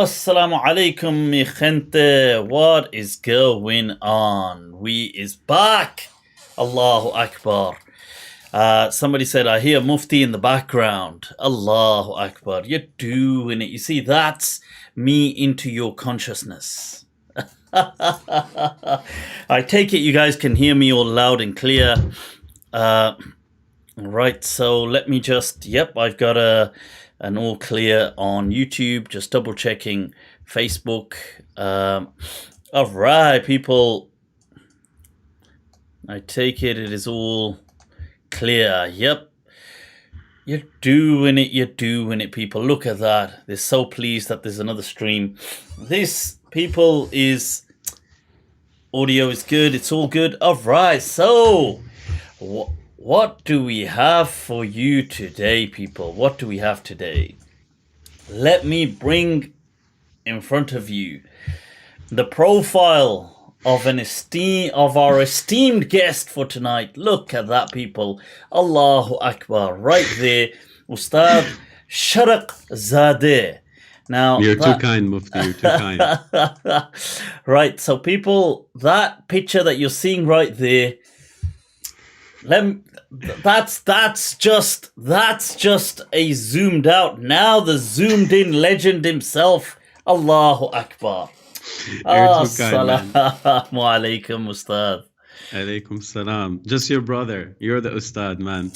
Assalamu alaikum, mi gente. What is going on? We is back. Allahu Akbar. Somebody said, I hear Mufti in the background. Allahu Akbar. You're doing it. You see, that's me into your consciousness. I take it you guys can hear me all loud and clear. Right, so let me just, I've got an all clear on YouTube, just double checking Facebook. All right, people. I take it is all clear. Yep. You're doing it, people. Look at that. They're so pleased that there's another stream. This, people, is audio is good. It's all good. All right, so what do we have for you today, people? What do we have today? Let me bring in front of you the profile of our esteemed guest for tonight. Look at that, people. Allahu Akbar. Right there, Ustadh Sharghzadeh. Now, you're too kind, Mufti. You're too kind. Right, so people, that picture that you're seeing right there, that's just a zoomed out. Now the zoomed in legend himself. Allahu Akbar. Assalamu alaikum, Ustadh. Alaikum salam. Just your brother. You're the Ustadh, man.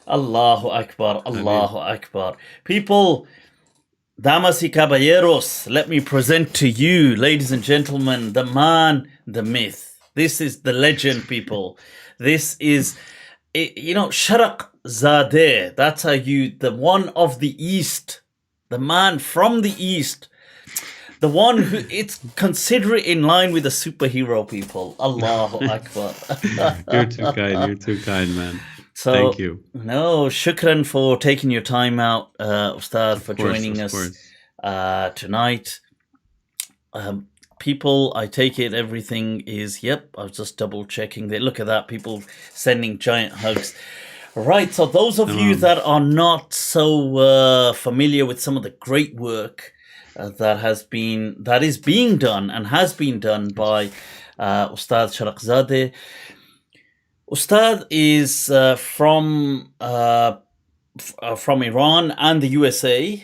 Allahu Akbar. Allahu Akbar. People, damas y caballeros, let me present to you, ladies and gentlemen, the man, the myth. This is the legend, people. This is, Sharghzadeh. That's how the one of the East, the man from the East, the one who, consider it in line with a superhero, people. Allahu Akbar. You're too kind. You're too kind, man. So, thank you. No, shukran for taking your time out, Ustadh, for joining us tonight. People, I take it everything is, I was just double checking there. Look at that, people sending giant hugs. Right, so those of you that are not so familiar with some of the great work that is being done and has been done by Ustadh Sharghzadeh. Ustadh is from Iran and the USA.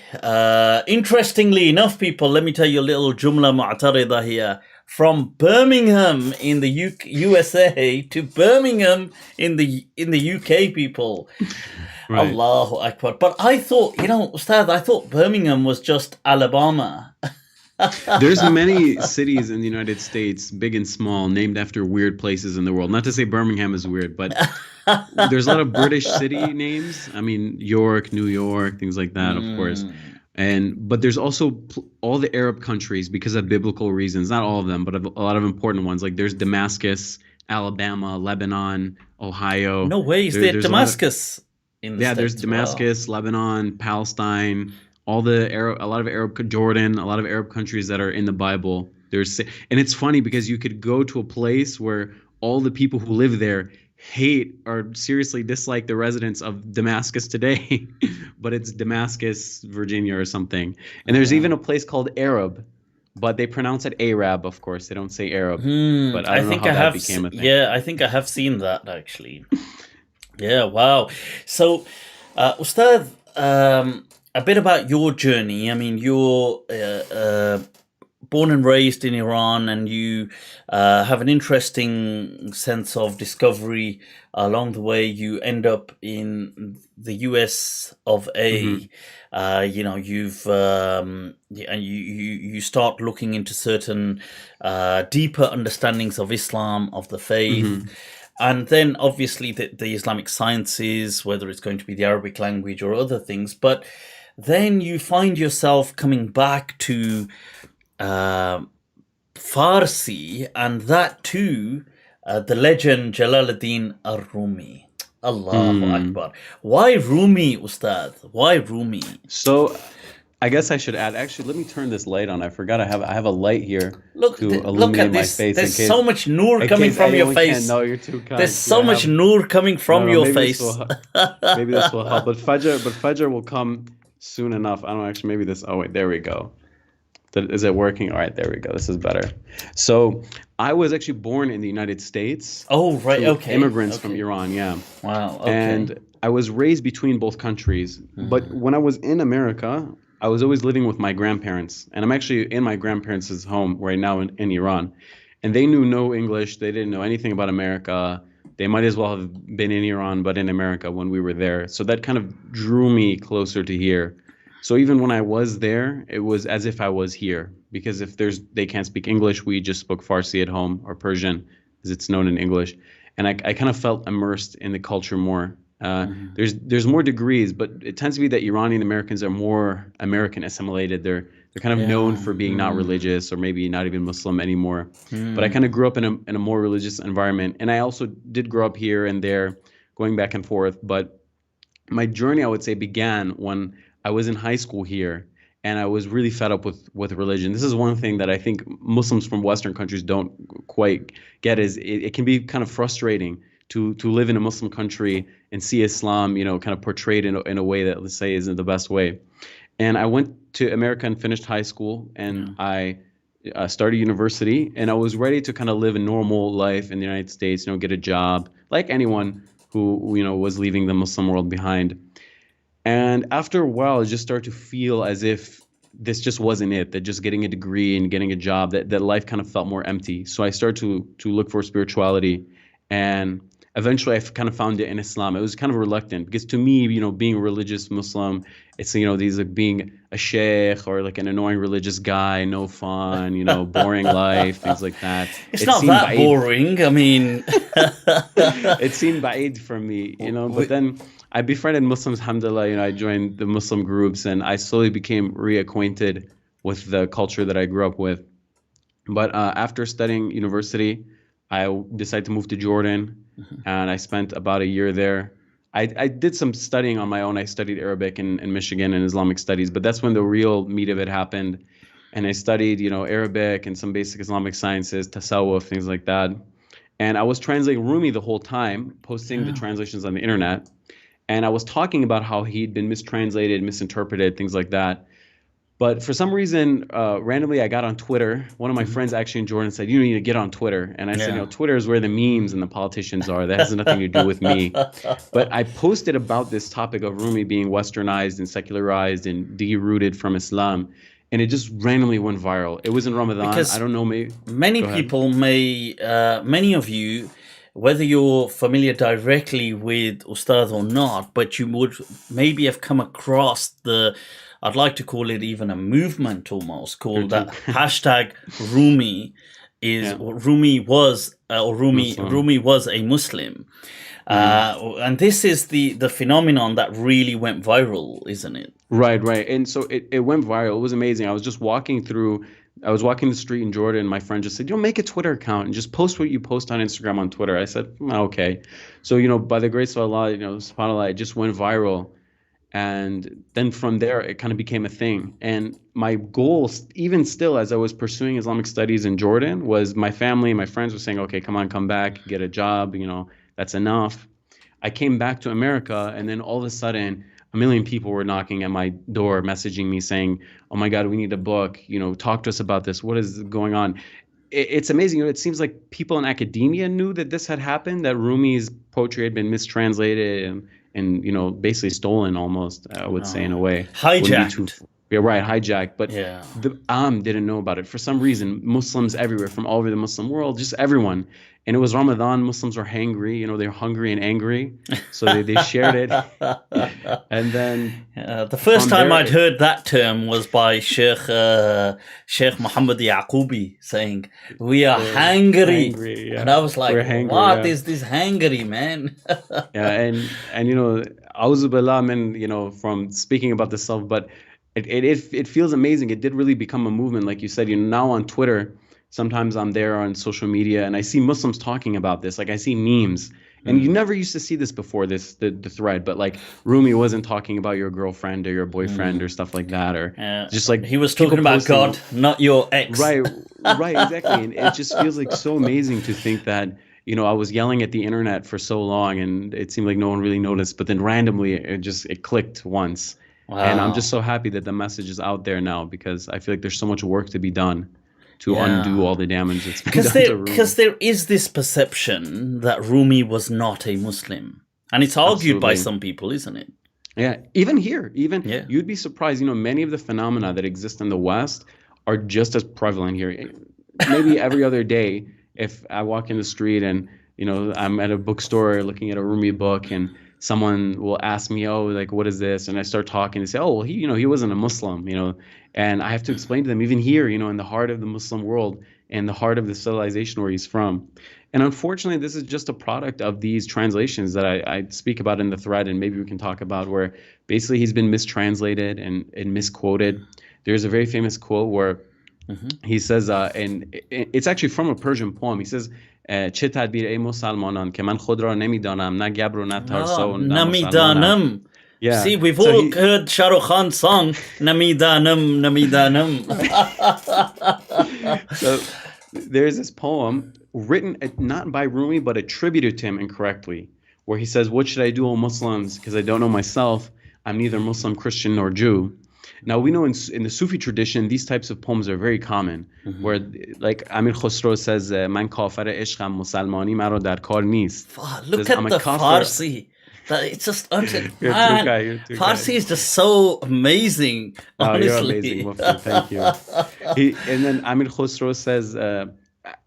Interestingly enough, people, let me tell you a little jumla mu'tarida here. From Birmingham in the USA to Birmingham in the UK, people. Right. Allahu Akbar. But I thought, Ustadh, I thought Birmingham was just Alabama. There's many cities in the United States, big and small, named after weird places in the world. Not to say Birmingham is weird, but there's a lot of British city names. I mean, York, New York, things like that, of course. But there's also all the Arab countries because of biblical reasons. Not all of them, but a lot of important ones. Like there's Damascus, Alabama, Lebanon, Ohio. No way, is there Damascus? There's Damascus, Lebanon, Palestine, a lot of Arab, Jordan, a lot of Arab countries that are in the Bible. And it's funny because you could go to a place where all the people who live there hate or seriously dislike the residents of Damascus today, but it's Damascus, Virginia or something. And there's even a place called Arab, but they pronounce it Arab, of course. They don't say Arab. But I don't know how that became a thing. Yeah, I think I have seen that actually. Yeah, wow. So, Ustadh, a bit about your journey. I mean, you're born and raised in Iran, and you have an interesting sense of discovery along the way. You end up in the US of A. You start looking into certain deeper understandings of Islam, of the faith. And then obviously the Islamic sciences, whether it's going to be the Arabic language or other things. But then you find yourself coming back to Farsi, and that too, the legend Jalaluddin al-Rumi. Allahu Akbar. Why Rumi, Ustadh? Why Rumi? So I guess I should add, actually, let me turn this light on. I forgot I have a light here to illuminate my face. There's so much noor coming from your face. No, you're too kind. There's so much noor coming from your face. Maybe this will help. But Fajr will come soon enough. I don't know, actually, maybe this. Oh, wait, there we go. Is it working? All right, there we go. This is better. So I was actually born in the United States Oh, right. to Okay. immigrants from Iran. Yeah. Wow. Okay. And I was raised between both countries. But when I was in America, I was always living with my grandparents. And I'm actually in my grandparents' home right now in Iran. And they knew no English. They didn't know anything about America. They might as well have been in Iran, but in America when we were there. So that kind of drew me closer to here. So even when I was there, it was as if I was here. Because if they can't speak English, we just spoke Farsi at home, or Persian, as it's known in English. And I kind of felt immersed in the culture more. There's more degrees, but it tends to be that Iranian Americans are more American assimilated. They're kind of known for being not religious, or maybe not even Muslim anymore. But I kind of grew up in a more religious environment, and I also did grow up here and there, going back and forth. But my journey, I would say, began when I was in high school here, and I was really fed up with religion. This is one thing that I think Muslims from Western countries don't quite get, is it can be kind of frustrating to live in a Muslim country and see Islam, kind of portrayed in a way that, let's say, isn't the best way. And I went to America and finished high school, and I started university, and I was ready to kind of live a normal life in the United States, get a job like anyone who, was leaving the Muslim world behind. And after a while, I just started to feel as if this just wasn't it, that just getting a degree and getting a job, that life kind of felt more empty. So I started to look for spirituality, and eventually I kind of found it in Islam. I was kind of reluctant because to me, being a religious Muslim, it's, these like being a sheikh or like an annoying religious guy, no fun, boring life, things like that. It's not that ba'id. boring. I mean, it seemed ba'id for me, but then I befriended Muslims, alhamdulillah, I joined the Muslim groups, and I slowly became reacquainted with the culture that I grew up with. But after studying university, I decided to move to Jordan, and I spent about a year there. I did some studying on my own. I studied Arabic in Michigan and Islamic studies, but that's when the real meat of it happened. And I studied, Arabic and some basic Islamic sciences, tasawwuf, things like that. And I was translating Rumi the whole time, posting the translations on the internet. And I was talking about how he'd been mistranslated, misinterpreted, things like that. But for some reason, randomly, I got on Twitter. One of my friends actually in Jordan said, you need to get on Twitter. And I said, Twitter is where the memes and the politicians are. That has nothing to do with me. But I posted about this topic of Rumi being westernized and secularized and de-rooted from Islam. And it just randomly went viral. It was in Ramadan. Because I don't know. Many people many of you, whether you're familiar directly with Ustadh or not, but you would maybe have come across I'd like to call it even a movement almost, called that hashtag Rumi Rumi was a Muslim. And this is the phenomenon that really went viral, isn't it? Right. And so it went viral. It was amazing. I was walking the street in Jordan, and my friend just said, make a Twitter account and just post what you post on Instagram on Twitter. I said, okay. So, by the grace of Allah, subhanAllah, it just went viral. And then from there, it kind of became a thing. And my goal, even still, as I was pursuing Islamic studies in Jordan, was my family and my friends were saying, okay, come back, get a job, that's enough. I came back to America, and then all of a sudden, a million people were knocking at my door, messaging me saying, oh my God, we need a book, talk to us about this. What is going on? It's amazing. It seems like people in academia knew that this had happened, that Rumi's poetry had been mistranslated and basically stolen almost, I would say, in a way. Hijacked. Hijacked. But the didn't know about it. For some reason, Muslims everywhere, from all over the Muslim world, just everyone. And it was Ramadan. Muslims were hangry. They're hungry and angry. So they shared it. And then the first time I'd heard that term was by Sheikh Muhammad Yaqubi saying, we are hangry. And I was like, what is this hangry, man? And Auzu Billah, man, from speaking about this stuff, but it feels amazing. It did really become a movement, like you said. Now on Twitter, sometimes I'm there on social media and I see Muslims talking about this. Like I see memes, and you never used to see this before the thread. But like Rumi wasn't talking about your girlfriend or your boyfriend or stuff like that, or just like he was talking about God, not your ex. Right, exactly. And it just feels like so amazing to think that I was yelling at the internet for so long, and it seemed like no one really noticed. But then randomly, it clicked once. And I'm Wow. just so happy that the message is out there now, because I feel like there's so much work to be done to undo Yeah. all the damage that's been Because done there, to because Rumi. there is this perception that Rumi was not a Muslim, and it's argued by Absolutely. some people, isn't it? Yeah, even here, even Yeah. you'd be surprised, many of the phenomena that exist in the West are just as prevalent here. Maybe every other day, if I walk in the street and, I'm at a bookstore looking at a Rumi book, and someone will ask me, oh, like, what is this? And I start talking and say, oh, well, he wasn't a Muslim, and I have to explain to them, even here, in the heart of the Muslim world and the heart of the civilization where he's from. And unfortunately, this is just a product of these translations that I speak about in the thread, and maybe we can talk about, where basically he's been mistranslated and misquoted. There's a very famous quote where he says, and it's actually from a Persian poem. He says, چه تدبیر ای مسلمانان که من خود را نمیدانم نه گبر و نه ترسا و نه مسلمانم. Namidanam. Yeah. See, we've So all heard Shah Rukh Khan's song, Namidanam, Namidanam. So there's this poem written not by Rumi, but attributed to him incorrectly, where he says, what should I do, O Muslims? Because I don't know myself. I'm neither Muslim, Christian, nor Jew. Now, we know in the Sufi tradition, these types of poems are very common, where, like, Amir Khosrow says, Man kafar ishqam musalmani maro dar kar nist. Look Says, at I'm a the kafir. Farsi. It's just utter, You're too man. kind, you're too Farsi kind. is just so amazing. Oh, Honestly. you're amazing, Mufti. Thank you. And then Amir Khosrow says,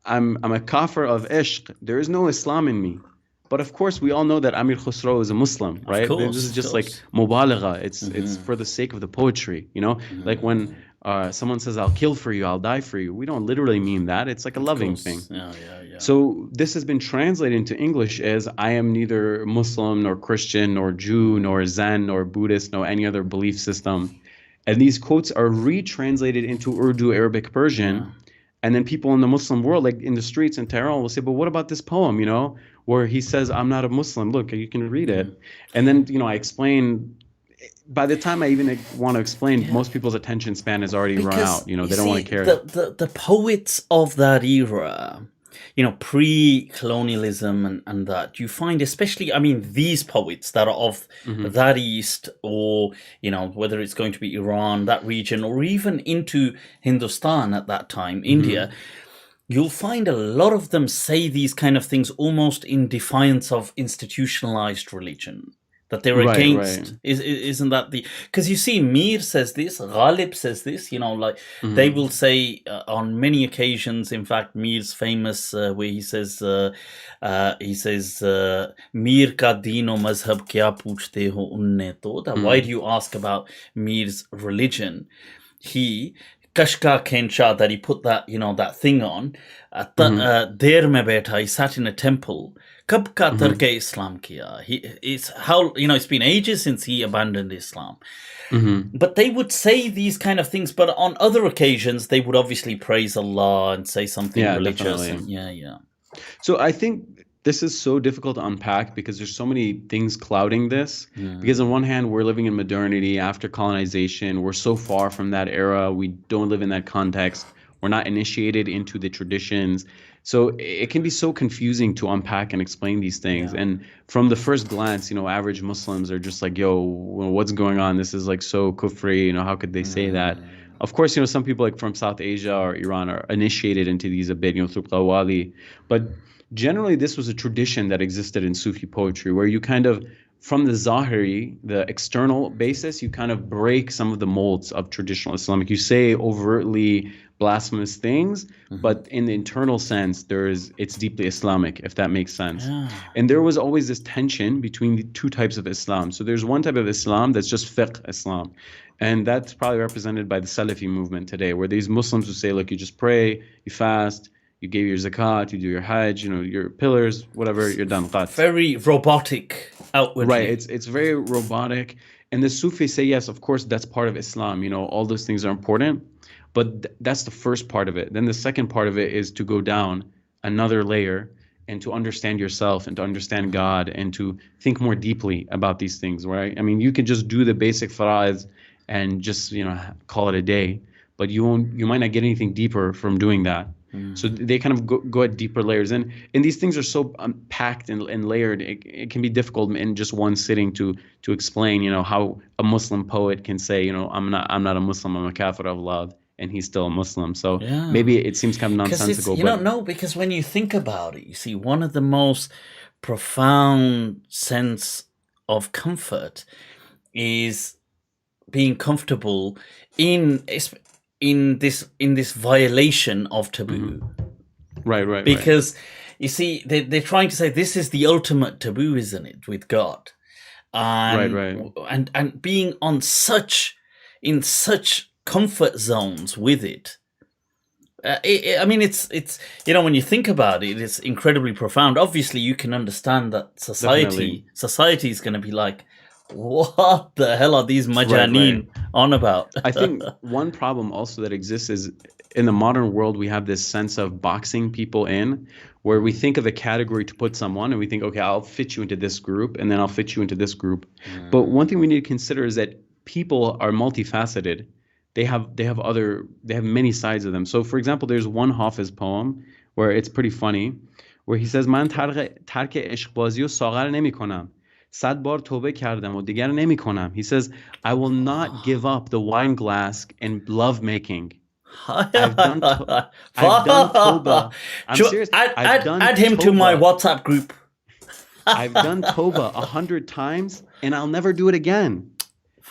I'm a kafir of ishq. There is no Islam in me. But of course, we all know that Amir Khosrow is a Muslim, right? course, This is of just like course. mubalagha. It's for the sake of the poetry, Like when someone says, I'll kill for you, I'll die for you. We don't literally mean that. It's like a loving thing. Yeah. So this has been translated into English as, I am neither Muslim nor Christian nor Jew nor Zen nor Buddhist nor any other belief system. And these quotes are retranslated into Urdu, Arabic, Persian. And then people in the Muslim world, like in the streets in Tehran, will say, but what about this poem, where he says, I'm not a Muslim. Look, you can read it. And then, I explain. By the time I even want to explain, most people's attention span has already run out. They don't want to care. The poets of that era, pre-colonialism and that, you find, especially, these poets that are of that East, or, whether it's going to be Iran, that region, or even into Hindustan at that time, India, you'll find a lot of them say these kind of things almost in defiance of institutionalized religion. That they're against. Isn't that the... Because you see, Mir says this, Ghalib says this, they will say on many occasions, in fact, Mir's famous, where he says, Mir ka deen o mazhab kya poochte ho unne to, that why do you ask about Mir's religion? He... Kashka Kensha, that he put that, that thing on, der mein baitha, he sat in a temple. Kab ka tarke Islam kiya? It's how, it's been ages since he abandoned Islam. But they would say these kind of things, but on other occasions, they would obviously praise Allah and say something religious. Definitely. So I think this is so difficult to unpack, because there's so many things clouding this. Because on one hand, we're living in modernity after colonization. We're so far from that era. We don't live in that context. We're not initiated into the traditions. So it can be so confusing to unpack and explain these things. And from the first glance, average Muslims are just like, yo, what's going on? This is like so kufri, how could they say that? Of course, some people like from South Asia or Iran are initiated into these a bit, through qawwali. But generally, this was a tradition that existed in Sufi poetry, where you kind of, from the Zahiri, the external basis, you kind of break some of the molds of traditional Islamic. You say overtly blasphemous things, but in the internal sense, it's deeply Islamic, if that makes sense. And there was always this tension between the two types of Islam. So there's one type of Islam that's just fiqh Islam. And that's probably represented by the Salafi movement today, where these Muslims who say, look, you just pray, you fast, you gave your zakat, you do your hajj, your pillars, whatever, you're done. Very robotic outwardly. Right, it's very robotic. And the Sufis say, yes, of course, that's part of Islam. All those things are important. But that's the first part of it. Then the second part of it is to go down another layer and to understand yourself and to understand God and to think more deeply about these things, right? You can just do the basic fara'id and just, call it a day. But you might not get anything deeper from doing that. So they kind of go at deeper layers, and these things are so packed and layered. It can be difficult in just one sitting to explain, how a Muslim poet can say, I'm not a Muslim, I'm a kafir of love, and he's still a Muslim. So maybe it seems kind of nonsensical. Because when you think about it, you see, one of the most profound sense of comfort is being comfortable in this violation of taboo. Right. Because you see, they're trying to say this is the ultimate taboo, isn't it, with God? And, right. And being in such comfort zones with it. It's when you think about it, it's incredibly profound. Obviously, you can understand that society is going to be like, what the hell are these majaneen on about? I think one problem also that exists is in the modern world, we have this sense of boxing people in, where we think of a category to put someone and we think, okay, I'll fit you into this group and then I'll fit you into this group. But one thing we need to consider is that people are multifaceted. They have many sides of them. So for example, there's one Hafiz poem where it's pretty funny, where he says, "Man tark ishq bazi o saghar nemikonam. 100 bar tawbah kardam o digar nemikonam." He says, "I will not give up the wine glass and love making. I've done tawbah." I'm serious. Add him to my WhatsApp group. I've done tawbah 100 times and I'll never do it again.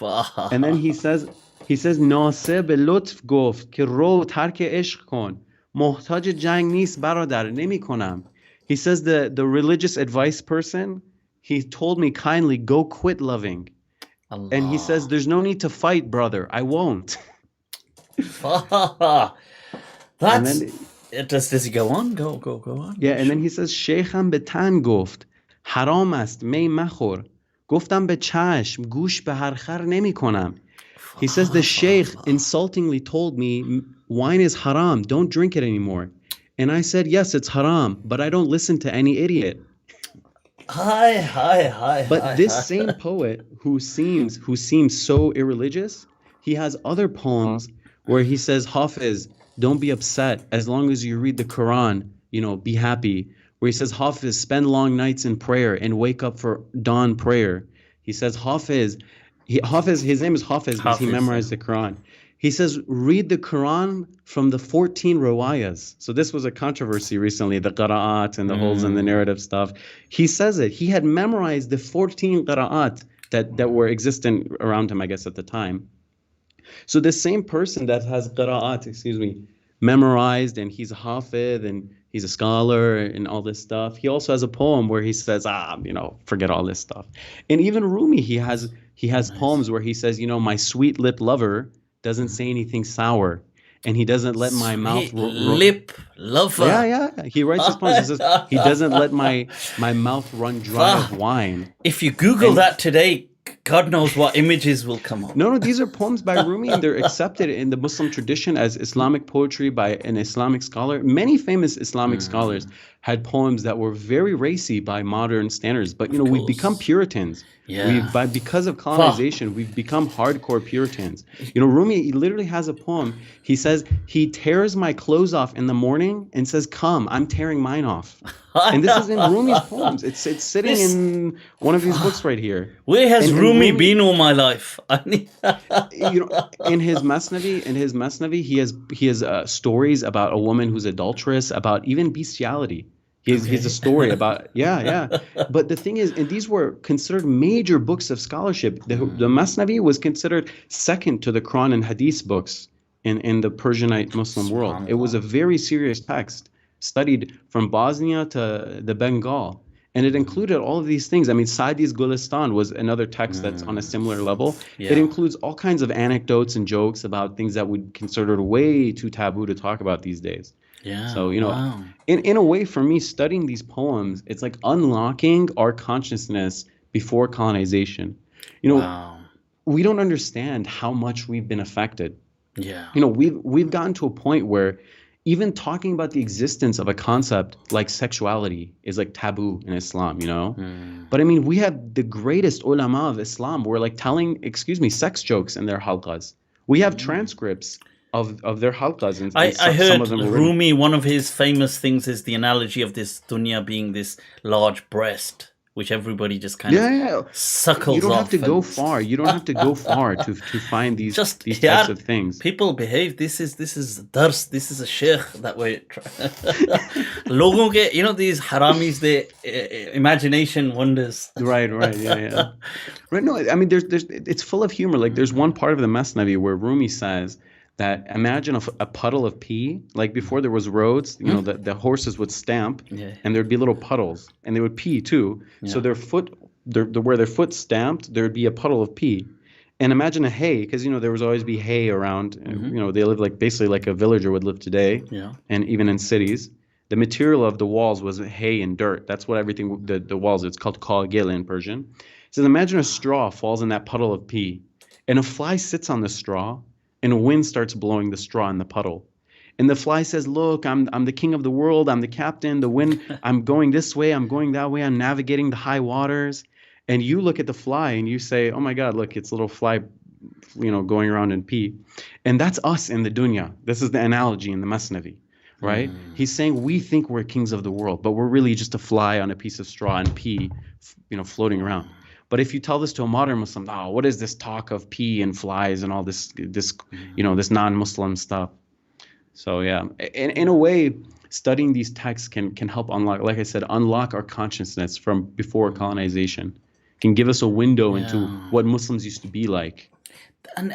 And then he says, "Nasib lutf goft ke ro tark ishq kon. Mohtaj jang nis baradar nemikonam." He says the religious advice person, he told me kindly, go quit loving. Allah. And he says, there's no need to fight, brother. I won't. Does he go on? Go on. Yeah, and then he says, Sheikham betan goft, haram ast, may makhor. Goftam be chashm, gush be har khar nemi konam. He says, the sheikh insultingly told me, wine is haram, don't drink it anymore. And I said, yes, it's haram, but I don't listen to any idiot. But this same poet who seems so irreligious, he has other poems where he says, Hafiz, don't be upset as long as you read the Quran, be happy. Where he says, Hafiz, spend long nights in prayer and wake up for dawn prayer. He says, Hafiz, his name is Hafiz because he memorized the Quran. He says, read the Quran from the 14 riwayas. So this was a controversy recently, the qira'at and the holes in the narrative stuff. He says it. He had memorized the 14 qira'at that were existent around him, I guess, at the time. So the same person that has qira'at, memorized, and he's a hafid and he's a scholar and all this stuff, he also has a poem where he says, forget all this stuff. And even Rumi, he has poems where he says, my sweet lip lover doesn't say anything sour, and he doesn't let my mouth lip lover. Yeah. He writes his poems. He says he doesn't let my mouth run dry of wine. If you Google that today, God knows what images will come up. No, these are poems by Rumi, and they're accepted in the Muslim tradition as Islamic poetry by an Islamic scholar. Many famous Islamic scholars had poems that were very racy by modern standards, but we've become Puritans. Yeah. Because of colonization, we've become hardcore Puritans. Rumi, he literally has a poem. He says, he tears my clothes off in the morning and says, come, I'm tearing mine off. And this is in Rumi's poems. It's sitting in one of these books right here. Where has Rumi been all my life? In his Masnavi, he has stories about a woman who's adulterous, about even bestiality. He has a story about, But the thing is, and these were considered major books of scholarship. The Masnavi was considered second to the Quran and Hadith books in the Persianite Muslim world. It was a very serious text, studied from Bosnia to the Bengal. And it included all of these things. I mean, Sa'di's Gulistan was another text that's on a similar level. Yeah. It includes all kinds of anecdotes and jokes about things that would be considered way too taboo to talk about these days. Yeah. So, in a way, for me, studying these poems, it's like unlocking our consciousness before colonization. We don't understand how much we've been affected. Yeah. We've gotten to a point where even talking about the existence of a concept like sexuality is like taboo in Islam, But I mean, we have the greatest ulama of Islam. We're like telling, sex jokes in their halqas. We have transcripts of their halqas, and, I some of heard them were written. Rumi, one of his famous things is the analogy of this dunya being this large breast, which everybody just kind of Yeah, yeah. You suckles don't have to off. go And far. You don't have to go far to find just, these types yeah, of things. people behave. This is dars. This is a sheikh that way. Logon ke, these haramis, the imagination wonders. Right, yeah. Right, no, I mean, there's it's full of humor. Like, there's one part of the Masnavi where Rumi says that imagine a puddle of pee. Like, before there was roads, the horses would stamp, Yeah. and there'd be little puddles, and they would pee too. So Yeah. where their foot stamped, there'd be a puddle of pee. And imagine a hay, because there was always be hay around. They lived like basically like a villager would live today, Yeah. and even in cities. The material of the walls was hay and dirt. That's what everything, the walls, it's called kagil in Persian. He says, imagine a straw falls in that puddle of pee, and a fly sits on the straw, and a wind starts blowing the straw in the puddle. And the fly says, look, I'm the king of the world, I'm the captain, the wind, I'm going this way, I'm going that way, I'm navigating the high waters. And you look at the fly and you say, oh my God, look, it's a little fly, going around in pee. And that's us in the dunya. This is the analogy in the Masnavi. Right? He's saying we think we're kings of the world, but we're really just a fly on a piece of straw and pee, floating around. But if you tell this to a modern Muslim, oh, what is this talk of pee and flies and all this this non-Muslim stuff? So yeah, in a way, studying these texts can help unlock, like I said, unlock our consciousness from before colonization. Can give us a window into what Muslims used to be like. And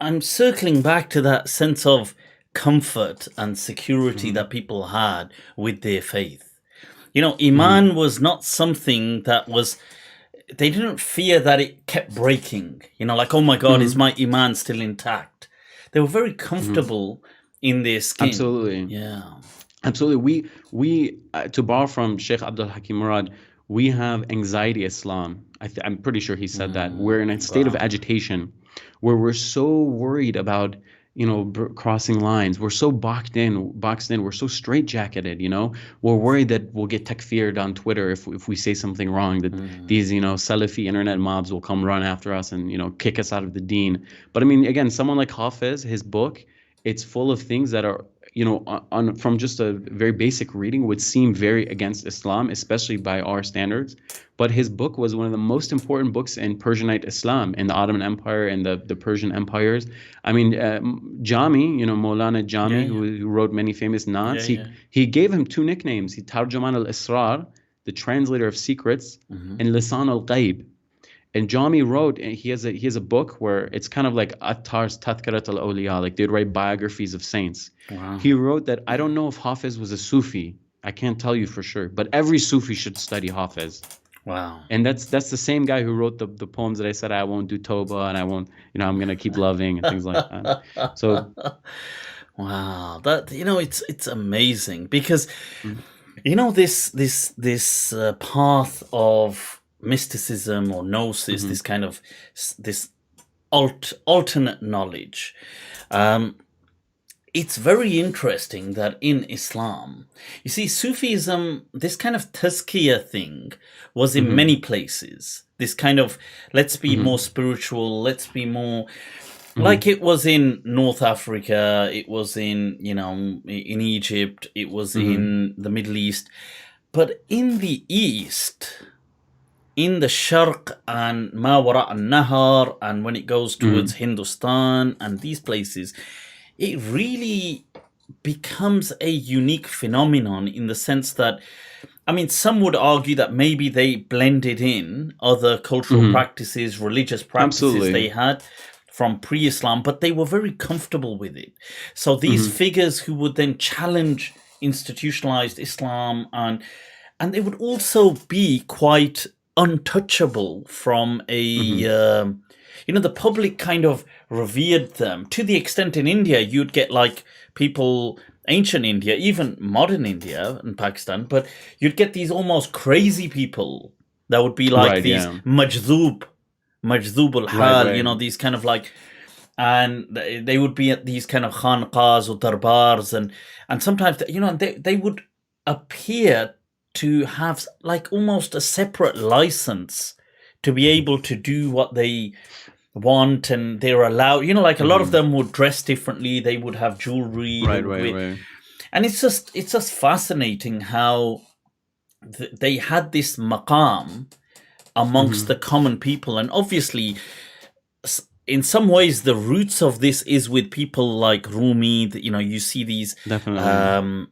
I'm circling back to that sense of comfort and security that people had with their faith. Iman was not something that was, they didn't fear that it kept breaking. Like, oh my God, is my Iman still intact? They were very comfortable in their skin. Absolutely. Yeah. Absolutely. We to borrow from Sheikh Abdul Hakim Murad, we have anxiety Islam. I'm pretty sure he said that. We're in a state of agitation where we're so worried about crossing lines. We're so boxed in. We're so straitjacketed. We're worried that we'll get takfired on Twitter if we say something wrong. That these Salafi internet mobs will come run after us and kick us out of the deen. But I mean, again, someone like Hafiz, his book, it's full of things that are from just a very basic reading would seem very against Islam, especially by our standards. But his book was one of the most important books in Persianate Islam, in the Ottoman Empire and the Persian empires. I mean, Jami, Maulana Jami, who wrote many famous naats, he gave him two nicknames. He Tarjuman al-Israr, the translator of secrets, and Lisan al-Ghaib. And Jami wrote, and he has a book where it's kind of like Attar's Tadhkirat al-Awliya, like they'd write biographies of saints. Wow. He wrote that, I don't know if Hafiz was a Sufi. I can't tell you for sure, but every Sufi should study Hafiz. Wow. And that's the same guy who wrote the poems that I said I won't do Tawbah and I won't, I'm going to keep loving and things like that. So wow, that it's amazing because this path of mysticism or gnosis, this kind of this alternate knowledge. It's very interesting that in Islam, you see, Sufism, this kind of tazkiyah thing was in many places. This kind of, let's be more spiritual, let's be more, like it was in North Africa, it was in, in Egypt, it was in the Middle East. But in the East, in the Sharq and Ma Wara al-Nahar, and when it goes towards Hindustan and these places, it really becomes a unique phenomenon in the sense that, I mean, some would argue that maybe they blended in other cultural practices, religious practices they had from pre-Islam, but they were very comfortable with it. So these figures who would then challenge institutionalized Islam, and they would also be quite untouchable from a the public kind of revered them to the extent in India you'd get like people, ancient India, even modern India and Pakistan, but you'd get these almost crazy people that would be like these majdhub al-hal, these kind of like, and they would be at these kind of khanqahs or darbars, and sometimes they would appear to have like almost a separate license to be able to do what they want, and they're allowed. You know, like a lot of them would dress differently. They would have jewelry. They Right, would right, wear, right. and it's just fascinating how they had this maqam amongst the common people, and obviously, in some ways, the roots of this is with people like Rumi. You know, you see these Definitely.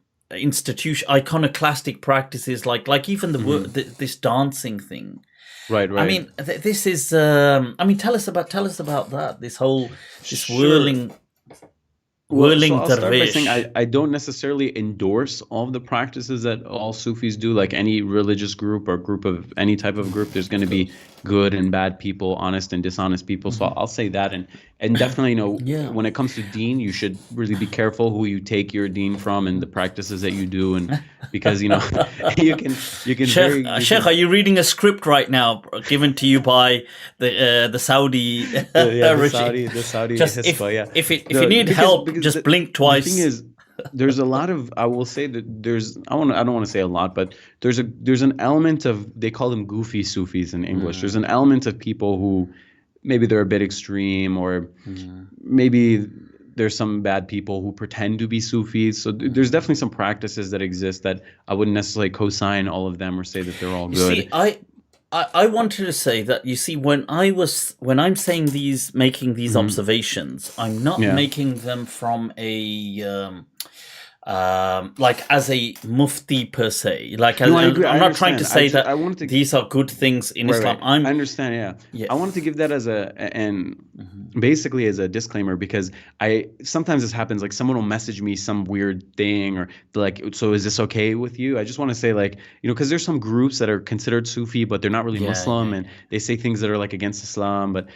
iconoclastic practices, like even this dancing thing. Right, I right. mean, this is. I mean, tell us about that. This Sure. Well, so whirling I'll start by saying dervish. I don't necessarily endorse all of the practices that all Sufis do. Like any religious group or group of any type of group, there's going to be good and bad people, honest and dishonest people. So I'll say that, and definitely, Yeah. when it comes to deen, you should really be careful who you take your deen from and the practices that you do, and because you can Sheikh, are you reading a script right now given to you by the Saudi regime? The Saudi Just Hispa, yeah. if you need help, Because just blink the thing twice. is, there's a lot of, I will say that I don't want to say a lot, but there's an element of, they call them goofy Sufis in English. There's an element of people who maybe they're a bit extreme, or maybe there's some bad people who pretend to be Sufis. So there's definitely some practices that exist that I wouldn't necessarily co-sign all of them or say that they're all You good. see, I wanted to say that, you see, when I'm saying making these observations, I'm not Yeah. making them from like as a mufti per se. Like, No, I agree. I'm I not trying to understand. say that I wanted to, these are good things in right, Islam. right. I understand. Yeah. Yeah. I wanted to give that as basically as a disclaimer, because sometimes this happens, like someone will message me some weird thing, or like, so is this okay with you? I just want to say, like, because there's some groups that are considered Sufi, but they're not really Muslim, and they say things that are like against Islam. But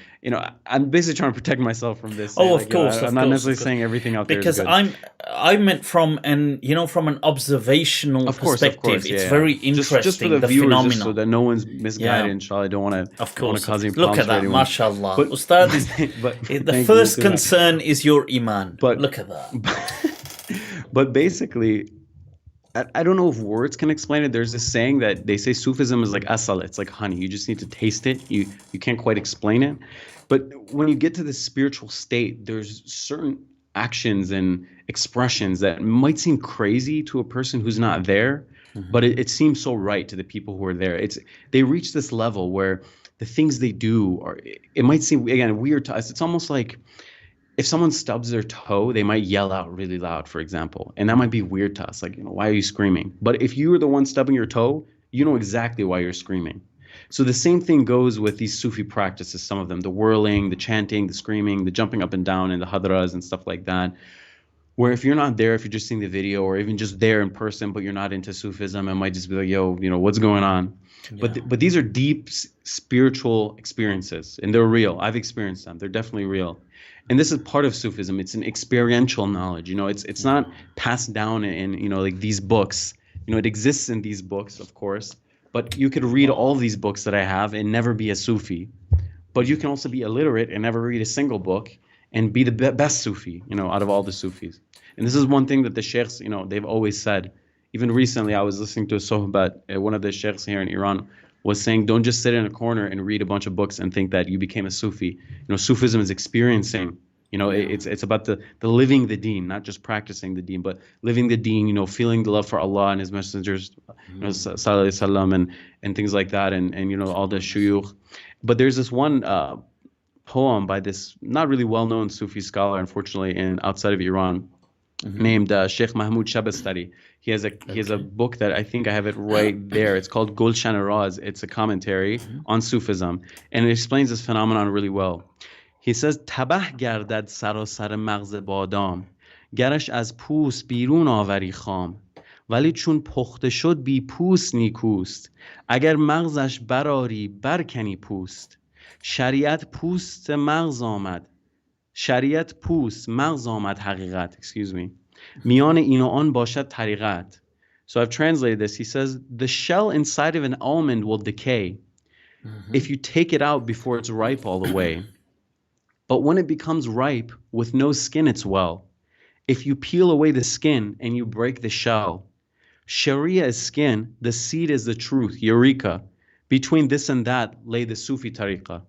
I'm basically trying to protect myself from this. Oh, of course, I'm not necessarily saying everything out there is because good. I meant from an observational perspective. It's very interesting. Just for the viewers, phenomenon. just so that no one's misguided. Inshallah, I don't want to cause any problems. Look at for that, anyone. mashallah. But, Ustad, the first you, concern is your iman. But look at that. But basically, I don't know if words can explain it. There's this saying that they say Sufism is like asal. It's like honey. You just need to taste it. You can't quite explain it. But when you get to this spiritual state, there's certain actions and expressions that might seem crazy to a person who's not there, but it seems so right to the people who are there. They reach this level where the things they do it might seem, again, weird to us. It's almost like if someone stubs their toe, they might yell out really loud, for example, and that might be weird to us. Like, why are you screaming? But if you were the one stubbing your toe, you know exactly why you're screaming. So the same thing goes with these Sufi practices, some of them, the whirling, the chanting, the screaming, the jumping up and down in the hadras and stuff like that, where if you're not there, if you're just seeing the video, or even just there in person, but you're not into Sufism, it might just be like, yo, what's going on? Yeah. But these are deep spiritual experiences, and they're real. I've experienced them. They're definitely real. And this is part of Sufism. It's an experiential knowledge. It's not passed down in like these books. It exists in these books, of course, but you could read all these books that I have and never be a Sufi. But you can also be illiterate and never read a single book and be the best Sufi, out of all the Sufis. And this is one thing that the sheikhs, they've always said. Even recently, I was listening to a sohbat. One of the sheikhs here in Iran was saying, don't just sit in a corner and read a bunch of books and think that you became a Sufi. Sufism is experiencing. It's about the living the deen, not just practicing the deen, but living the deen, feeling the love for Allah and His messengers, sallallahu alaihi wasallam, and things like that, and all the shuyukh. But there's this one poem by this not really well-known Sufi scholar, unfortunately, outside of Iran, named Sheikh Mahmoud Shabastari. He has a book that I think I have it right there. It's called Gulshan Raz. It's a commentary on Sufism, and it explains this phenomenon really well. He says, تبه گردد سراسر مغز بادام گرش از پوست بیرون آوری خام ولی چون پخته شد بی پوست نیکوست اگر مغزش براری برکنی پوست شریعت پوست مغز آمد حقیقت میان این و آن باشد طریقت. So I've translated this. He says, the shell inside of an almond will decay if you take it out before it's ripe all the way. But when it becomes ripe with no skin, it's well. If you peel away the skin and you break the shell, Sharia is skin, the seed is the truth, Eureka. Between this and that lay the Sufi tariqah.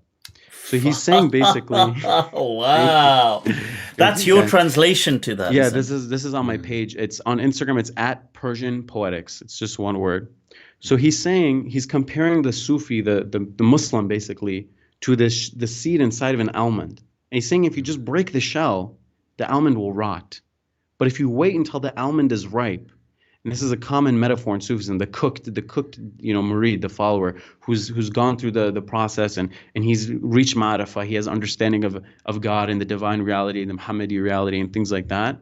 So he's saying basically, thank you. Wow. Thank That's you, your guys. translation to that, Yeah, isn't it? this is on my page. It's on Instagram. It's at Persian Poetics. It's just one word. So he's saying he's comparing the Sufi, the Muslim basically, to this the seed inside of an almond. And he's saying if you just break the shell, the almond will rot. But if you wait until the almond is ripe, and this is a common metaphor in Sufism, the cooked, murid, the follower, who's gone through the process and he's reached ma'rifah, he has understanding of God and the divine reality, the Muhammadi reality, and things like that.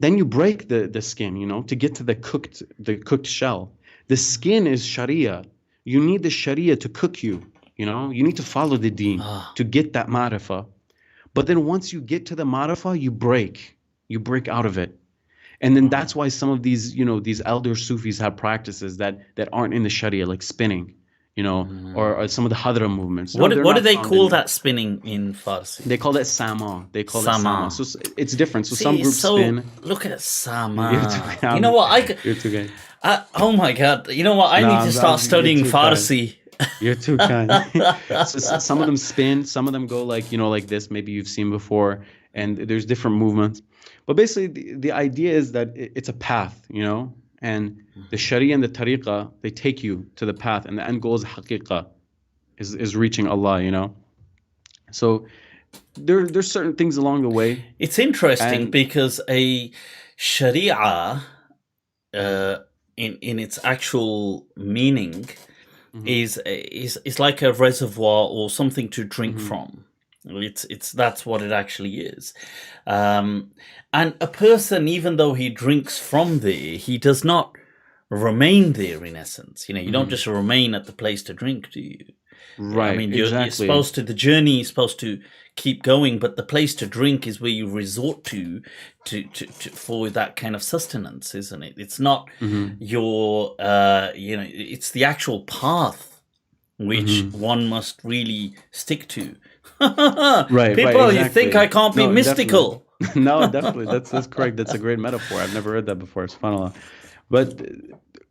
Then you break the skin, to get to the cooked shell. The skin is Sharia. You need the Sharia to cook you. You need to follow the deen Ah, to get that ma'rifah. But then once you get to the ma'rifah, you break out of it. And then that's why some of these elder Sufis have practices that aren't in the Sharia, like spinning, or some of the Hadra movements. No, they're what do not they found in call there. that spinning in Farsi? They call it sama. They call it sama. Sama. So it's different. So some See, groups so spin. look at You're too Sama. You know kind. what? You're too kind. Oh my God. You know what? I No, need to start you're studying too kind. Farsi. You're too kind. So some of them spin, some of them go like this. Maybe you've seen before, and there's different movements. But basically, the idea is that it's a path, and the Sharia and the Tariqah, they take you to the path, and the end goal is haqiqah, is reaching Allah. So there's certain things along the way, It's interesting and because a Sharia, in its actual meaning, Mhm, is like a reservoir or something to drink mhm, from. It's that's what it actually is. And a person, even though he drinks from there, he does not remain there in essence. You don't mhm. just remain at the place to drink, do you? I Right, mean, you're exactly. supposed to, the journey is supposed to keep going, but the place to drink is where you resort to for that kind of sustenance, isn't it? It's not Hmm. your, it's the actual path which Hmm. one must really stick to. Right, People, you think I exactly. can't be No, definitely. mystical? No, definitely. That's correct. That's a great metaphor. I've never heard that before. SubhanAllah. But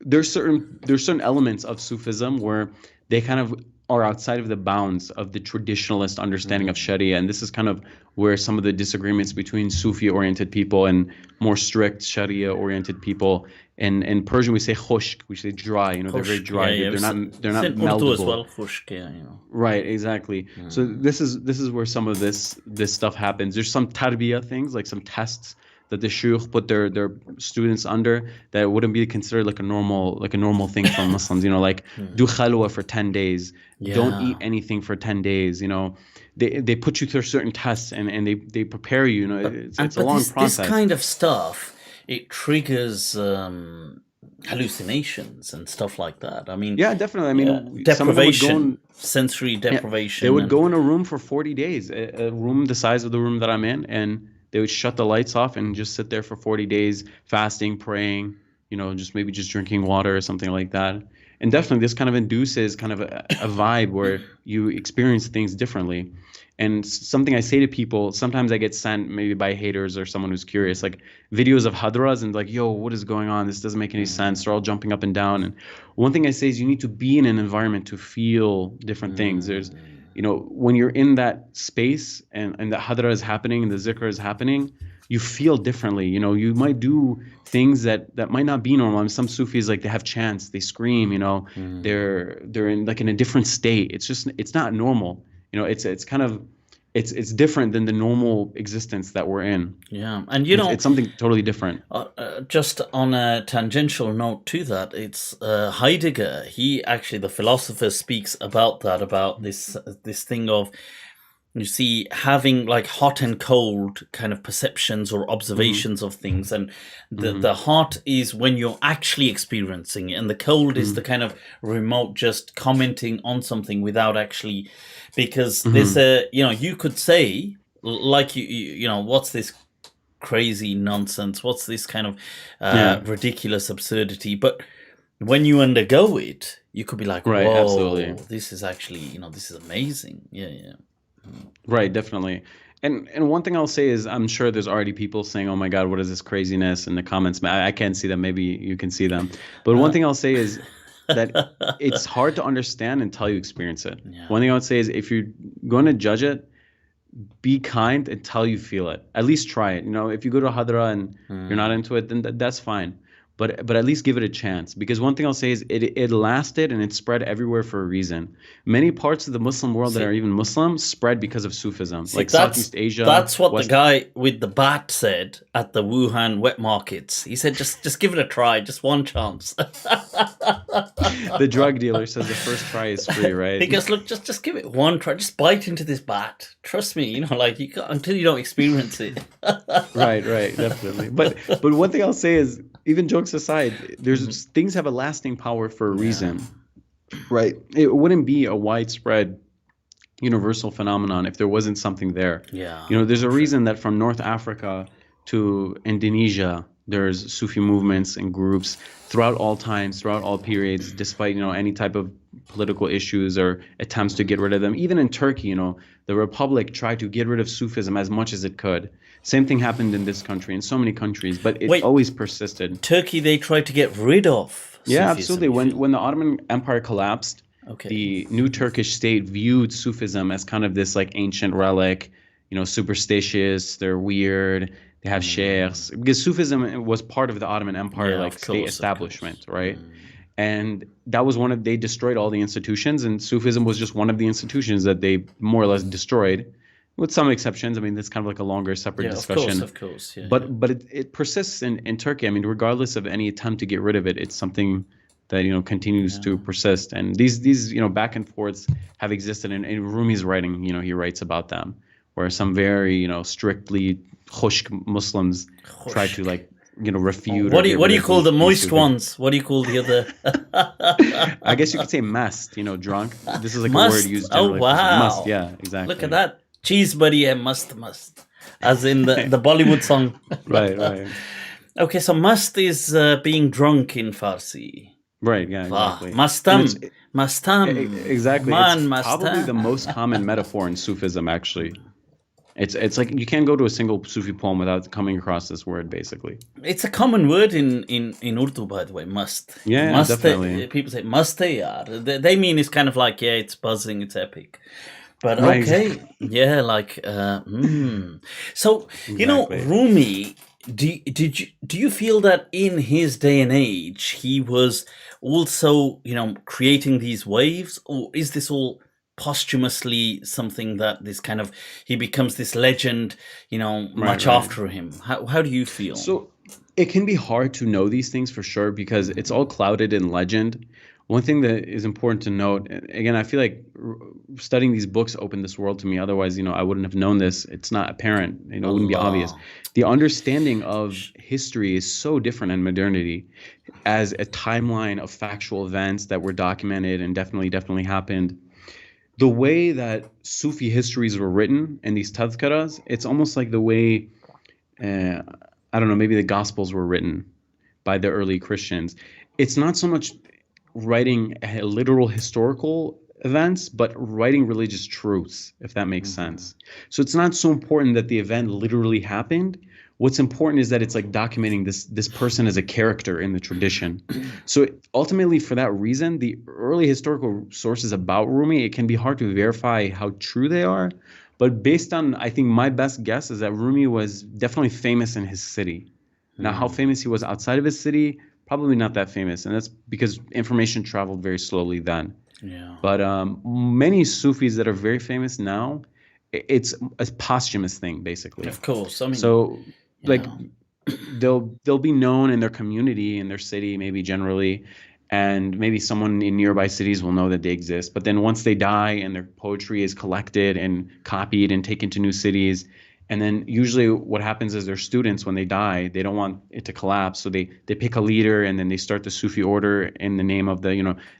there's certain elements of Sufism where they kind of are outside of the bounds of the traditionalist understanding of Sharia, and this is kind of where some of the disagreements between Sufi-oriented people and more strict Sharia-oriented people. And in Persian we say khushk, we say dry. They're very Khushk, yeah, dry. yeah. They're It's not in Urdu as meldable. well, khushk, yeah. Right, exactly. So this is where some of this stuff happens. There's some tarbiyah things, like some tests that the shuyukh put their students under that wouldn't be considered like a normal thing from Muslims. Like do khalwa for 10 days, don't eat Yeah. anything for 10 days. They put you through certain tests and they prepare you. It's a But long this process. kind of stuff, it triggers hallucinations and stuff like that. I mean, Yeah, definitely. I yeah, mean, some of them would go deprivation, in. sensory Yeah, they deprivation, would and go in a room for 40 days, a room the size of the room that I'm in, and they would shut the lights off and just sit there for 40 days, fasting, praying, just maybe just drinking water or something like that. And definitely, this kind of induces kind of a vibe where you experience things differently. And something I say to people, sometimes I get sent maybe by haters or someone who's curious, like videos of hadras and like, yo, what is going on? This doesn't make any sense. They're all jumping up and down. And one thing I say is you need to be in an environment to feel different things. When you're in that space and the hadra is happening and the zikr is happening, you feel differently. You might do things that might not be normal. I mean, some Sufis, like, they have chants, they scream. They're in a different state. It's not normal. It's kind of it's different than the normal existence that we're in. yeah, and It's something totally different. just on a tangential note to that, it's Heidegger. He actually, the philosopher, speaks about that, about this thing of, you see, having like hot and cold kind of perceptions or Hmm. observations of things, and the Hmm. the hot is when you're actually experiencing it, and the cold is the kind of remote, just commenting on something without actually, because there's Hmm. you could say, like, what's this crazy nonsense, what's this kind of Yeah. ridiculous absurdity, but when you undergo it, you could be like, Right. whoa, Absolutely. this is actually, this is amazing. Yeah. Right. Definitely. And one thing I'll say is I'm sure there's already people saying, "Oh my God, what is this craziness?" in the comments. I can't see them. Maybe you can see them. But one Uh, thing I'll say is that it's hard to understand until you experience it. Yeah. One thing I would say is if you're going to judge it, be kind until you feel it. At least try it. If you go to Hadra and you're not into it, then that's fine. But at least give it a chance. Because one thing I'll say is it lasted and it spread everywhere for a reason. Many parts of the Muslim world that are even Muslim spread because of Sufism. Like Southeast Asia. That's what the guy with the bat said at the Wuhan wet markets. He said, just give it a try, just one chance. The drug dealer says the first try is free, right? He goes, look, just give it one try. Just bite into this bat. Trust me, until you don't experience it. Right, definitely. But one thing I'll say is, even jokes aside, there's things have a lasting power for a reason, right? It wouldn't be a widespread, universal phenomenon if there wasn't something there. Yeah. There's a reason that from North Africa to Indonesia, there's Sufi movements and groups throughout all times, throughout all periods, despite any type of political issues or attempts to get rid of them. Even in Turkey, the Republic tried to get rid of Sufism as much as it could. Same thing happened in this country, in so many countries, but it always persisted. Turkey, they tried to get rid of Sufism. Yeah, absolutely. When the Ottoman Empire collapsed, the new Turkish state viewed Sufism as kind of this like ancient relic, superstitious, they're weird, they have sheikhs. Because Sufism was part of the Ottoman Empire state establishment, right? And that was they destroyed all the institutions, and Sufism was just one of the institutions that they more or less destroyed. With some exceptions. I mean, that's kind of like a longer separate discussion. Of course. Yeah, but it persists in Turkey. I mean, regardless of any attempt to get rid of it, it's something that continues to persist. And these back and forths have existed. And in Rumi's writing, he writes about them, where some very strictly khushk Muslims try to refute. What do you call the moist ones? What do you call the other? I guess you could say must. Drunk. This is like a word used generally. Oh wow! Must. Yeah, exactly. Look at that. Cheese buddy, must. As in the Bollywood song. Right. Okay, so must is being drunk in Farsi. Right, yeah, exactly. Mastam. Exactly. Man, it's probably the most common metaphor in Sufism, actually. It's like you can't go to a single Sufi poem without coming across this word, basically. It's a common word in Urdu, by the way, must. Yeah, must, definitely. People say, must yaar. They mean it's kind of like, it's buzzing, it's epic. But okay, yeah, So Exactly. Rumi. Do you feel that in his day and age he was also creating these waves, or is this all posthumously something that he becomes this legend, much after him? How do you feel? So it can be hard to know these things for sure because it's all clouded in legend. One thing that is important to note, again, I feel like studying these books opened this world to me. Otherwise, I wouldn't have known this. It's not apparent. It wouldn't be obvious. The understanding of history is so different in modernity as a timeline of factual events that were documented and definitely happened. The way that Sufi histories were written in these tadhkaras, it's almost like the way, I don't know, maybe the Gospels were written by the early Christians. It's not so much writing literal historical events, but writing religious truths, if that makes sense. So it's not so important that the event literally happened. What's important is that it's like documenting this person as a character in the tradition. So ultimately, for that reason, the early historical sources about Rumi, it can be hard to verify how true they are. But based on, I think my best guess is that Rumi was definitely famous in his city. Now, how famous he was outside of his city, probably not that famous, and that's because information traveled very slowly then. Yeah. But many Sufis that are very famous now, it's a posthumous thing, basically. Of course. I mean, so they'll be known in their community, in their city, maybe generally, and maybe someone in nearby cities will know that they exist. But then once they die and their poetry is collected and copied and taken to new cities, and then usually what happens is their students, when they die, they don't want it to collapse. So they pick a leader and then they start the Sufi order in the name of the,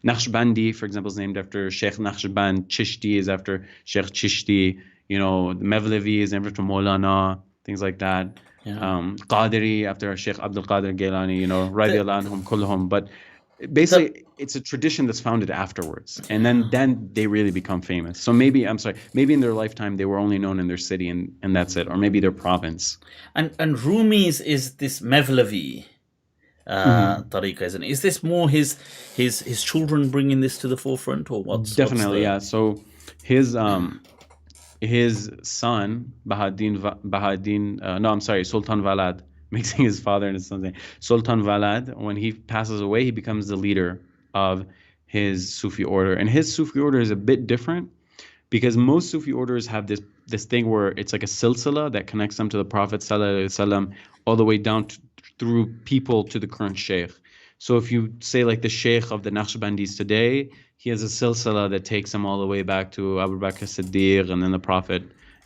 Naqshbandi, for example, is named after Sheikh Naqshband. Chishti is after Sheikh Chishti. The Mevlevi is named after Maulana, things like that. Yeah. Qadiri after Sheikh Abdul Qadir Gailani, radiyallahu anhum kulluhum. But basically, it's a tradition that's founded afterwards, and then they really become famous. So maybe in their lifetime they were only known in their city, and that's it, or maybe their province. And Rumi's is this Mevlevi. tariqa, isn't it? Is this more his children bringing this to the forefront, or what's Definitely, the... yeah. So his son Bahadin, no, I'm sorry, Sultan Valad, mixing his father and his son's name. Sultan Valad, when he passes away, he becomes the leader of his Sufi order, and his Sufi order is a bit different because most Sufi orders have this thing where it's like a silsila that connects them to the Prophet sallallahu alaihi wasallam all the way down through people to the current sheikh. So if you say like the sheikh of the Naqshbandis today, he has a silsila that takes him all the way back to Abu Bakr Siddiq and then the Prophet,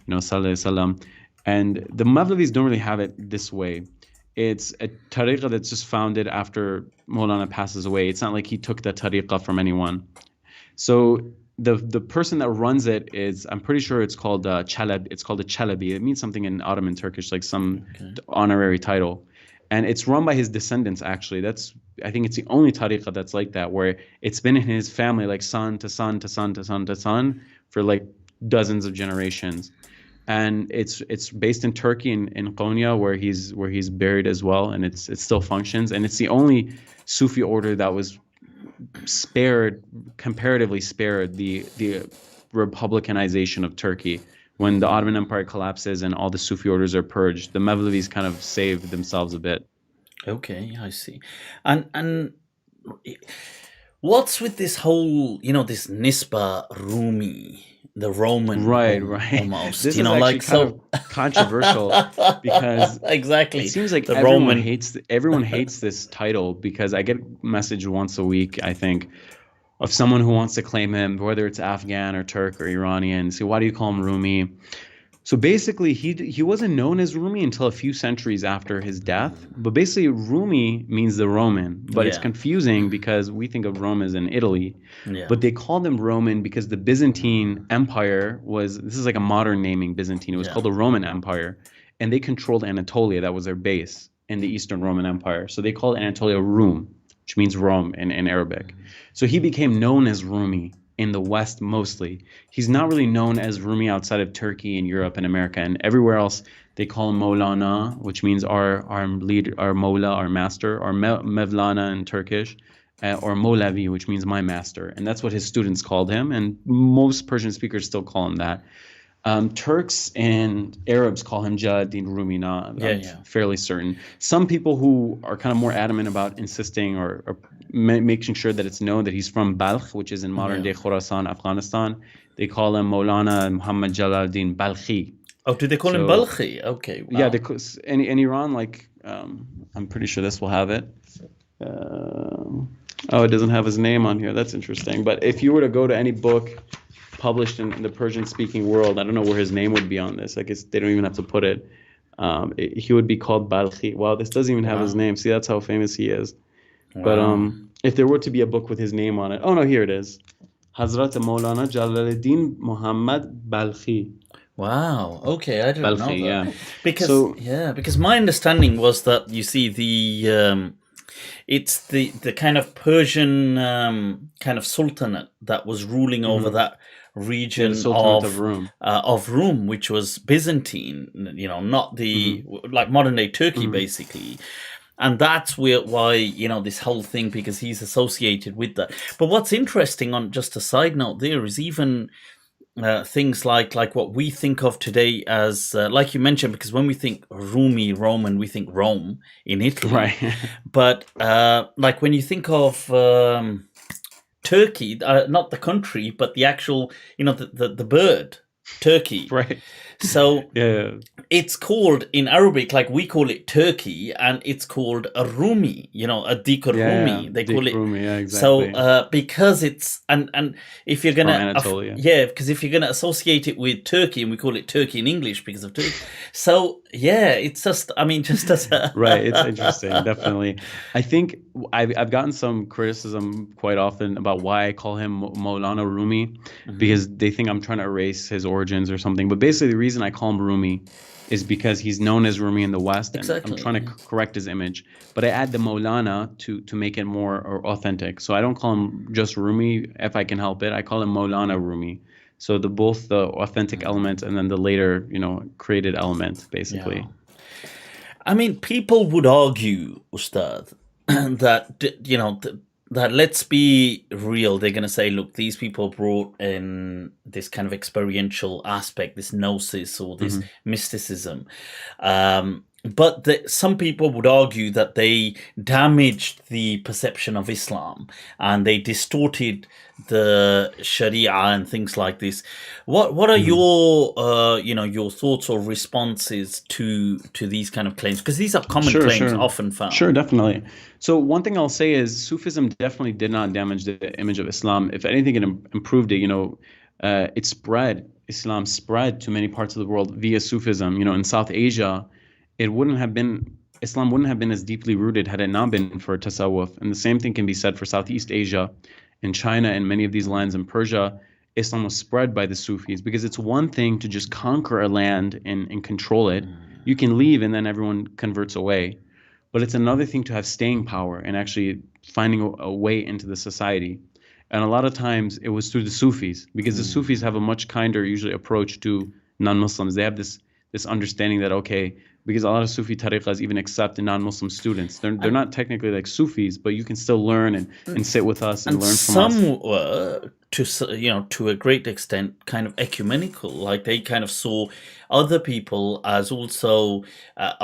sallallahu alaihi wasallam. And the Mavlavis don't really have it this way. It's a tariqah that's just founded after Maulana passes away. It's not like he took the tariqah from anyone. So the person that runs it is, I'm pretty sure it's called Chalab. It's called a Chalabi. It means something in Ottoman Turkish, like some honorary title. And it's run by his descendants, actually. I think it's the only tariqah that's like that, where it's been in his family, like son to son to son to son to son, for like dozens of generations. And it's based in Turkey, in Konya, where he's buried as well, and it still functions. And it's the only Sufi order that was comparatively spared the republicanization of Turkey. When the Ottoman Empire collapses and all the Sufi orders are purged, the Mevlevis kind of saved themselves a bit. Okay, I see. And what's with this whole, this Nisba Rumi, the Roman, right? Almost, this is actually like kind of controversial because exactly. It seems like everyone hates this title, because I get a message once a week, I think, of someone who wants to claim him, whether it's Afghan or Turk or Iranian. So why do you call him Rumi? So basically, he wasn't known as Rumi until a few centuries after his death. But basically, Rumi means the Roman. But it's confusing because we think of Rome as in Italy. Yeah. But they called him Roman because the Byzantine Empire this is like a modern naming, Byzantine. It was called the Roman Empire. And they controlled Anatolia. That was their base in the Eastern Roman Empire. So they called Anatolia Rum, which means Rome in Arabic. So he became known as Rumi in the West mostly. He's not really known as Rumi outside of Turkey and Europe and America. And everywhere else, they call him Maulana, which means our leader, our Mawla, our master, or Mevlana in Turkish, or Molavi, which means my master. And that's what his students called him. And most Persian speakers still call him that. Turks and Arabs call him Jalaluddin Rumi. I'm fairly certain. Some people who are kind of more adamant about insisting or making sure that it's known that he's from Balkh, which is in modern-day Khorasan, Afghanistan, they call him Maulana Muhammad Jalaluddin Balkhi. Oh, do they call him Balkhi? Okay. Wow. Yeah, in Iran, like, I'm pretty sure this will have it. It doesn't have his name on here. That's interesting. But if you were to go to any book published in the Persian-speaking world, I don't know where his name would be on this. I guess they don't even have to put it. He would be called Balkhi. Wow, this doesn't even have his name. See, that's how famous he is. Wow. But if there were to be a book with his name on it, oh no, here it is. Hazrat Maulana Jalaluddin Muhammad Balkhi. Wow. Okay, I didn't know that. Yeah. Because my understanding was that, you see, it's the kind of Persian kind of sultanate that was ruling over that region of Rum, which was Byzantine, not the like modern day Turkey, basically. And that's why this whole thing, because he's associated with that. But what's interesting, on just a side note there, is even things like what we think of today as, like you mentioned, because when we think Rumi, Roman, we think Rome in Italy. Right. But like when you think of Turkey, not the country, but the actual, the bird, turkey. Right. So it's called in Arabic, like we call it turkey, and it's called a Rumi, a Dikur Rumi. They call it Rumi, exactly. So because it's and if you're gonna because if you're gonna associate it with Turkey, and we call it Turkey in English because of Turkey. So it's just as a right. It's interesting, definitely. I think I've gotten some criticism quite often about why I call him Maulana Rumi, because they think I'm trying to erase his origins or something. But basically, the reason I call him Rumi is because he's known as Rumi in the West, and I'm trying to correct his image. But I add the Maulana to make it more authentic. So I don't call him just Rumi if I can help it. I call him Maulana Rumi. So both the authentic element and then the later, created element, basically. Yeah. I mean, people would argue, Ustadh, that let's be real. They're going to say, look, these people brought in this kind of experiential aspect, this gnosis or this Mhm. mysticism. But some people would argue that they damaged the perception of Islam and they distorted the Sharia and things like this. What are Mhm. your thoughts or responses to these kind of claims? Because these are common Sure, claims sure. often Sure, found. definitely. So one thing I'll say is Sufism definitely did not damage the image of Islam. If anything, it improved it. It spread. Islam spread to many parts of the world via Sufism. In South Asia, it wouldn't have been Islam wouldn't have been as deeply rooted had it not been for tasawwuf. And the same thing can be said for Southeast Asia, in China, and many of these lands in Persia. Islam was spread by the Sufis because it's one thing to just conquer a land and control it. You can leave and then everyone converts away. But it's another thing to have staying power and actually finding a way into the society. And a lot of times it was through the Sufis because the Sufis have a much kinder usually approach to non-Muslims. They have this understanding that okay, because a lot of Sufi tariqas even accept non-Muslim students. They're And not technically like Sufis, but you can still learn and sit with us and and learn from us. some were to a great extent kind of ecumenical, like they kind of saw other people as also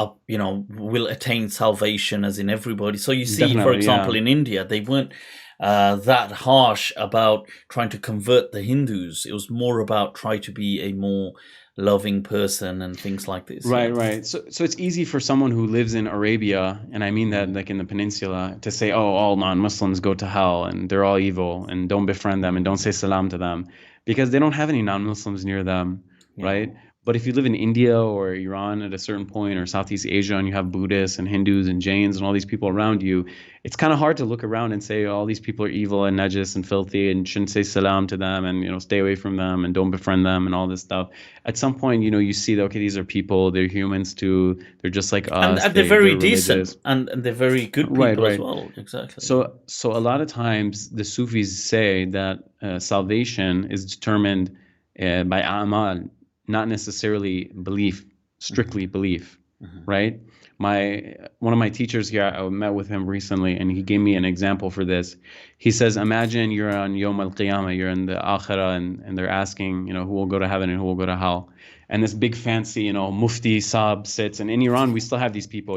will attain salvation as in everybody. So you see, for Definitely, example, yeah. in India they weren't that harsh about trying to convert the Hindus. It was more about try to be a more loving person and things like this. Right, Yeah. right. So it's easy for someone who lives in Arabia, and I mean that like in the peninsula, to say, oh, all non-Muslims go to hell and they're all evil and don't befriend them and don't say salam to them because they don't have any non-Muslims near them, Yeah. right? But if you live in India or Iran at a certain point or Southeast Asia and you have Buddhists and Hindus and Jains and all these people around you, it's kind of hard to look around and say, oh, all these people are evil and najis and filthy and shouldn't say salam to them and stay away from them and don't befriend them and all this stuff. At some point, you see that okay, these are people, they're humans too, they're just like And, us, they're very they're decent, religious. and they're very good Right, people as right. well. Exactly. Yeah. So a lot of times the Sufis say that salvation is determined by amal, not necessarily belief, strictly belief, right? One of my teachers here, I met with him recently, and he gave me an example for this. He says, imagine you're on Yom al-Qiyamah, you're in the Akhirah, and they're asking, who will go to heaven and who will go to hell. And this big fancy, Mufti Saab sits, and in Iran we still have these people,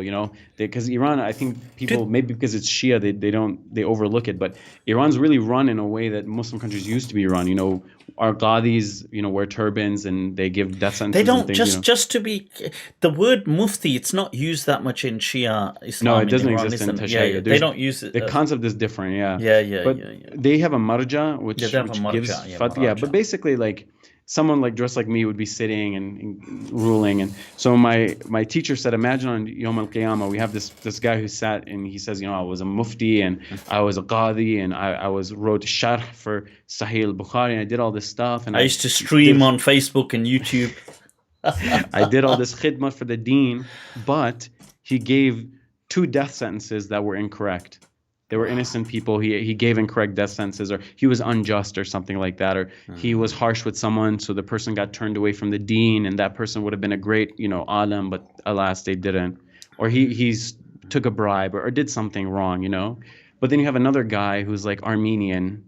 because Iran, I think people Do, maybe because it's Shia, they overlook it, but Iran's really run in a way that Muslim countries used to be run. Our qadis, wear turbans and they give death they sentences and don't, things. just to be the word mufti. It's not used that much in Shia No, Islam it in doesn't Iran, exist in isn't it? Yeah, yeah. Tashayyu. They don't use it. The concept is different, yeah. Yeah, yeah, But yeah, yeah. they have a marja, Yeah, they have a which gives marja. Yeah, yeah. But maraja. basically, like someone like dressed like me would be sitting and ruling. And so my teacher said, imagine on Yom Al Qiyamah, we have this guy who sat and he says, I was a mufti and I was a qadi and I wrote sharh for Sahih al-Bukhari and I did all this stuff and I I used to did stream on Facebook and YouTube. I did all this khidmah for the deen, but he gave two death sentences that were incorrect. They were Wow. innocent people. He gave incorrect death sentences, or he was unjust, or something like that, or he was harsh with someone, so the person got turned away from the deen, and that person would have been a great, alim, but alas, they didn't. Or he's took a bribe or did something wrong. But then you have another guy who's like Armenian,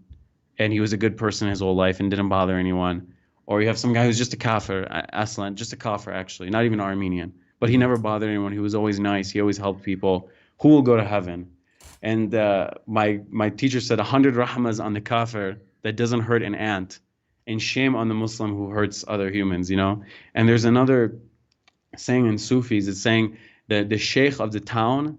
and he was a good person his whole life and didn't bother anyone. Or you have some guy who's just a kafir, Aslan, just a kafir actually, not even Armenian, but he never bothered anyone. He was always nice. He always helped people. Who will go to heaven? And my teacher said 100 rahmas on the kafir that doesn't hurt an ant, and shame on the Muslim who hurts other humans. And there's another saying in Sufis. It's saying that the sheikh of the town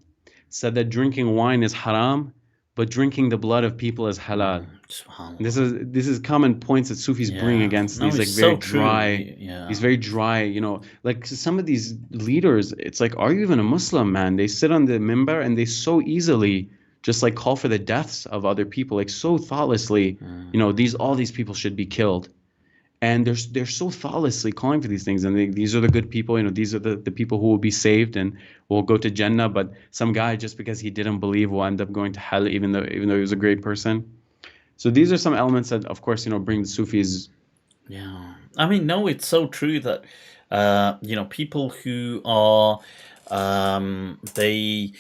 said that drinking wine is haram, but drinking the blood of people is halal. Subhanallah. This is common points that Sufis bring Yeah. against No, these it's like very so true. dry, Yeah. like some of these leaders. It's like, are you even a Muslim, man? They sit on the minbar and they so easily just like call for the deaths of other people, like so thoughtlessly. All these people should be killed, and they're so thoughtlessly calling for these things. And these are the good people. These are the people who will be saved and will go to Jannah. But some guy, just because he didn't believe, will end up going to hell, even though he was a great person. So these are some elements that, of course, bring the Sufis. Yeah. I mean, no, it's so true that people who are they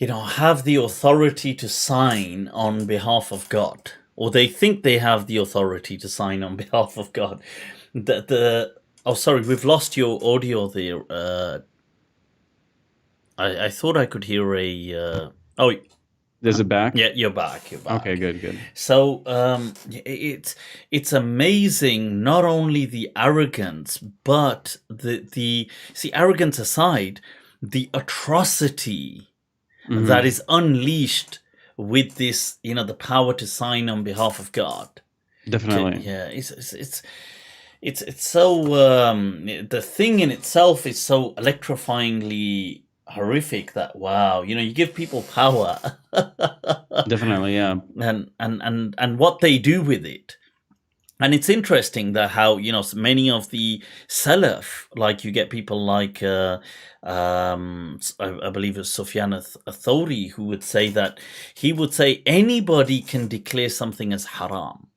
have the authority to sign on behalf of God, or they think they have the authority to sign on behalf of God. Oh, sorry, we've lost your audio there. I thought I could hear a. Oh, There's a back. yeah, you're back. You're back. Okay, good. So it's amazing. Not only the arrogance, but the see, arrogance aside, the atrocity that is unleashed with this, the power to sign on behalf of God. Definitely. Yeah, it's so the thing in itself is so electrifyingly horrific that wow, you give people power. Definitely, yeah. And what they do with it. And it's interesting that how many of the Salaf, like you get people like I believe it's Sufyan Thawri, who would say that he would say anybody can declare something as haram.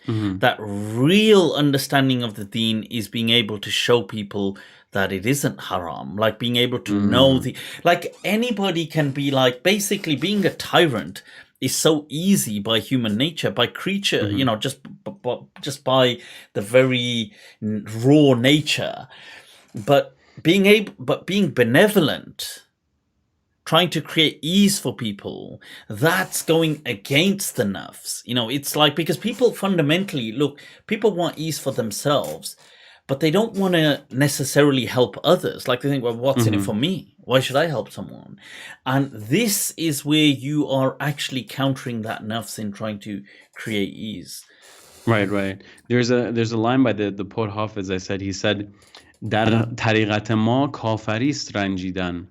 That real understanding of the deen is being able to show people that it isn't haram, like being able to know like anybody can be like, basically being a tyrant is so easy by human nature, by creature, just by the very raw nature. But being benevolent, trying to create ease for people, that's going against the nafs. It's like, because people fundamentally, people want ease for themselves, but they don't want to necessarily help others. Like they think, well, what's in it for me? Why should I help someone? And this is where you are actually countering that nafs in trying to create ease. Right. There's a line by the poet Hafiz. I said, he said, "Dar tariqat ma kafarist ranjidan."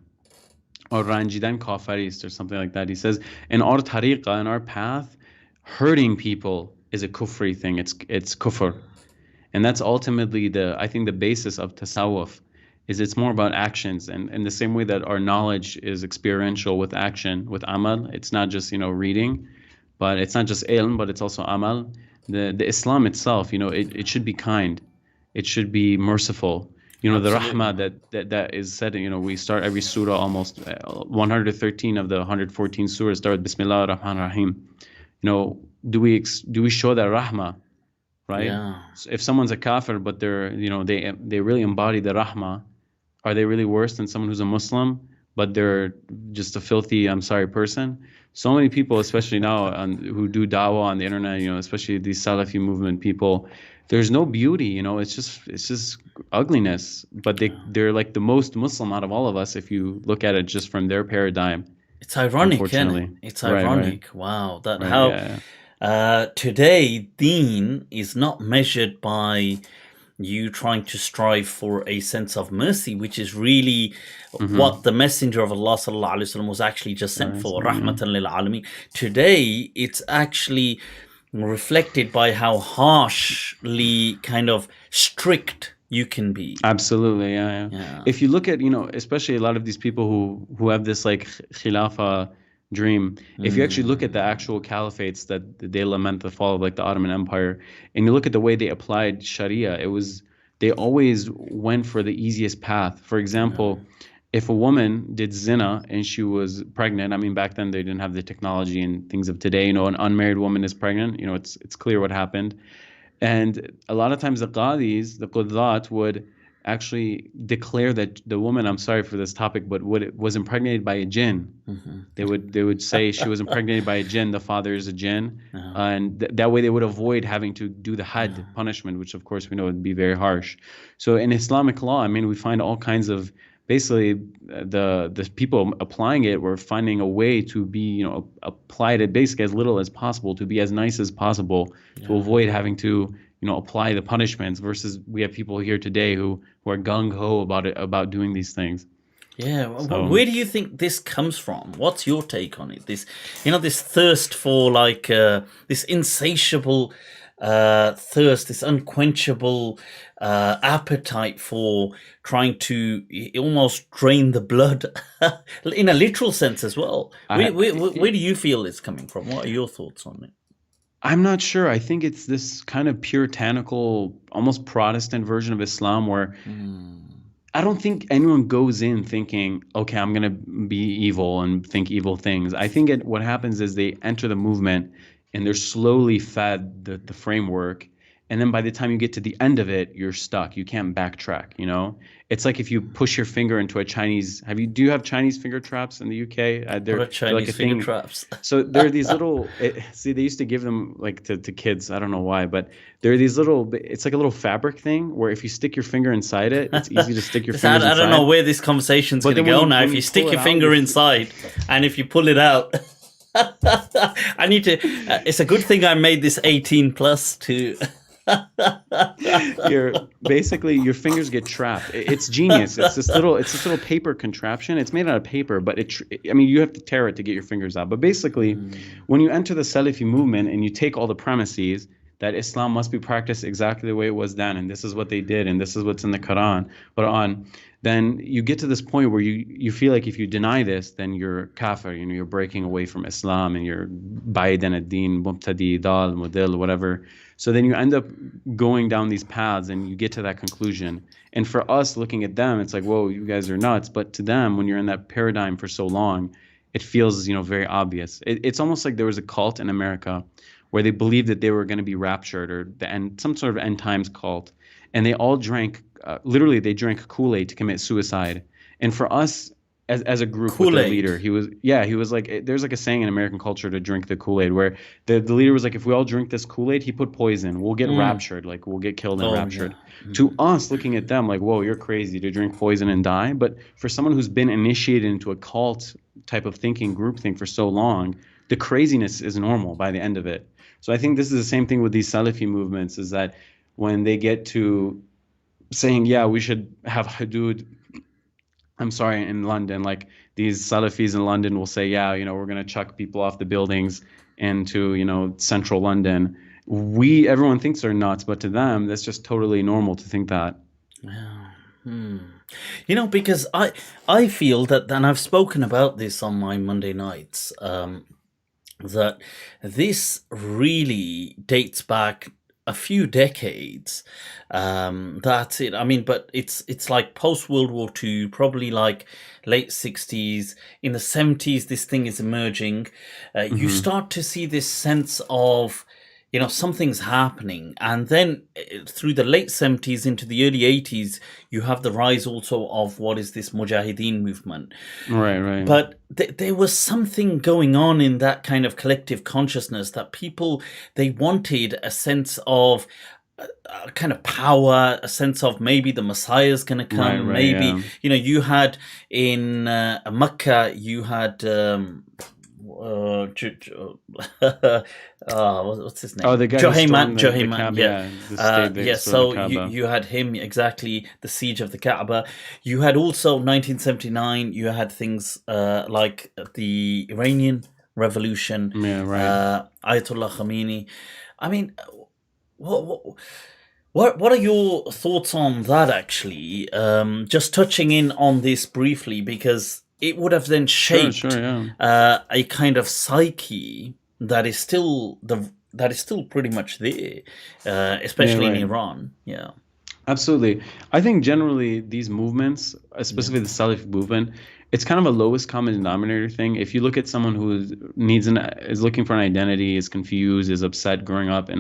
Or ranjidan kafarist, or something like that. He says, in our tariqah, in our path, hurting people is a kufri thing. It's kufr. And that's ultimately I think the basis of tasawwuf, is it's more about actions. And in the same way that our knowledge is experiential with action, with amal, it's not just, reading, but it's not just ilm, but it's also amal. The Islam itself, it should be kind. It should be merciful. The rahmah that is said, we start every surah, almost 113 of the 114 surahs start with Bismillah ar-Rahman ar-Rahim. Do we show that rahmah, right? Yeah. So if someone's a kafir, but they're, they really embody the rahmah, are they really worse than someone who's a Muslim, but they're just a filthy, I'm sorry, person? So many people, especially now, who do dawah on the internet, especially these Salafi movement people, there's no beauty, it's just ugliness. But they're like the most Muslim out of all of us if you look at it just from their paradigm. It's ironic, isn't it? It's ironic. Right. Wow, that how today deen is not measured by you trying to strive for a sense of mercy, which is really what the Messenger of Allah sallallahu alaihi wasallam was actually just sent for, rahmatan lil alamin. Today, it's actually reflected by how harshly kind of strict you can be. Absolutely, yeah. If you look at, especially a lot of these people who have this like khilafah dream, if you actually look at the actual caliphates that they lament the fall of, like the Ottoman Empire, and you look at the way they applied Sharia, they always went for the easiest path. For example, if a woman did zina and she was pregnant, I mean, back then they didn't have the technology and things of today. An unmarried woman is pregnant. It's clear what happened. And a lot of times the qadis, the quddat, would actually declare that the woman, I'm sorry for this topic, but was impregnated by a jinn. They would say she was impregnated by a jinn, the father is a jinn. And that way they would avoid having to do the had punishment, which of course we know would be very harsh. So in Islamic law, I mean, we find all kinds of, basically the people applying it were finding a way to be, apply it basically as little as possible, to be as nice as possible, to avoid having to, apply the punishments, versus we have people here today who are gung-ho about doing these things. Yeah, so, where do you think this comes from? What's your take on it? This thirst for this insatiable thirst, this unquenchable appetite for trying to almost drain the blood in a literal sense as well. Where do you feel it's coming from? What are your thoughts on it? I'm not sure. I think it's this kind of puritanical, almost Protestant version of Islam where I don't think anyone goes in thinking, okay, I'm gonna be evil and think evil things. I think what happens is they enter the movement and they're slowly fed the framework, and then by the time you get to the end of it, you're stuck. You can't backtrack. It's like if you push your finger into a Chinese. Do you have Chinese finger traps in the UK? What are They're like a Chinese finger thing. traps? So there are these little. See, they used to give them like to kids. I don't know why, but there are these little. It's like a little fabric thing where if you stick your finger inside it, it's easy to stick your fingers I inside. don't know where this conversation's But going to then go when now. when If you you stick pull it your out, finger inside and if you pull it out, I need to. It's a good thing I made this 18 plus to. your fingers get trapped. It's genius. It's this little paper contraption. It's made out of paper, but I mean, you have to tear it to get your fingers out. But basically, when you enter the Salafi movement and you take all the premises that Islam must be practiced exactly the way it was then, and this is what they did, and this is what's in the Quran, then you get to this point where you feel like if you deny this, then you're kafir. You're breaking away from Islam, and you're ba'id ad-din, mubtadi, dal, mudil, whatever. So then you end up going down these paths, and you get to that conclusion. And for us, looking at them, it's like, whoa, you guys are nuts. But to them, when you're in that paradigm for so long, it feels, very obvious. It's almost like there was a cult in America where they believed that they were going to be raptured, or some sort of end times cult, and they all drank. Literally, they drank Kool-Aid to commit suicide. And for us, as a group with their Kool-Aid. leader, he was like, there's like a saying in American culture to drink the Kool-Aid, where the leader was like, if we all drink this Kool-Aid, he put poison, we'll get raptured, like we'll get killed and raptured. Yeah. To us, looking at them like, whoa, you're crazy to drink poison and die. But for someone who's been initiated into a cult type of thinking, group thing for so long, the craziness is normal by the end of it. So I think this is the same thing with these Salafi movements, is that when they get to saying, yeah, we should have hudud. I'm sorry, in London, like these Salafis in London will say, yeah, we're going to chuck people off the buildings into, central London. Everyone thinks they're nuts, but to them, that's just totally normal to think that. Yeah. Because I feel that, and I've spoken about this on my Monday nights, that this really dates back a few decades. That's it. I mean, but it's like post World War II, probably like late 60s. In the 70s, this thing is emerging. You start to see this sense of, something's happening. And then through the late 70s into the early 80s, you have the rise also of what is this Mujahideen movement. Right. But there was something going on in that kind of collective consciousness that people, they wanted a sense of kind of power, a sense of maybe the Messiah's going to come. Right, maybe, yeah. You had in Mecca, you had... what's his name? Oh, the guy who stormed the Juhayman, Kaaba, yeah. the Yeah, stormed so the Kaaba. you had him, exactly, the siege of the Kaaba. You had also 1979, you had things like the Iranian Revolution, Yeah, right. Ayatollah Khamenei. I mean, what are your thoughts on that, actually? Just touching in on this briefly, because it would have then shaped Sure, yeah. a kind of psyche that is still pretty much there, especially Yeah, in right. Iran. Yeah. Absolutely. I think generally these movements, specifically the Salafi movement, it's kind of a lowest common denominator thing. If you look at someone who is looking for an identity, is confused, is upset growing up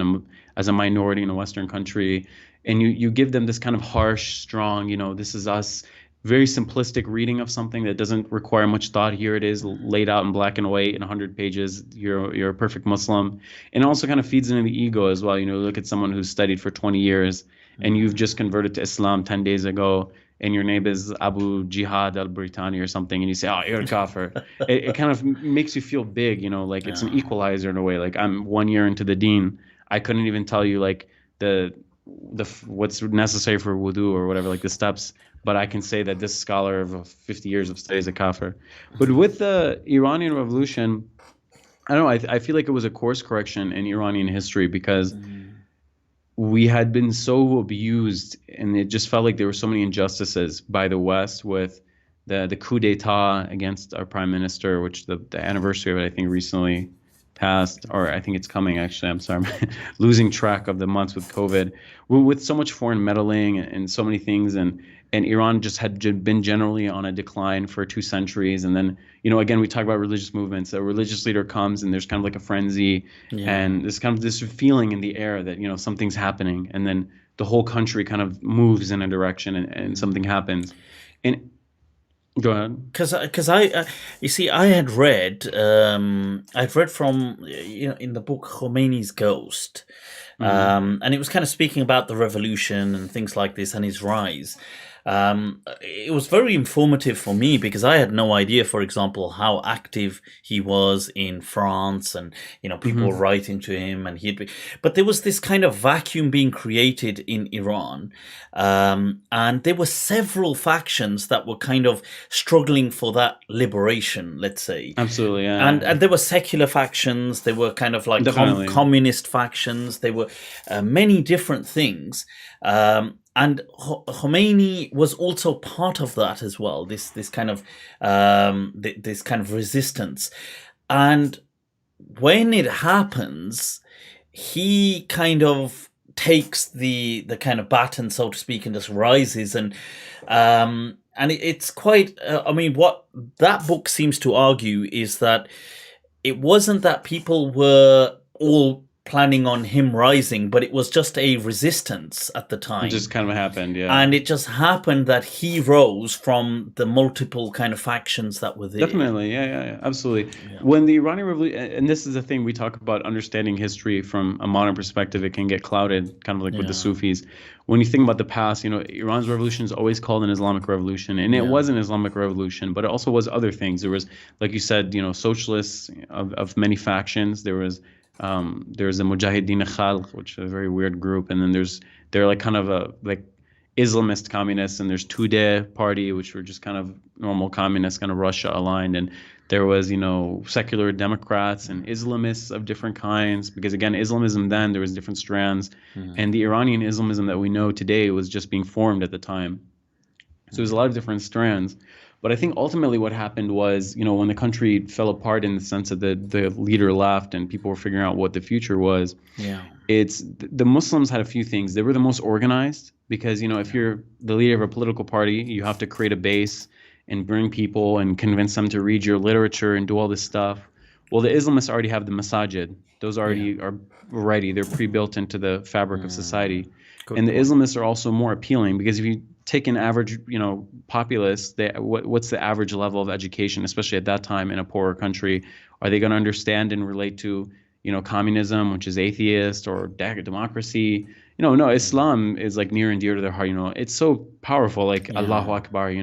as a minority in a Western country, and you give them this kind of harsh, strong, this is us, very simplistic reading of something that doesn't require much thought. Here it is laid out in black and white in 100 pages. You're a perfect Muslim. And it also kind of feeds into the ego as well. Look at someone who's studied for 20 years and you've just converted to Islam 10 days ago, and your name is Abu Jihad al-Britani or something, and you say, oh, you're a kafir. It kind of makes you feel big, like it's an equalizer in a way. Like, I'm 1 year into the deen. I couldn't even tell you like the what's necessary for wudu or whatever, like the steps, but I can say that this scholar of 50 years of study is a kafir. But with the Iranian Revolution, I don't know, I feel like it was a course correction in Iranian history, because we had been so abused, and it just felt like there were so many injustices by the West, with the coup d'etat against our prime minister, which the anniversary of it, I think, recently passed, or I think it's coming actually. I'm sorry, I'm losing track of the months with COVID. With so much foreign meddling and so many things, and Iran just had been generally on a decline for 2 centuries. And then, again, we talk about religious movements. A religious leader comes and there's kind of like a frenzy, and there's kind of this feeling in the air that, something's happening. And then the whole country kind of moves in a direction, and something happens. And go ahead. Because you see, I'd read from in the book Khomeini's Ghost, and it was kind of speaking about the revolution and things like this and his rise. It was very informative for me because I had no idea, for example, how active he was in France, and people were writing to him, and but there was this kind of vacuum being created in Iran, and there were several factions that were kind of struggling for that liberation, let's say. Absolutely, yeah. And there were secular factions, there were kind of like communist factions, there were many different things. And Khomeini was also part of that as well. This kind of resistance, and when it happens, he kind of takes the kind of baton, so to speak, and just rises. And it's quite. What that book seems to argue is that it wasn't that people were all planning on him rising, but it was just a resistance at the time. It just kind of happened, yeah. And it just happened that he rose from the multiple kind of factions that were there. Definitely, yeah, absolutely. Yeah. When the Iranian Revolution, and this is the thing, we talk about understanding history from a modern perspective, it can get clouded, kind of like with the Sufis. When you think about the past, Iran's revolution is always called an Islamic revolution, and it was an Islamic revolution, but it also was other things. There was, like you said, socialists of many factions. There's the Mujahideen Khalq, which is a very weird group, and then they're like kind of a like Islamist communists, and there's Tudeh party, which were just kind of normal communists, kind of Russia aligned, and there was secular Democrats and Islamists of different kinds, because again, Islamism then there was different strands, and the Iranian Islamism that we know today was just being formed at the time. So there's a lot of different strands. But I think ultimately what happened was, when the country fell apart in the sense that the leader left and people were figuring out what the future was, it's the Muslims had a few things. They were the most organized because, if you're the leader of a political party, you have to create a base and bring people and convince them to read your literature and do all this stuff. Well, the Islamists already have the masajid. Those already are ready. They're pre-built into the fabric of society. And the Islamists are also more appealing because if you take an average, populace, what's the average level of education, especially at that time in a poorer country? Are they going to understand and relate to, communism, which is atheist, or democracy? No, Islam is like near and dear to their heart. It's so powerful, like Allahu Akbar.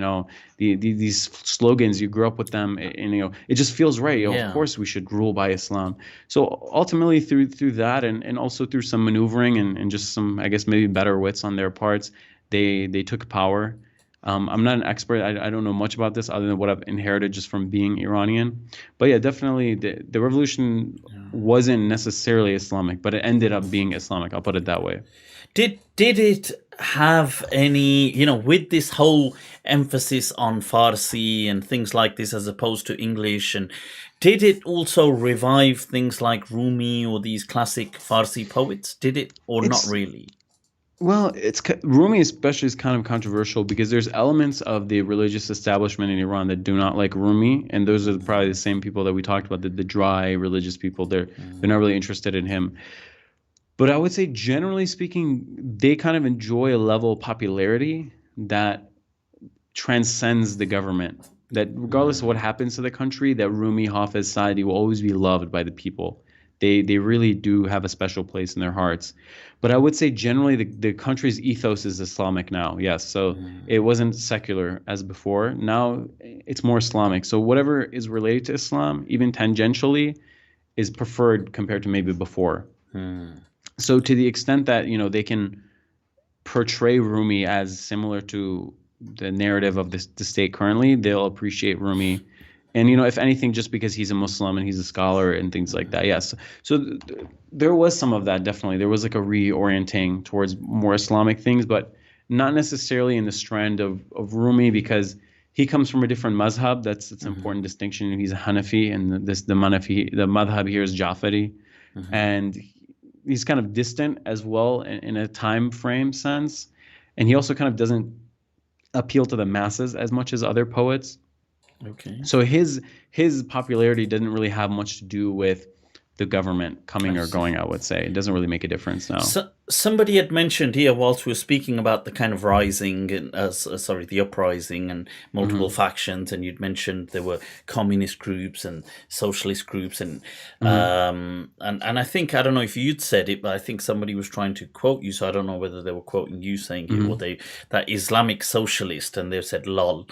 These slogans, you grew up with them, and it just feels right. Of course, we should rule by Islam. So ultimately, through that, and also through some maneuvering and just some, I guess, maybe better wits on their parts, they took power. I'm not an expert. I don't know much about this other than what I've inherited just from being Iranian. But yeah, definitely the revolution wasn't necessarily Islamic, but it ended up being Islamic. I'll put it that way. Did it have any, with this whole emphasis on Farsi and things like this as opposed to English, and did it also revive things like Rumi or these classic Farsi poets? Did it, or not really? Well, Rumi especially is kind of controversial because there's elements of the religious establishment in Iran that do not like Rumi, and those are probably the same people that we talked about, the dry religious people. They're not really interested in him. But I would say, generally speaking, they kind of enjoy a level of popularity that transcends the government. That regardless of what happens to the country, that Rumi, Hafiz, Saadi will always be loved by the people. They really do have a special place in their hearts. But I would say generally the country's ethos is Islamic now, yes. So it wasn't secular as before. Now it's more Islamic. So whatever is related to Islam, even tangentially, is preferred compared to maybe before. So to the extent that, they can portray Rumi as similar to the narrative of the state currently, they'll appreciate Rumi. And, if anything, just because he's a Muslim and he's a scholar and things like that. Yes. So there was some of that, definitely. There was like a reorienting towards more Islamic things, but not necessarily in the strand of Rumi, because he comes from a different mazhab. That's an important distinction. He's a Hanafi, and the madhab here is Jafari, and he's kind of distant as well in a time frame sense, and he also kind of doesn't appeal to the masses as much as other poets. Okay. So his popularity didn't really have much to do with the government coming or going, I would say. It doesn't really make a difference now. So, somebody had mentioned here, whilst we were speaking about the kind of rising, and the uprising and multiple factions, and you'd mentioned there were communist groups and socialist groups, and I think, I don't know if you'd said it, but I think somebody was trying to quote you, so I don't know whether they were quoting you saying it or that Islamic socialist, and they said lol.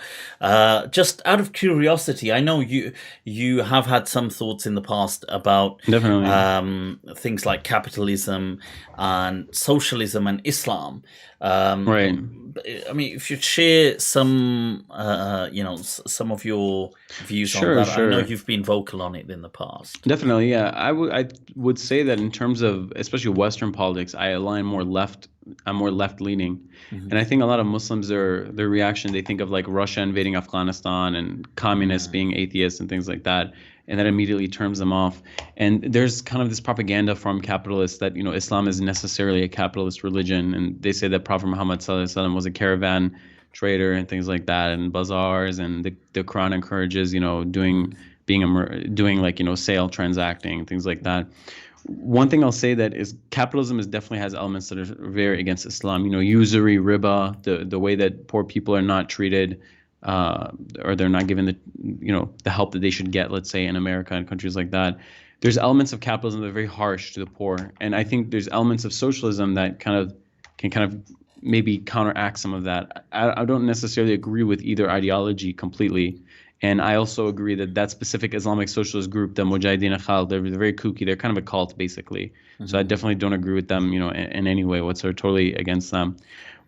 Just out of curiosity, I know you have had some thoughts in the past about Definitely. Things like capitalism and socialism and Islam. Right. I mean, if you'd share some, some of your views on that. Sure. I know you've been vocal on it in the past. Definitely, yeah. I would say that in terms of especially Western politics, I align more left. I'm more left leaning, and I think a lot of Muslims, their reaction, they think of like Russia invading Afghanistan and communists being atheists and things like that, and that immediately turns them off. And there's kind of this propaganda from capitalists that Islam is necessarily a capitalist religion, and they say that Prophet Muhammad sallallahu alaihi wasallam was a caravan trader and things like that, and bazaars, and the Quran encourages doing like sale transacting, things like that. One thing I'll say that is capitalism definitely has elements that are very against Islam. Usury, riba, the way that poor people are not treated, or they're not given the help that they should get, let's say in America and countries like that. There's elements of capitalism that are very harsh to the poor, and I think there's elements of socialism that can maybe counteract some of that. I don't necessarily agree with either ideology completely. And I also agree that specific Islamic socialist group, the Mujahideen Khalid, they're very kooky. They're kind of a cult, basically. So I definitely don't agree with them, in any way whatsoever. Totally against them.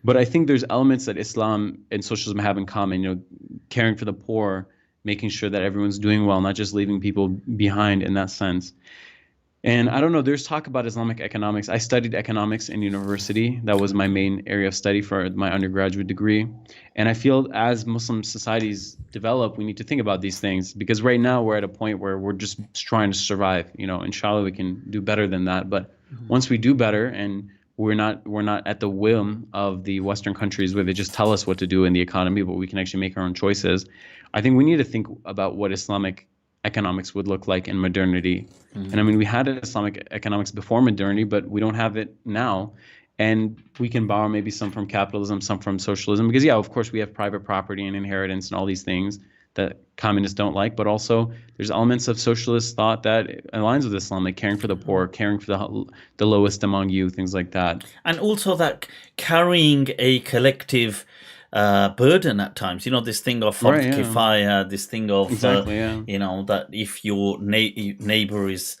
But I think there's elements that Islam and socialism have in common. Caring for the poor, making sure that everyone's doing well, not just leaving people behind in that sense. And I don't know, there's talk about Islamic economics. I studied economics in university. That was my main area of study for my undergraduate degree. And I feel as Muslim societies develop, we need to think about these things, because right now we're at a point where we're just trying to survive. Inshallah, we can do better than that. But once we do better, and we're not at the whim of the Western countries where they just tell us what to do in the economy, but we can actually make our own choices. I think we need to think about what Islamic economics would look like in modernity. And I mean, we had Islamic economics before modernity, but we don't have it now. And we can borrow maybe some from capitalism, some from socialism, because of course we have private property and inheritance and all these things that communists don't like, but also there's elements of socialist thought that aligns with Islam, like caring for the poor, caring for the lowest among you, things like that. And also that carrying a collective burden at times, this thing of kifaya, this thing of that if your neighbor is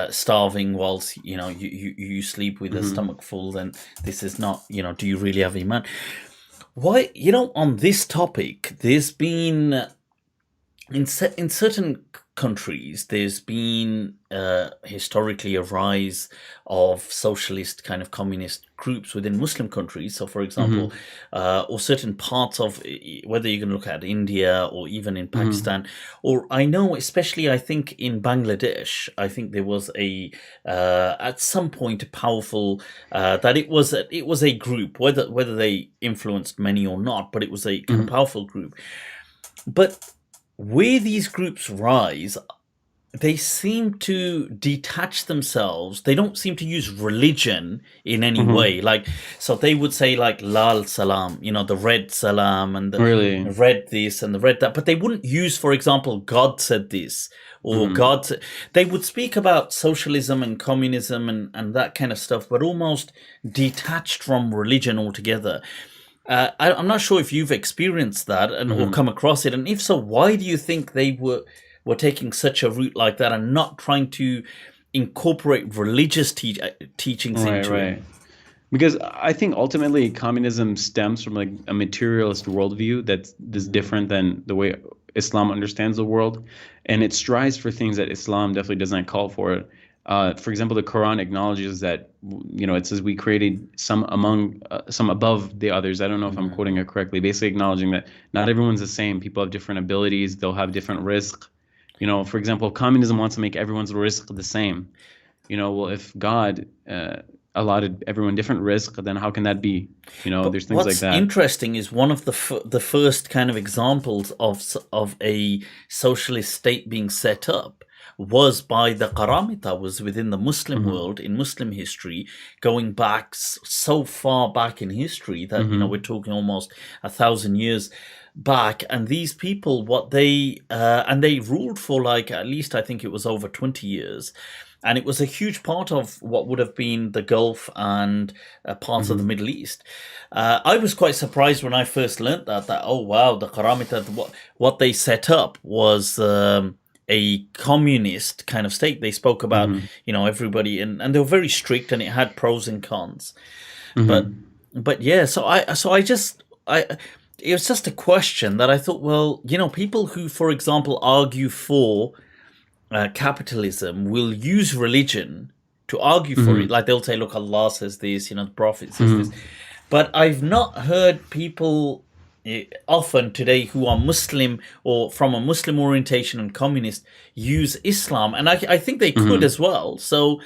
starving whilst you sleep with a stomach full, then this is not, do you really have iman? Why, on this topic, there's been in certain countries, there's been historically a rise of socialist kind of communist groups within Muslim countries. So, for example, or certain parts of, whether you can look at India or even in Pakistan, or I know, especially I think in Bangladesh, I think there was at some point a powerful that it was a group, whether they influenced many or not, but it was a kind of powerful group. But where these groups rise, they seem to detach themselves. They don't seem to use religion in any way. Like, so they would say like lal salam, the red salam, and the red this and the red that. But they wouldn't use, for example, God said this or God. They would speak about socialism and communism and that kind of stuff, but almost detached from religion altogether. I'm not sure if you've experienced that or come across it, and if so, why do you think they were taking such a route like that and not trying to incorporate religious teachings into it? Because I think ultimately communism stems from like a materialist worldview that's different than the way Islam understands the world, and it strives for things that Islam definitely does not call for. For example, the Quran acknowledges that, it says we created some among some above the others. I don't know if I'm quoting it correctly. Basically acknowledging that not everyone's the same. People have different abilities. They'll have different risk. For example, communism wants to make everyone's risk the same. Well, if God allotted everyone different risk, then how can that be? There's things like that. What's interesting is one of the first kind of examples of a socialist state being set up was by the Qaramita, was within the Muslim world, in Muslim history, going back so far back in history that, we're talking almost 1,000 years back. And these people, and they ruled for like, at least I think it was over 20 years. And it was a huge part of what would have been the Gulf and parts of the Middle East. I was quite surprised when I first learned that oh wow, the Qaramita, what they set up was a communist kind of state. They spoke about everybody, and they were very strict, and it had pros and cons. But yeah, so it was just a question that I thought, well, people who, for example, argue for capitalism will use religion to argue for it. Like they'll say, look, Allah says this, the Prophet says this. But I've not heard people often today who are Muslim or from a Muslim orientation and communist use Islam. And I think they could as well. So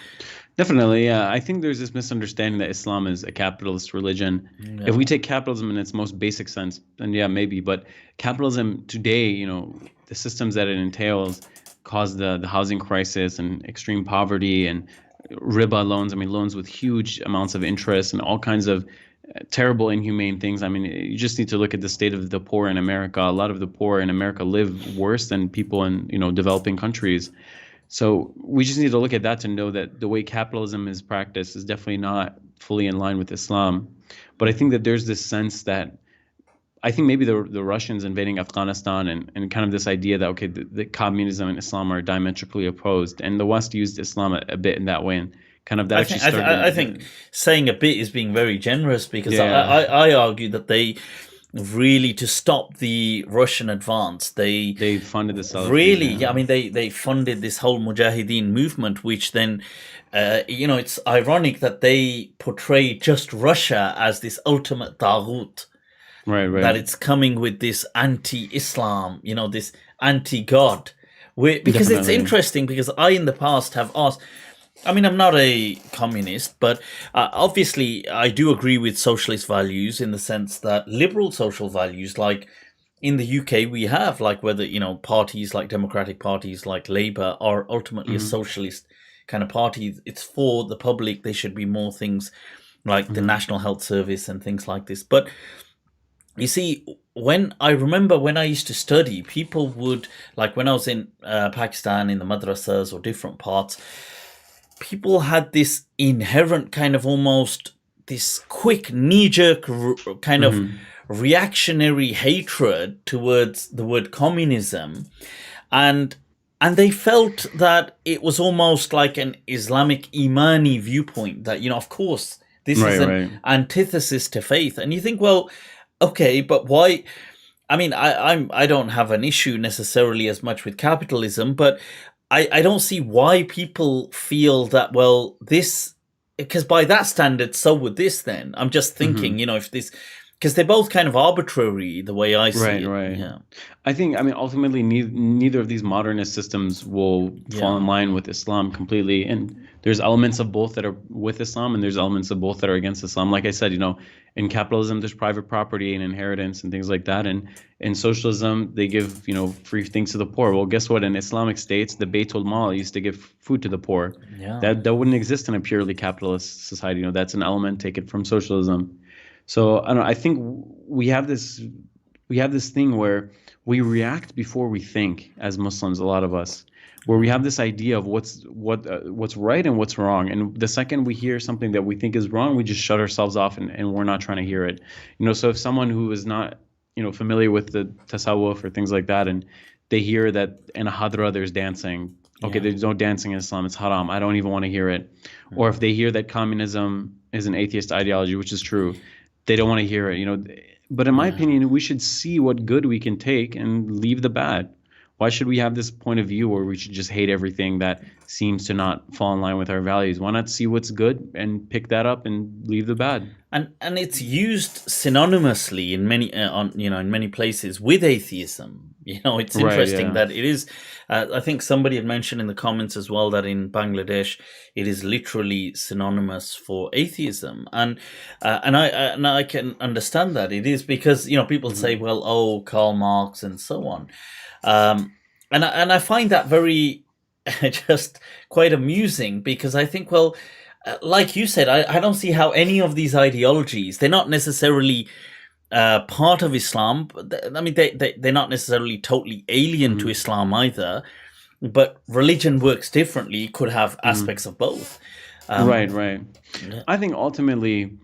definitely, yeah. I think there's this misunderstanding that Islam is a capitalist religion. Yeah. If we take capitalism in its most basic sense, then yeah, maybe. But capitalism today, the systems that it entails cause the housing crisis and extreme poverty and riba loans. I mean, loans with huge amounts of interest and all kinds of terrible, inhumane things. I mean, you just need to look at the state of the poor in America. A lot of the poor in America live worse than people in, developing countries. So we just need to look at that to know that the way capitalism is practiced is definitely not fully in line with Islam. But I think that there's this sense that I think maybe the Russians invading Afghanistan and kind of this idea that, okay, the communism and Islam are diametrically opposed. And the West used Islam a bit in that way. And kind of that I think saying a bit is being very generous, because I argue that they really, to stop the Russian advance, they funded the Salafis. Really, yeah. I mean, they funded this whole Mujahideen movement, which then, it's ironic that they portray just Russia as this ultimate taghut. Right. That it's coming with this anti-Islam, this anti-God. Because Definitely. It's interesting, because I in the past have asked, I mean, I'm not a communist, but obviously I do agree with socialist values in the sense that liberal social values, like in the UK, we have, like, whether, parties like democratic parties like Labour are ultimately a socialist kind of party. It's for the public. There should be more things like the National Health Service and things like this. But you see, I remember when I used to study, people would, like when I was in Pakistan, in the madrasas or different parts, people had this inherent kind of almost this quick knee-jerk kind of reactionary hatred towards the word communism. And they felt that it was almost like an Islamic Imani viewpoint that, of course, this is an antithesis to faith. And you think, well, okay, but why? I mean, I don't have an issue necessarily as much with capitalism, but I don't see why people feel that, well, this, because by that standard, so would this then. I'm just thinking, if this, because they're both kind of arbitrary the way I see it. Right. Yeah. I think, ultimately, neither of these modernist systems will fall in line with Islam completely. And there's elements of both that are with Islam, and there's elements of both that are against Islam. Like I said, in capitalism, there's private property and inheritance and things like that. And in socialism, they give, free things to the poor. Well, guess what? In Islamic states, the Bayt al-Mal used to give food to the poor. Yeah. That wouldn't exist in a purely capitalist society. That's an element taken from socialism. So I think we have this thing where we react before we think as Muslims, a lot of us, where we have this idea of what's right and what's wrong. And the second we hear something that we think is wrong, we just shut ourselves off and we're not trying to hear it. So if someone who is not, familiar with the tasawwuf or things like that, and they hear that in a hadra there's dancing, okay, there's no dancing in Islam, it's haram, I don't even want to hear it. Or if they hear that communism is an atheist ideology, which is true, they don't want to hear it, But in my opinion, we should see what good we can take and leave the bad. Why should we have this point of view where we should just hate everything that seems to not fall in line with our values? Why not see what's good and pick that up and leave the bad? And it's used synonymously in many in many places with atheism. It's interesting that it is. I think somebody had mentioned in the comments as well that in Bangladesh it is literally synonymous for atheism, and I can understand that it is because people say, well, oh, Karl Marx and so on, and I find that very just quite amusing because I think, well, like you said, I don't see how any of these ideologies, they're not necessarily part of Islam. I mean, they're not necessarily totally alien to Islam either, but religion works differently, could have aspects of both. Right. Yeah. I think ultimately,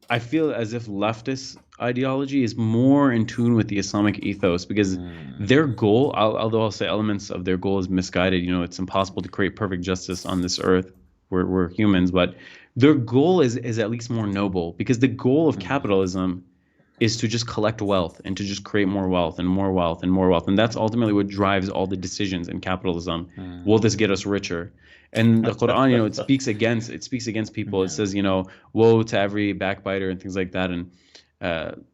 I feel as if leftist ideology is more in tune with the Islamic ethos because their goal, although I'll say elements of their goal is misguided, it's impossible to create perfect justice on this earth. We're humans, but their goal is at least more noble because the goal of capitalism is to just collect wealth and to just create more wealth and more wealth and more wealth. And that's ultimately what drives all the decisions in capitalism. Will this get us richer? And the Quran, it speaks against people. It says, woe to every backbiter and things like that, and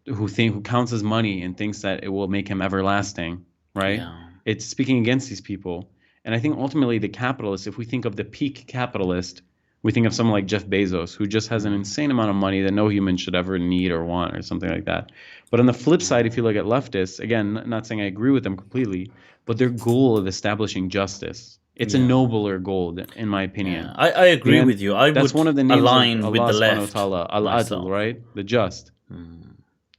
who counts his money and thinks that it will make him everlasting, right? Yeah. It's speaking against these people. And I think ultimately the capitalist, if we think of the peak capitalist, we think of someone like Jeff Bezos, who just has an insane amount of money that no human should ever need or want or something like that. But on the flip side, if you look at leftists, again, not saying I agree with them completely, but their goal of establishing justice, it's a nobler goal, in my opinion. Yeah. I agree with you. That's one of the names align of with Allah the left. Al-Adl, right? The just.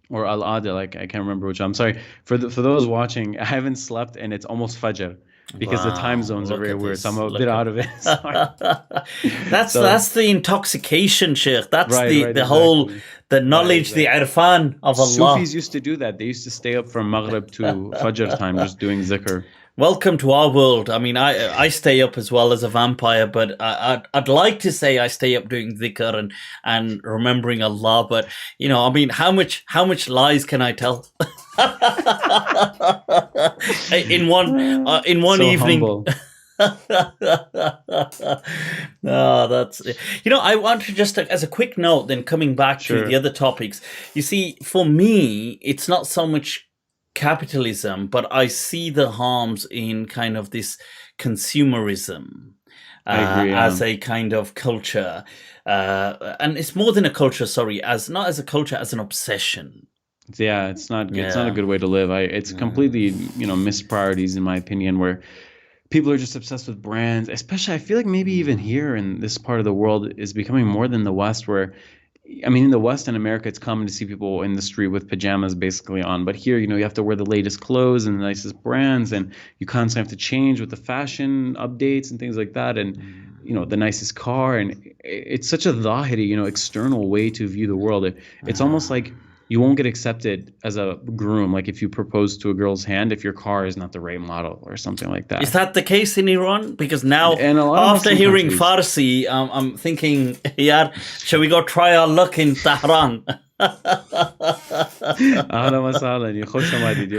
Or Al-Adl, I can't remember which. I'm sorry. For those watching, I haven't slept and it's almost Fajr. Because the time zones are very weird, so I'm a bit out of it. That's the intoxication, Sheikh. That's the whole the knowledge, the irfan of Allah. Sufis used to do that. They used to stay up from Maghrib to Fajr time, just doing zikr. Welcome to our world. I mean, I stay up as well as a vampire, but I'd like to say I stay up doing dhikr and remembering Allah. But I mean, how much lies can I tell? in one evening. That's I want to just as a quick note, then coming back to the other topics. You see, for me, it's not so much capitalism, but I see the harms in kind of this consumerism as a kind of culture, and it's more than a culture. Sorry, not as a culture, as an obsession. Yeah, it's not a good way to live. It's completely missed priorities in my opinion, where people are just obsessed with brands. Especially, I feel like maybe even here in this part of the world is becoming more than the West, where I mean, in the West and America, it's common to see people in the street with pajamas basically on. But here, you have to wear the latest clothes and the nicest brands, and you constantly have to change with the fashion updates and things like that, and the nicest car. And it's such a zahiri, external way to view the world. It's almost like you won't get accepted as a groom, like if you propose to a girl's hand, if your car is not the right model or something like that. Is that the case in Iran? Because now, after hearing Farsi, I'm thinking, shall we go try our luck in Tehran? You're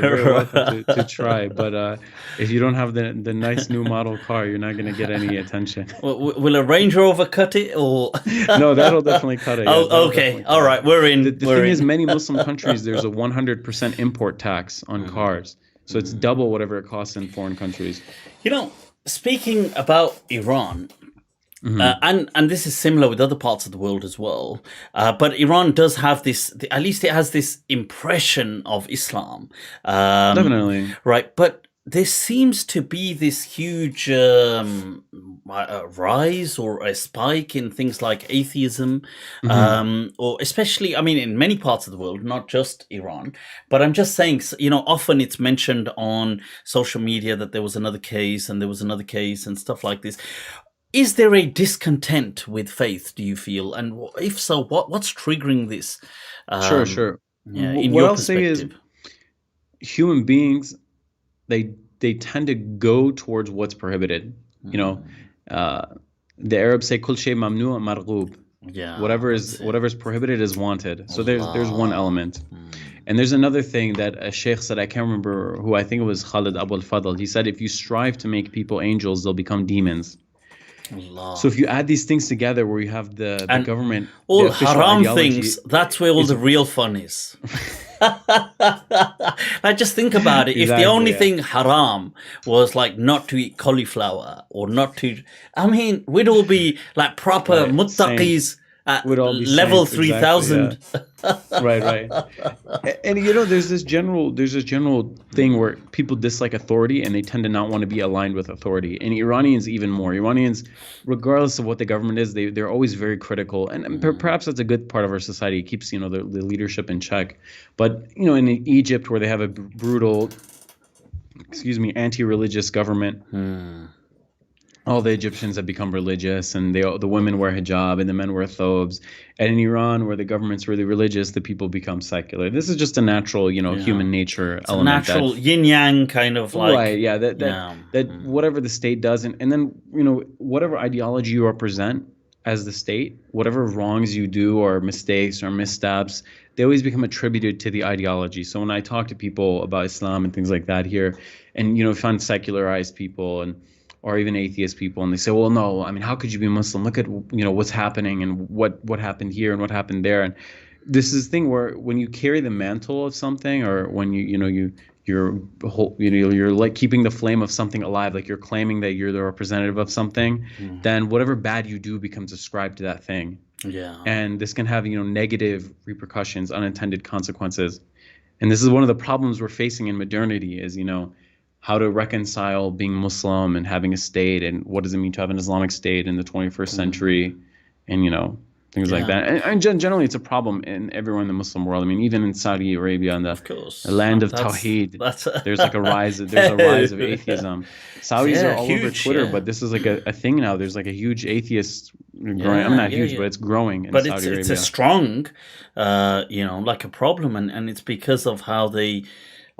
very welcome to try, but if you don't have the nice new model car, you're not going to get any attention. Will a Range Rover cut it, or no? That'll definitely cut it. Okay, all right, we're in. The thing is, many Muslim countries, there's a 100% import tax on cars, so it's double whatever it costs in foreign countries. Speaking about Iran. And this is similar with other parts of the world as well. But Iran does have this, at least it has this impression of Islam. Definitely. Right. But there seems to be this huge rise or a spike in things like atheism, or especially, I mean, in many parts of the world, not just Iran. But I'm just saying, often it's mentioned on social media that there was another case and there was another case and stuff like this. Is there a discontent with faith, do you feel? And if so, what's triggering this? Sure. Yeah, in what your I'll say is human beings, they tend to go towards what's prohibited. The Arabs say, Kul shay mamnu' marghub. Yeah, that's it. whatever's prohibited is wanted. So there's one Allah. element. And there's another thing that a sheikh said, I can't remember who, I think it was Khalid Abu al-Fadl. He said, if you strive to make people angels, they'll become demons. So Allah. if you add these things together where you have the And government, the all official haram ideology things, that's where all is the real fun is. Like, just think about it. If the only thing haram was like not to eat cauliflower or not to, I mean, we'd all be like proper muttaqis at We'd all be level saints, 3000. Right. And you know, there's this general thing where people dislike authority and they tend to not want to be aligned with authority. And Iranians even more. Iranians, regardless of what the government is, they're always very critical. And perhaps that's a good part of our society. It keeps, you know, the leadership in check. But, you know, in Egypt, where they have a brutal, anti-religious government, all the Egyptians have become religious, and the women wear hijab and the men wear thobes. And in Iran, where the government's really religious, the people become secular. This is just a natural, you know, human nature element. A natural yin yang kind of like. Right, yeah. That whatever the state does, and then, you know, whatever ideology you represent as the state, whatever wrongs you do or mistakes or missteps, they always become attributed to the ideology. So when I talk to people about Islam and things like that here, and, you know, find secularized people or even atheist people, and they say, well, no, I mean, how could you be Muslim? Look at, you know, what's happening and what happened here and what happened there. And this is the thing where when you carry the mantle of something, or when you're like keeping the flame of something alive, like you're claiming that you're the representative of something, then whatever bad you do becomes ascribed to that thing. Yeah. And this can have, you know, negative repercussions, unintended consequences. And this is one of the problems we're facing in modernity is, you know, how to reconcile being Muslim and having a state, and what does it mean to have an Islamic state in the 21st century, and, you know, things like that. And generally, it's a problem in everywhere in the Muslim world. I mean, even in Saudi Arabia, in the land of Tawheed, there's like a rise of atheism. Saudis are all over Twitter, but this is like a thing now. There's like a huge atheist growing. I mean, not huge, but it's growing in Saudi Arabia. But it's a strong, you know, like a problem, and it's because of how they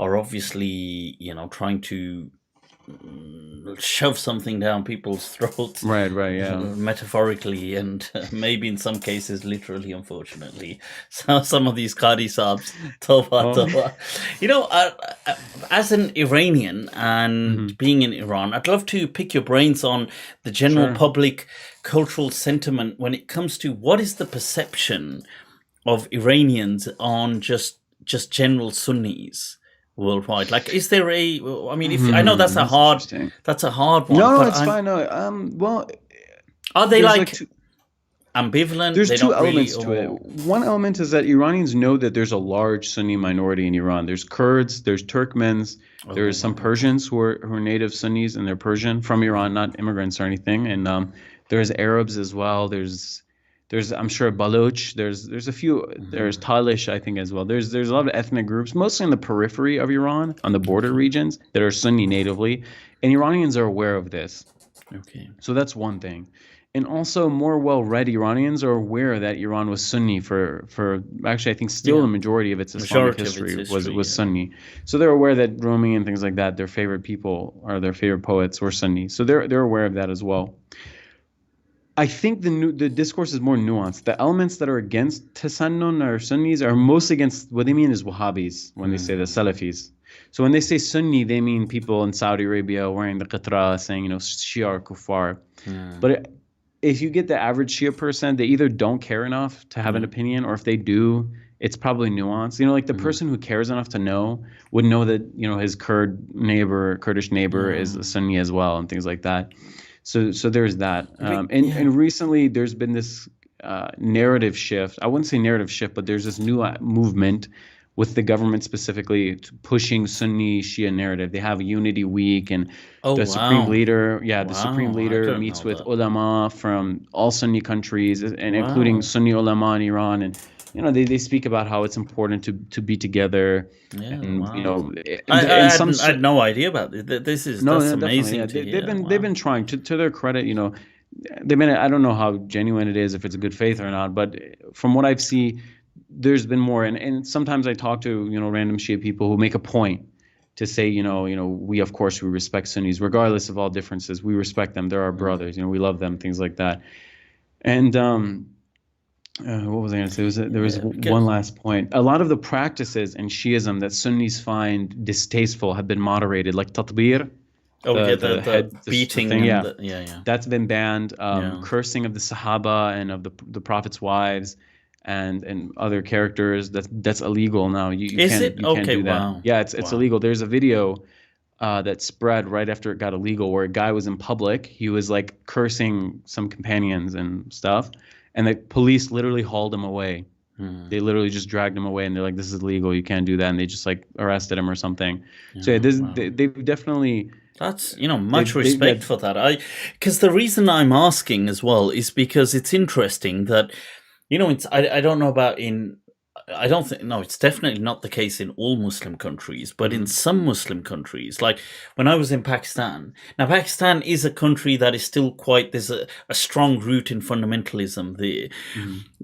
are obviously, you know, trying to shove something down people's throats. Right, yeah. Metaphorically, and maybe in some cases literally, unfortunately. So some of these Qadi Saabs, Tawbah. You know, as an Iranian and being in Iran, I'd love to pick your brains on the general public cultural sentiment when it comes to what is the perception of Iranians on just general Sunnis worldwide. Like, is there I mean, if I know that's a hard one. No, it's fine. No, well, are they like ambivalent? There's two elements to it. One element is that Iranians know that there's a large Sunni minority in Iran. There's Kurds, there's Turkmens, there's some Persians who are native Sunnis, and they're Persian from Iran, not immigrants or anything. And there's Arabs as well. There's I'm sure Baloch. There's a few. There's Talish, I think, as well. There's a lot of ethnic groups, mostly in the periphery of Iran, on the border regions, that are Sunni natively, and Iranians are aware of this. Okay. So that's one thing. And also, more well-read Iranians are aware that Iran was Sunni for actually, I think still the majority of its Islamic history was Sunni. So they're aware that Rumi and things like that, their favorite people or their favorite poets were Sunni. So they're aware of that as well. I think the discourse is more nuanced. The elements that are against Tasannun or Sunnis are mostly against, what they mean is Wahhabis when they say the Salafis. So when they say Sunni, they mean people in Saudi Arabia wearing the qitra, saying, you know, Shia are kuffar. But if you get the average Shia person, they either don't care enough to have an opinion, or if they do, it's probably nuanced. You know, like the person who cares enough to know would know that, you know, his Kurdish neighbor is a Sunni as well, and things like that. So there's that. And recently there's been this narrative shift. I wouldn't say narrative shift, but there's this new movement with the government specifically pushing Sunni Shia narrative. They have a Unity Week, and Supreme Leader, the Supreme Leader meets with ulama from all Sunni countries, and including Sunni ulama in Iran. And, you know, they speak about how it's important to be together. You know, I had no idea about it. That's amazing. They've been trying, to their credit. You know, I don't know how genuine it is, if it's a good faith or not, but from what I've seen, there's been more. And sometimes I talk to, you know, random Shia people who make a point to say, you know, we of course we respect Sunnis regardless of all differences. We respect them. They're our brothers. You know, we love them. Things like that. And What was I going to say? There was one Because, last point. A lot of the practices in Shiism that Sunnis find distasteful have been moderated, like tatbir, oh yeah, the the head, the beating thing. and Yeah, the yeah. that's been banned. Yeah. Cursing of the Sahaba and of the Prophet's wives and other characters, that's illegal now. You Is can't it? you can't Okay, do that. wow. Yeah, it's Wow. illegal. There's a video that spread right after it got illegal, where a guy was in public. He was like cursing some companions and stuff, and the police literally hauled him away. Hmm. They literally just dragged him away, and they're like, "This is illegal. You can't do that." And they just like arrested him or something. So yeah, Yeah, wow. they've definitely That's, much they respect for that. Because the reason I'm asking as well is because it's interesting that, I don't know about I don't think, no, it's definitely not the case in all Muslim countries, but in some Muslim countries, like when I was in Pakistan. Now, Pakistan is a country that is still there's a strong root in fundamentalism there.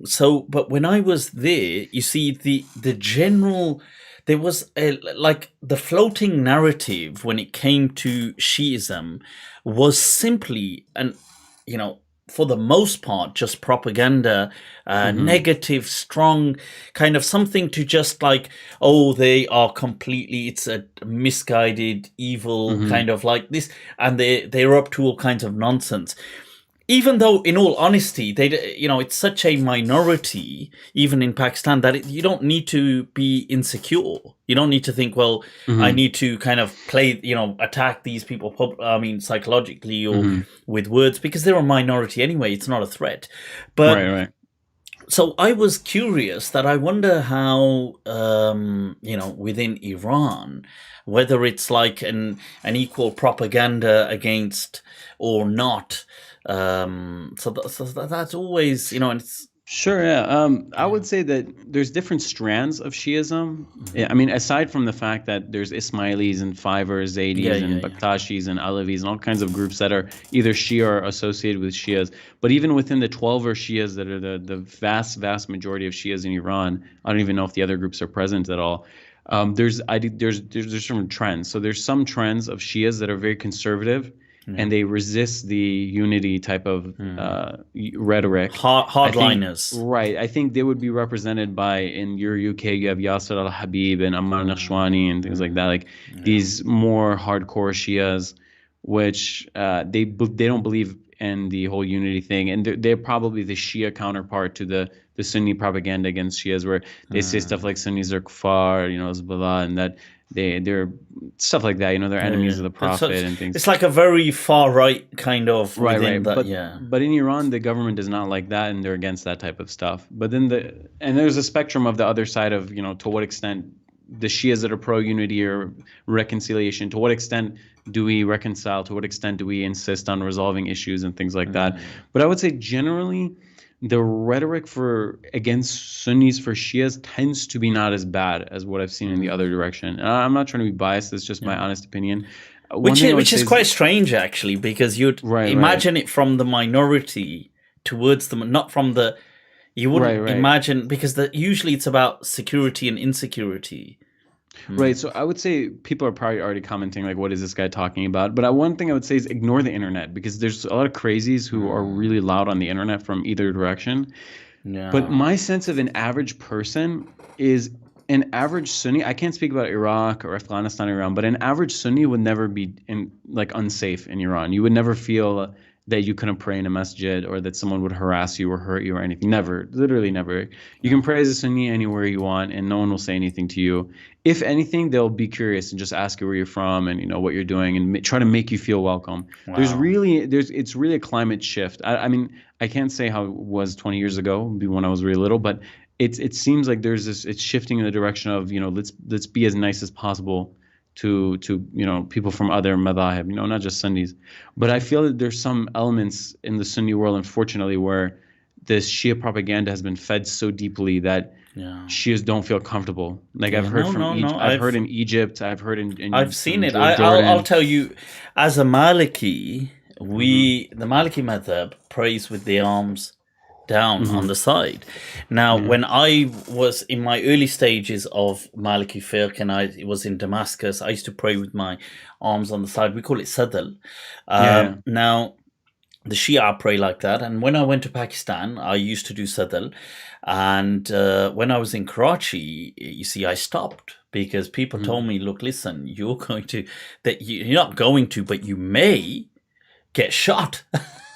So, but when I was there, you see the general, there was like the floating narrative when it came to Shiism was simply for the most part, just propaganda, negative, strong, kind of something to just like, oh, they are completely, it's a misguided, evil kind of like this, and they're up to all kinds of nonsense. Even though, in all honesty, it's such a minority, even in Pakistan, that you don't need to be insecure. You don't need to think, well, I need to kind of attack these people, psychologically or with words, because they're a minority anyway. It's not a threat. But right. so I was curious that I wonder how, within Iran, whether it's like an equal propaganda against or not. So that's always, and it's Sure, yeah. I would say that there's different strands of Shiism. Yeah, I mean, aside from the fact that there's Ismailis and Fivers, Zaydis and Baktashis and Alawis and all kinds of groups that are either Shia or associated with Shias, but even within the 12 Shias that are the vast majority of Shias in Iran, I don't even know if the other groups are present at all. There's different trends. So there's some trends of Shias that are very conservative, and they resist the unity type of rhetoric. Hardliners. Right. I think they would be represented by, in your UK, you have Yasser al-Habib and Ammar Nashwani and things like that. Like these more hardcore Shias, which they don't believe in the whole unity thing. And they're probably the Shia counterpart to the Sunni propaganda against Shias, where they say stuff like Sunnis are kuffar, Hezbollah, and that they're stuff like that, they're enemies of the Prophet and things. It's like a very far right kind of right. That, but in Iran, the government does not like that, and they're against that type of stuff. But then there's a spectrum of the other side of, to what extent the Shias that are pro-unity or reconciliation, to what extent do we reconcile, to what extent do we insist on resolving issues and things like that. But I would say generally, the rhetoric against Sunnis for Shias tends to be not as bad as what I've seen in the other direction. And I'm not trying to be biased. It's just my honest opinion. Which is quite strange, actually, because you'd imagine it from the minority towards them, not from the... You wouldn't imagine, because usually it's about security and insecurity. Right. So I would say people are probably already commenting, like, what is this guy talking about? But one thing I would say is ignore the internet, because there's a lot of crazies who are really loud on the internet from either direction. Yeah. But my sense of an average person is an average Sunni. I can't speak about Iraq or Afghanistan or Iran, but an average Sunni would never be unsafe in Iran. You would never feel that you couldn't pray in a masjid, or that someone would harass you or hurt you or anything. Never. Literally never. You can pray as a Sunni anywhere you want, and no one will say anything to you. If anything, they'll be curious and just ask you where you're from and what you're doing, and try to make you feel welcome. Wow. It's really a climate shift. I mean, I can't say how it was 20 years ago, when I was really little, but it seems like it's shifting in the direction of, let's be as nice as possible to people from other madhahib, not just Sunnis. But I feel that there's some elements in the Sunni world, unfortunately, where this Shia propaganda has been fed so deeply that Shias don't feel comfortable. Like I've heard I've heard in Egypt, I've heard in I've seen it. I'll tell you, as a Maliki, the Maliki madhab prays with the arms down on the side. Now, when I was in my early stages of Maliki fiqh, and it was in Damascus, I used to pray with my arms on the side. We call it sadal. Now, the Shia pray like that. And when I went to Pakistan, I used to do sadal. And when I was in Karachi, you see, I stopped because people told me, look, listen, you're going to, you're not going to, but you may get shot.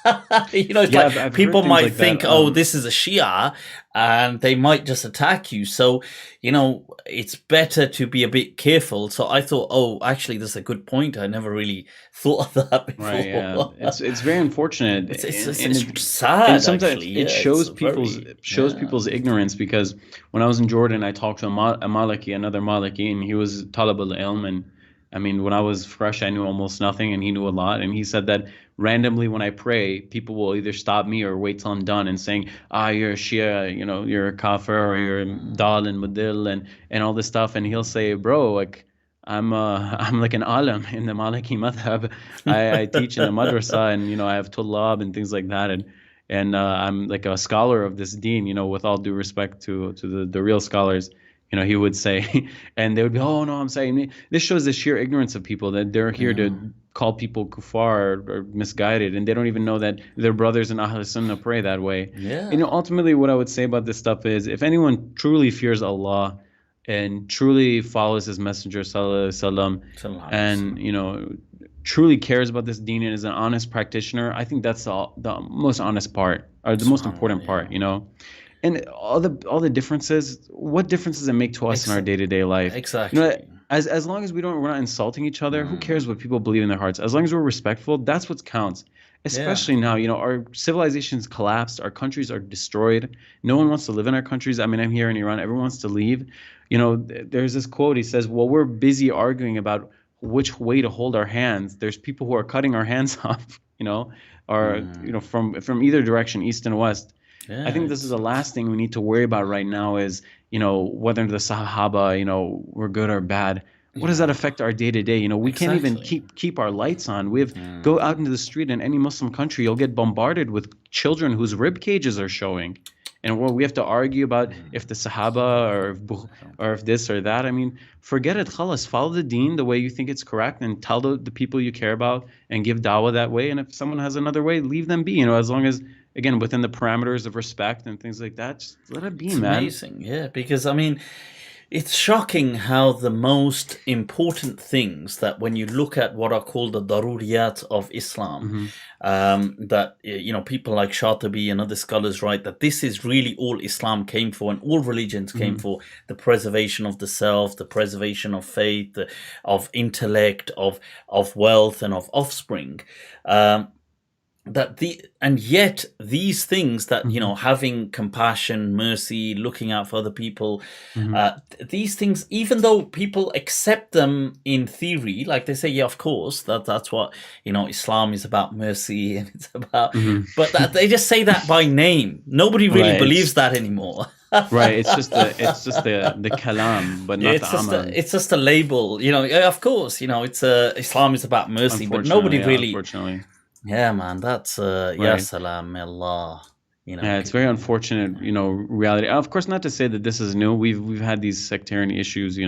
It's Yeah, like I've heard people things might like that. think, oh, this is a Shia, and they might just attack you. So, it's better to be a bit careful. So I thought, oh, actually, that's a good point. I never really thought of that Right, yeah. before. It's very unfortunate, It's and sad, sometimes actually. it Yeah, it's shows people's ignorance, because when I was in Jordan, I talked to a Maliki, another Maliki, and he was talib al-ilm, and I mean, when I was fresh, I knew almost nothing, and he knew a lot, and he said that randomly when I pray, people will either stop me or wait till I'm done and saying, you're a Shia, you're a kafir, or you're a dal and mudil, and all this stuff, and he'll say, bro, like, I'm like an alim in the Maliki madhab. I teach in the madrasa, and I have tullab and things like that, and I'm like a scholar of this deen. With all due respect to the real scholars, he would say, and they would be, oh no, I'm saying this shows the sheer ignorance of people, that they're here to call people kuffar or misguided, and they don't even know that their brothers in Ahl Sunnah pray that way. Yeah. Ultimately, what I would say about this stuff is, if anyone truly fears Allah and truly follows his messenger sallallahu alaihi wasallam, and truly cares about this deen and is an honest practitioner, I think that's the most honest part, or the most important part. And all the differences, what difference does it make to us in our day-to-day life? Exactly. As long as we're not insulting each other, who cares what people believe in their hearts? As long as we're respectful, that's what counts. Especially now, our civilization's collapsed, our countries are destroyed. No one wants to live in our countries. I mean, I'm here in Iran, everyone wants to leave. There's this quote, he says, well, we're busy arguing about which way to hold our hands. There's people who are cutting our hands off, or from either direction, east and west. Yeah, I think this is the last thing we need to worry about right now, is whether the Sahaba were good or bad. What does that affect our day to day? We can't even keep our lights on. Go out into the street in any Muslim country, you'll get bombarded with children whose rib cages are showing, and we have to argue about if the Sahaba or if this or that. I mean, forget it. Khalas, follow the deen the way you think it's correct, and tell the people you care about and give dawah that way. And if someone has another way, leave them be. As long as, again, within the parameters of respect and things like that, just let it be, it's man. amazing, yeah, because I mean, it's shocking how the most important things that, when you look at what are called the daruriyat of Islam, that people like Shatibi and other scholars write that this is really all Islam came for, and all religions came for: the preservation of the self, the preservation of faith, of intellect, of wealth, and of offspring. And yet these things that having compassion, mercy, looking out for other people, these things, even though people accept them in theory, like they say, yeah, of course, that's what Islam is about, mercy, and it's about, but they just say that by name. Nobody really believes that anymore. Right, it's just the kalam, but not the amal. It's just a label, of course, it's Islam is about mercy, but nobody really. Unfortunately. Yeah, man, that's ya salam Allah. Yeah, it's very unfortunate, reality. Of course, not to say that this is new. We've had these sectarian issues,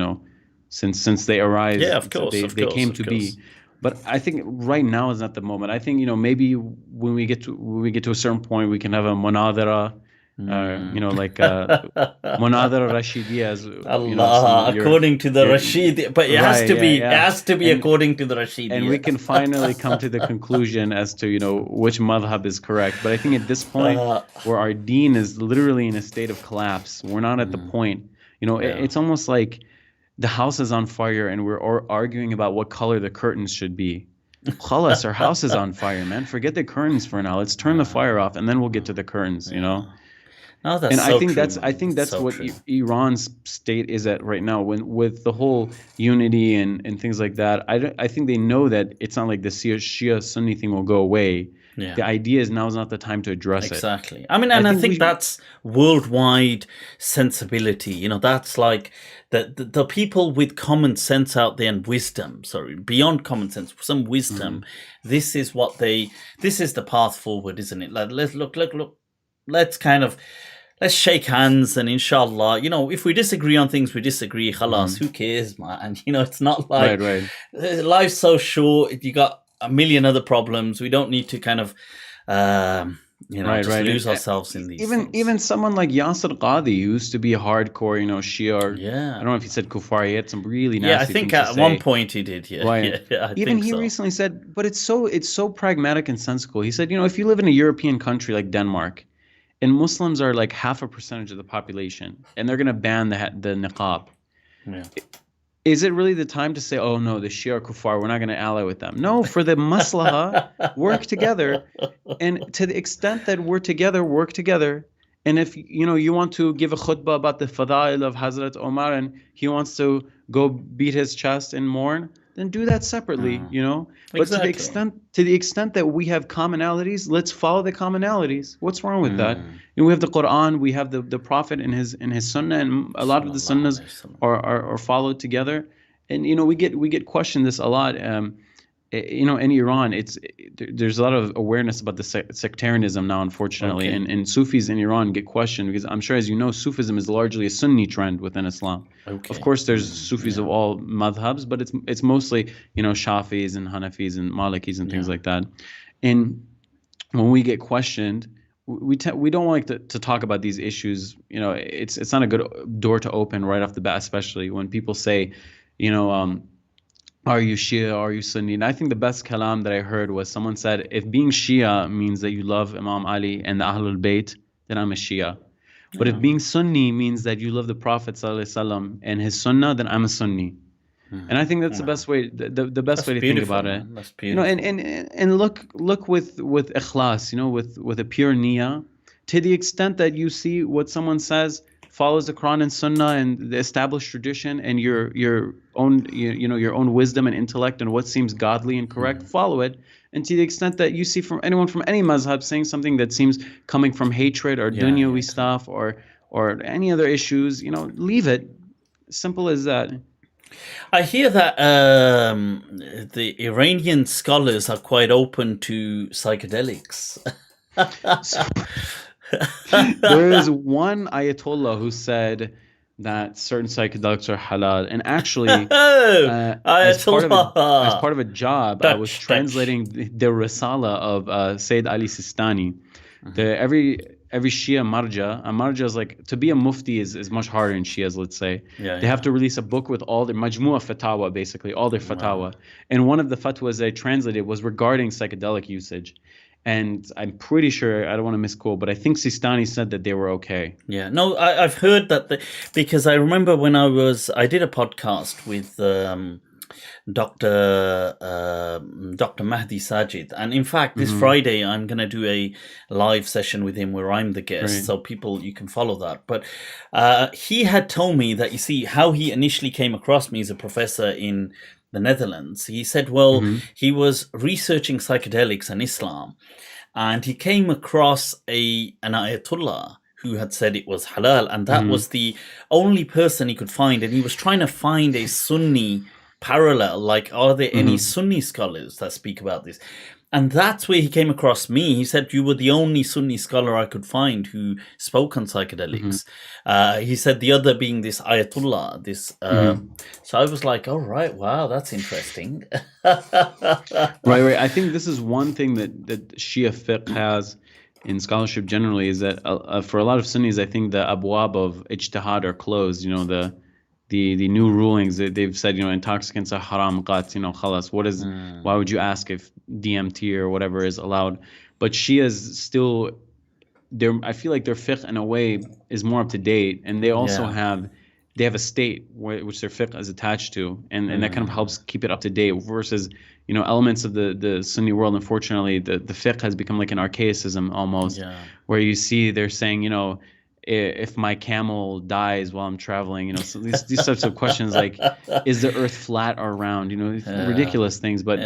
since they arise. Yeah, of course, they came to be. But I think right now is not the moment. I think maybe when we get to a certain point, we can have a munadara. Like Munadara Rashidiyya, as Allah, according to the Rashid, but it has to be according to the Rashidiyya, and we can finally come to the conclusion as to which madhab is correct. But I think at this point, where our deen is literally in a state of collapse, we're not at the point. It's almost like the house is on fire, and we're arguing about what color the curtains should be. Khalas, our house is on fire, man. Forget the curtains for now. Let's turn the fire off, and then we'll get to the curtains. No, that's and so I think that's so what true. Iran's state is at right now, with the whole unity and things like that. I think they know that it's not like the Shia Sunni thing will go away. Yeah. The idea is now is not the time to address it. Exactly. I mean, and I think that's worldwide sensibility. That's like the people with common sense out there, and wisdom, beyond common sense, some wisdom. This is the path forward, isn't it? Like, let's look. Let's shake hands, and inshallah, if we disagree on things, we disagree. Khalas, who cares, man? It's not like right. Life's so short. You got a million other problems. We don't need to kind of Right, just right. lose ourselves in these things. Even someone like Yasir Qadhi, who used to be a hardcore, Shia. Or, Yeah. I don't know if he said kuffar. He had some really Yeah, I nasty think things to at say. one point he did. Yeah, Right. yeah, I Even think he so. recently said, but it's so pragmatic and sensical. He said, if you live in a European country like Denmark, and Muslims are like 0.5% of the population, and they're going to ban the niqab. Yeah. Is it really the time to say, oh no, the Shia are kuffar, we're not going to ally with them? No, for the maslaha, work together. And to the extent that we're together, work together. And if you want to give a khutbah about the fadail of Hazrat Omar and he wants to go beat his chest and mourn, then do that separately, But Exactly. to the extent that we have commonalities, let's follow the commonalities. What's wrong with that? We have the Quran, we have the Prophet and his Sunnah, and a lot of the Sunnahs are followed together. And we get questioned this a lot. In Iran, there's a lot of awareness about the sectarianism now, unfortunately, Okay. and Sufis in Iran get questioned because I'm sure, as you know, Sufism is largely a Sunni trend within Islam. Okay. Of course, there's Sufis of all madhabs, but it's mostly Shafis and Hanafis and Malikis and things like that. And when we get questioned, we don't like to talk about these issues. It's not a good door to open right off the bat, especially when people say, are you Shia? Are you Sunni? And I think the best kalam that I heard was someone said, if being Shia means that you love Imam Ali and the Ahlul Bayt, then I'm a Shia. But if being Sunni means that you love the Prophet ﷺ and his Sunnah, then I'm a Sunni. And I think that's the best way. The best way to think about it. Man. That's beautiful. And look with ikhlas, with a pure niyyah, to the extent that you see what someone says follows the Quran and Sunnah and the established tradition and your own your own wisdom and intellect and what seems godly and correct, follow it. And to the extent that you see from anyone from any mazhab saying something that seems coming from hatred or dunyawi stuff or any other issues, leave it. Simple as that. I hear that the Iranian scholars are quite open to psychedelics. There is one Ayatollah who said that certain psychedelics are halal, and actually, as part of a job, I was translating the Risala of Sayyid Ali Sistani. Every Shia marja, a marja is like, to be a mufti is much harder in Shias, let's say. They have to release a book with all their majmu'ah fatawa, basically, all their fatawa. And one of the fatwas I translated was regarding psychedelic usage. And I'm pretty sure, I don't want to misquote, but I think Sistani said that they were okay. Yeah, no, I've heard that because I remember when I did a podcast with Dr. Mahdi Sajid, and in fact, this Friday I'm going to do a live session with him where I'm the guest, so you can follow that. But he had told me that, you see, how he initially came across me as a professor in the Netherlands. He said, he was researching psychedelics and Islam, and he came across an Ayatollah who had said it was halal, and that was the only person he could find. And he was trying to find a Sunni parallel, like, are there any Sunni scholars that speak about this? And that's where he came across me. He said, you were the only Sunni scholar I could find who spoke on psychedelics. He said the other being this Ayatollah. So I was like, oh, right, wow, that's interesting. Right. I think this is one thing that Shia fiqh has in scholarship generally, is that for a lot of Sunnis, I think the abwab of ijtihad are closed. The new rulings, they've said, intoxicants are haram, qat, khalas. Why would you ask if DMT or whatever is allowed? But Shias still, I feel like their fiqh in a way is more up to date, and they also have a state which their fiqh is attached to, and that kind of helps keep it up to date, versus elements of the Sunni world. Unfortunately, the fiqh has become like an archaicism almost, where you see they're saying, if my camel dies while I'm traveling, so these types of questions, like, is the earth flat or round? Ridiculous things, but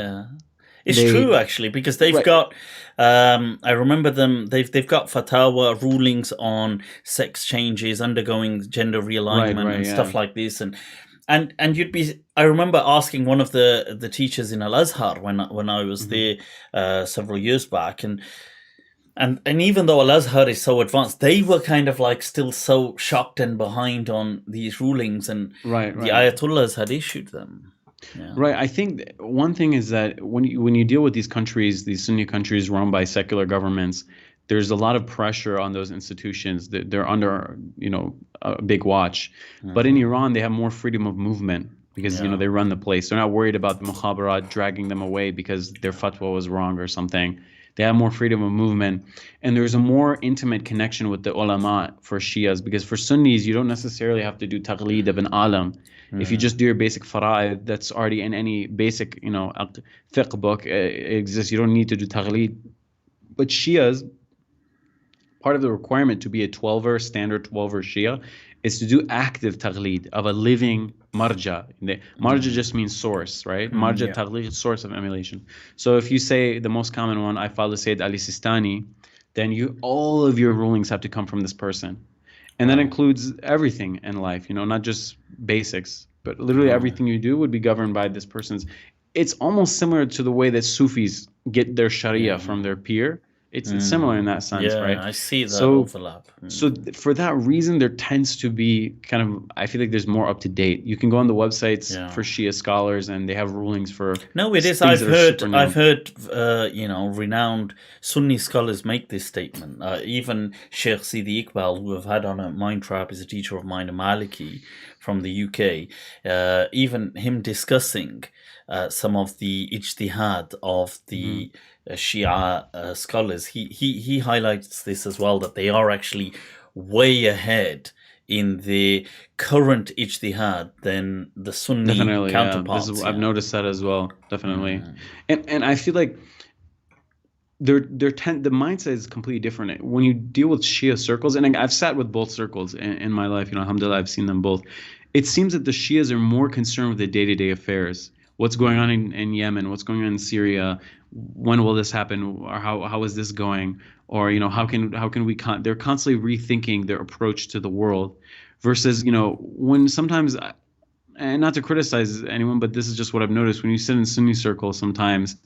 it's true, actually, because they've got, I remember them, they've got fatwa rulings on sex changes, undergoing gender realignment and stuff like this, and I remember asking one of the teachers in Al-Azhar when I was there several years back, and even though Al-Azhar is so advanced, they were kind of like still so shocked and behind on these rulings, and the Ayatollahs had issued them. Yeah. Right. I think one thing is that when you deal with these countries, these Sunni countries run by secular governments, there's a lot of pressure on those institutions. That they're under, a big watch. But in Iran, they have more freedom of movement because Yeah. they run the place. They're not worried about the mukhabarat dragging them away because their fatwa was wrong or something. They have more freedom of movement, and there's a more intimate connection with the ulama for Shias, because for Sunnis you don't necessarily have to do taqleed of an alim. If you just do your basic fara'id, that's already in any basic, fiqh book, it exists. You don't need to do taqleed. But Shias, part of the requirement to be a 12er, standard 12er Shia, is to do active taqleed of a living marja. Marja just means source, right? Marja, taqleed, source of emulation. So if you say the most common one, I follow Sayyid Ali Sistani, then all of your rulings have to come from this person. And that includes everything in life, not just basics, but literally everything you do would be governed by this person's. It's almost similar to the way that Sufis get their Sharia from their peer. It's similar in that sense, right? I see that overlap. So for that reason, there tends to be I feel like there's more up to date. You can go on the websites for Shia scholars, and they have rulings for. No, it is. I've heard, renowned Sunni scholars make this statement. Even Sheikh Sidi Iqbal, who I've had on a MindTrap, is a teacher of mine, al-Maliki from the UK. Even him discussing some of the ijtihad of the Shia scholars, he highlights this as well, that they are actually way ahead in the current ijtihad than the Sunni counterparts. I've noticed that as well, definitely. And I feel like the mindset is completely different when you deal with Shia circles. And I've sat with both circles in my life, alhamdulillah, I've seen them both. It seems that the Shias are more concerned with the day-to-day affairs. What's going on in Yemen? What's going on in Syria? When will this happen? Or how is this going? Or how can we? They're constantly rethinking their approach to the world, versus when sometimes, and not to criticize anyone, but this is just what I've noticed when you sit in Sunni circles sometimes.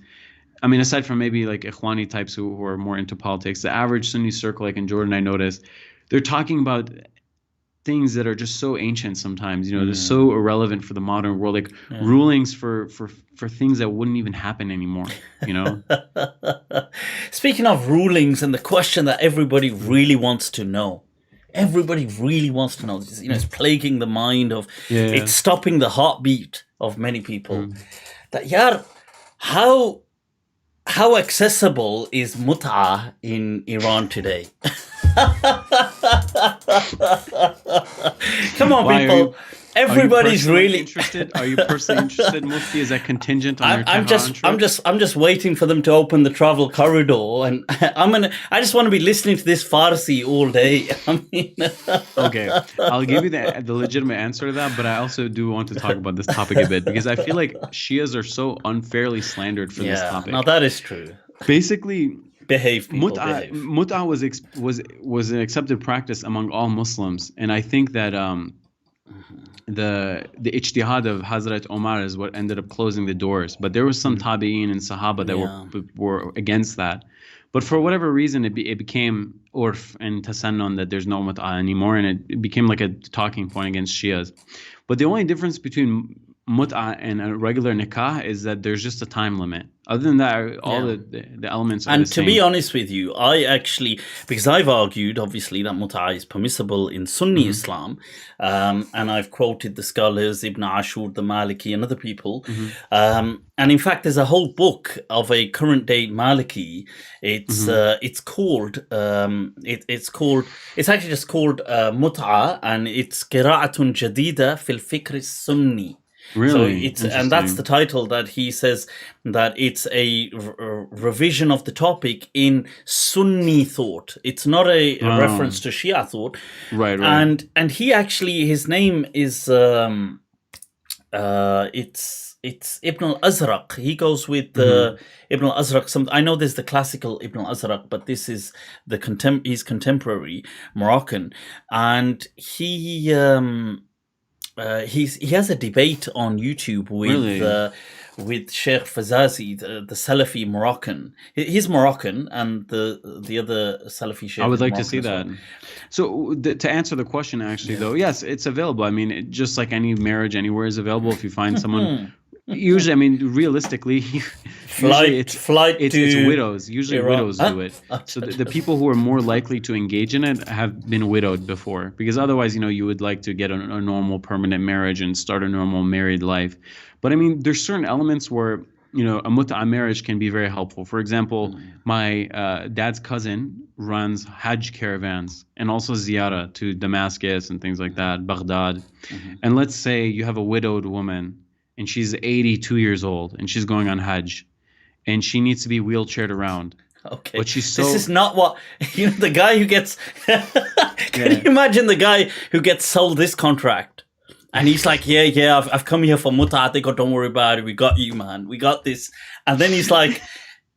I mean, aside from maybe like Ikhwani types who are more into politics, the average Sunni circle, like in Jordan, I noticed they're talking about things that are just so ancient sometimes, they're so irrelevant for the modern world, like rulings for things that wouldn't even happen anymore, Speaking of rulings, and the question that everybody really wants to know, it's plaguing the mind of, it's stopping the heartbeat of many people, that how accessible is mut'ah in Iran today? Come on, people. Everybody's really interested. Are you personally interested, Mufti? Is that contingent on your I'm just waiting for them to open the travel corridor, and I just want to be listening to this Farsi all day. Okay, I'll give you the legitimate answer to that, but I also do want to talk about this topic a bit, because I feel like Shias are so unfairly slandered for this topic. Now that is true. Basically, behave. Mut'ah was an accepted practice among all Muslims, and I think that the ijtihad of Hazrat Omar is what ended up closing the doors. But there was some tabi'in and sahaba that were against that. But for whatever reason, it became urf and tasannun that there's no mut'ah anymore, and it became like a talking point against Shias. But the only difference between mut'ah and a regular nikah is that there's just a time limit. Other than that, all the elements are the same. And to be honest with you, I actually, because I've argued, obviously, that mut'ah is permissible in Sunni Islam, and I've quoted the scholars, Ibn Ashur, the Maliki, and other people. And in fact, there's a whole book of a current day Maliki. It's actually just called Mut'ah, and it's Qira'atun Jadida fil Fikr Sunni. Really? So that's the title, that he says that it's a revision of the topic in Sunni thought. It's not a reference to Shia thought. Right. And he actually, his name is it's Ibn al-Azraq. He goes with Ibn al-Azraq. I know there's the classical Ibn al-Azraq, but this is he's contemporary Moroccan, and he has a debate on YouTube with Sheikh Fazazi, the Salafi Moroccan. He's Moroccan, and the other Salafi Sheikh. I would like to see that. So to answer the question, actually, though, yes, it's available. I mean, just like any marriage anywhere is available, if you find someone Usually, I mean, realistically, usually Flight it's to widows. Usually, Iran. widows do it. So the people who are more likely to engage in it have been widowed before, because otherwise, you would like to get a normal permanent marriage and start a normal married life. But I mean, there's certain elements where a mut'a marriage can be very helpful. For example, my dad's cousin runs Hajj caravans and also ziyarah to Damascus and things like that, Baghdad. And let's say you have a widowed woman and she's 82 years old and she's going on Hajj and she needs to be wheelchaired around. Okay. But she's so... This is not what... the guy who gets... Can you imagine the guy who gets sold this contract? And he's like, yeah, I've come here for mut'a. They go, don't worry about it. We got you, man. We got this. And then he's like,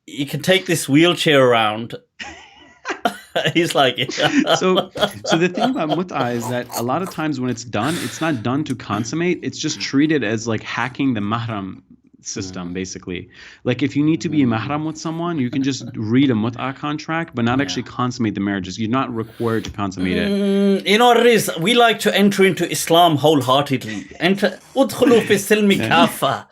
you can take this wheelchair around. He's like, yeah. So the thing about mut'a is that a lot of times when it's done, it's not done to consummate. It's just treated as like hacking the mahram system, basically. Like if you need to be a mahram with someone, you can just read a mut'a contract, but not actually consummate the marriages. You're not required to consummate it. You know what it is? We like to enter into Islam wholeheartedly. Udkhulu fi silmi kafa.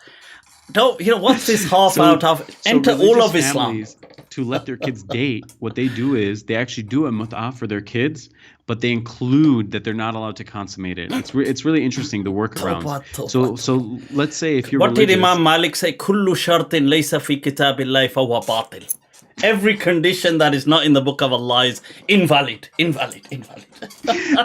Don't, what's this half out of? Enter all of Islam. To let their kids date, what they do is they actually do a mut'a for their kids, but they include that they're not allowed to consummate it. It's really interesting, the workarounds. So let's say if you're what religious, did Imam Malik say? Kullu shartin laysa fi kitabillahi fahuwa batil. Every condition that is not in the book of Allah is invalid.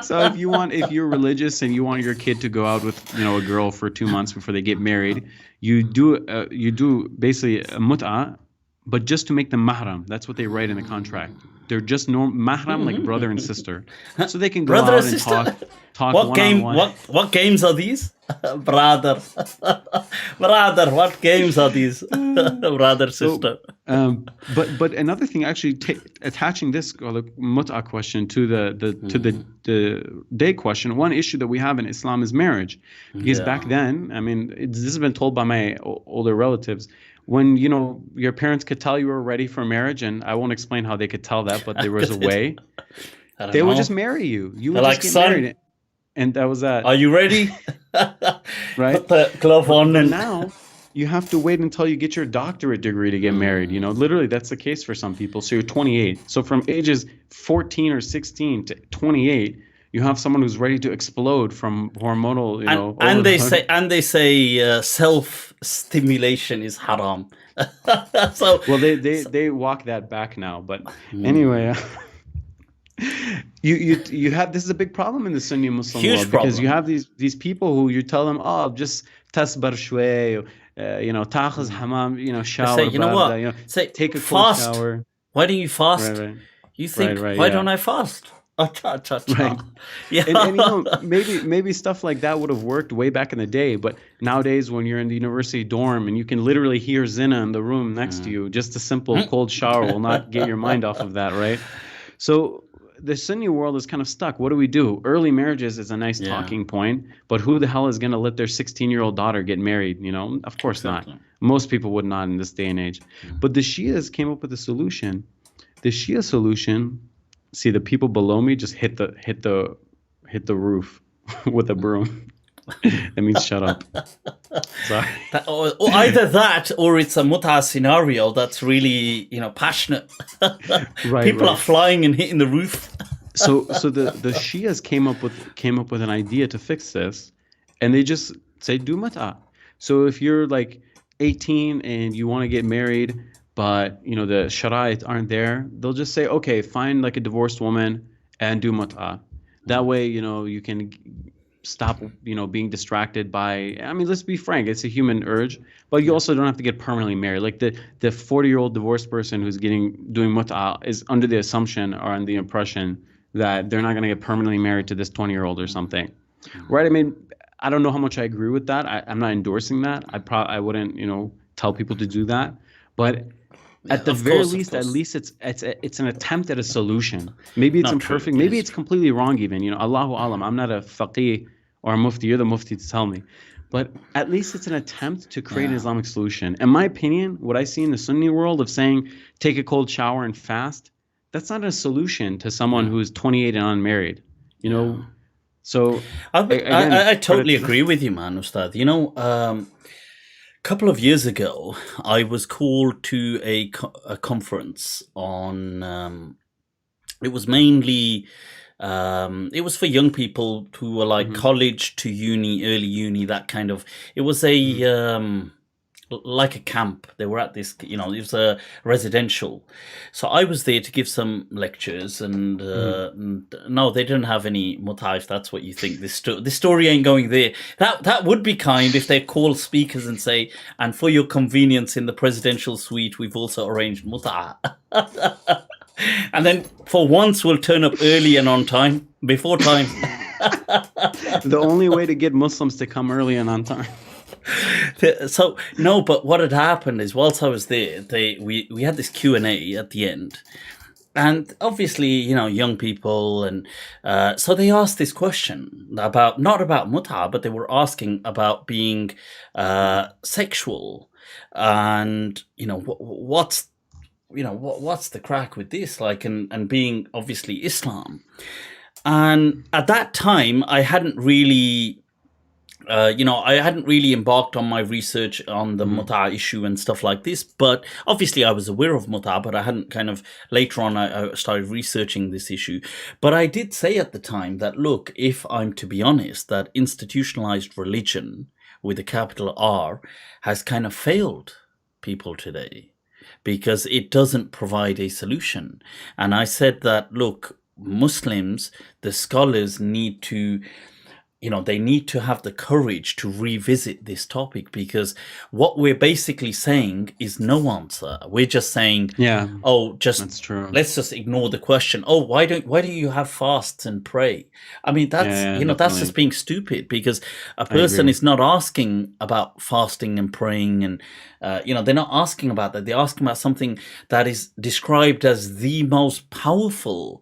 So if you're religious and you want your kid to go out with a girl for 2 months before they get married, you do basically a mut'a, but just to make them mahram. That's what they write in the contract. They're just mahram, like brother and sister, so they can go out and talk one-on-one. What games are these? Brother, what games are these? Brother, sister. But another thing, actually, attaching this mut'a question to the day question. One issue that we have in Islam is marriage, because back then, I mean, this has been told by my older relatives. When your parents could tell you were ready for marriage, and I won't explain how they could tell that, but there was a way. They would just marry you. You would just get married, and that was that. Are you ready? Right. Put the glove on. And now you have to wait until you get your doctorate degree to get married. Literally that's the case for some people. So you're 28. So from ages 14 or 16 to 28. You have someone who's ready to explode from hormonal, and they say self-stimulation is haram. So well, they walk that back now. But anyway, you have this is a big problem in the Sunni Muslim world, because you have these people who you tell them, just tasbar shway, ta'khuz hamam, shower. Say, what? Say, take a fast. cold shower. Why don't you fast? Right. You think, why don't I fast? Right. Yeah. And maybe stuff like that would have worked way back in the day, but nowadays when you're in the university dorm and you can literally hear zina in the room next to you, just a simple cold shower will not get your mind off of that, right? So the Sunni world is kind of stuck. What do we do? Early marriages is a nice talking point, but who the hell is going to let their 16-year-old daughter get married? Of course not. Most people would not in this day and age. But the Shias came up with a solution. The Shia solution. See, the people below me just hit the roof with a broom. That means shut up. Sorry. Or either that, or it's a mut'a scenario that's really passionate. People are flying and hitting the roof. So the Shias came up with an idea to fix this, and they just say do mut'a. So if you're like 18 and you want to get married, but the sharait aren't there, they'll just say, okay, find like a divorced woman and do mut'a. That way, you can stop, being distracted by, I mean, let's be frank, it's a human urge, but you also don't have to get permanently married. Like the 40-year-old divorced person who's doing mut'a is under the assumption or under the impression that they're not going to get permanently married to this 20-year-old or something. Right? I mean, I don't know how much I agree with that. I'm not endorsing that. I wouldn't, tell people to do that. But at the very least, at least it's an attempt at a solution. Maybe it's imperfect. Maybe it's completely wrong even. Allahu alam. I'm not a faqih or a mufti. You're the mufti to tell me. But at least it's an attempt to create an Islamic solution. In my opinion, what I see in the Sunni world of saying take a cold shower and fast, that's not a solution to someone who's 28 and unmarried. So I totally agree with you, man, Ustadh. couple of years ago, I was called to a conference on. It was mainly. It was for young people who were like Mm-hmm. college to uni, early uni, that kind of. It was a like a camp. They were at this, it was a residential. So I was there to give some lectures, and, no, they didn't have any muta. If that's what you think, this story ain't going there. That would be kind if they call speakers and say, and for your convenience in the presidential suite, we've also arranged muta. And then for once we'll turn up early and on time, before time. The only way to get Muslims to come early and on time. So no, but what had happened is, whilst I was there, we had this Q&A at the end, and obviously, young people, and so they asked this question about, not about muta, but they were asking about being sexual, and what's the crack with this, like, and being obviously Islam. And at that time, I hadn't really embarked on my research on the muta issue and stuff like this. But obviously I was aware of muta, but I hadn't later on I started researching this issue. But I did say at the time that, look, if I'm to be honest, that institutionalized religion with a capital R has kind of failed people today, because it doesn't provide a solution. And I said that, look, Muslims, the scholars need to, they need to have the courage to revisit this topic, because what we're basically saying is no answer. We're just saying, That's true. let's just ignore the question. Oh, why don't you have fasts and pray? I mean, that's that's just being stupid, because a person is not asking about fasting and praying, and they're not asking about that. They're asking about something that is described as the most powerful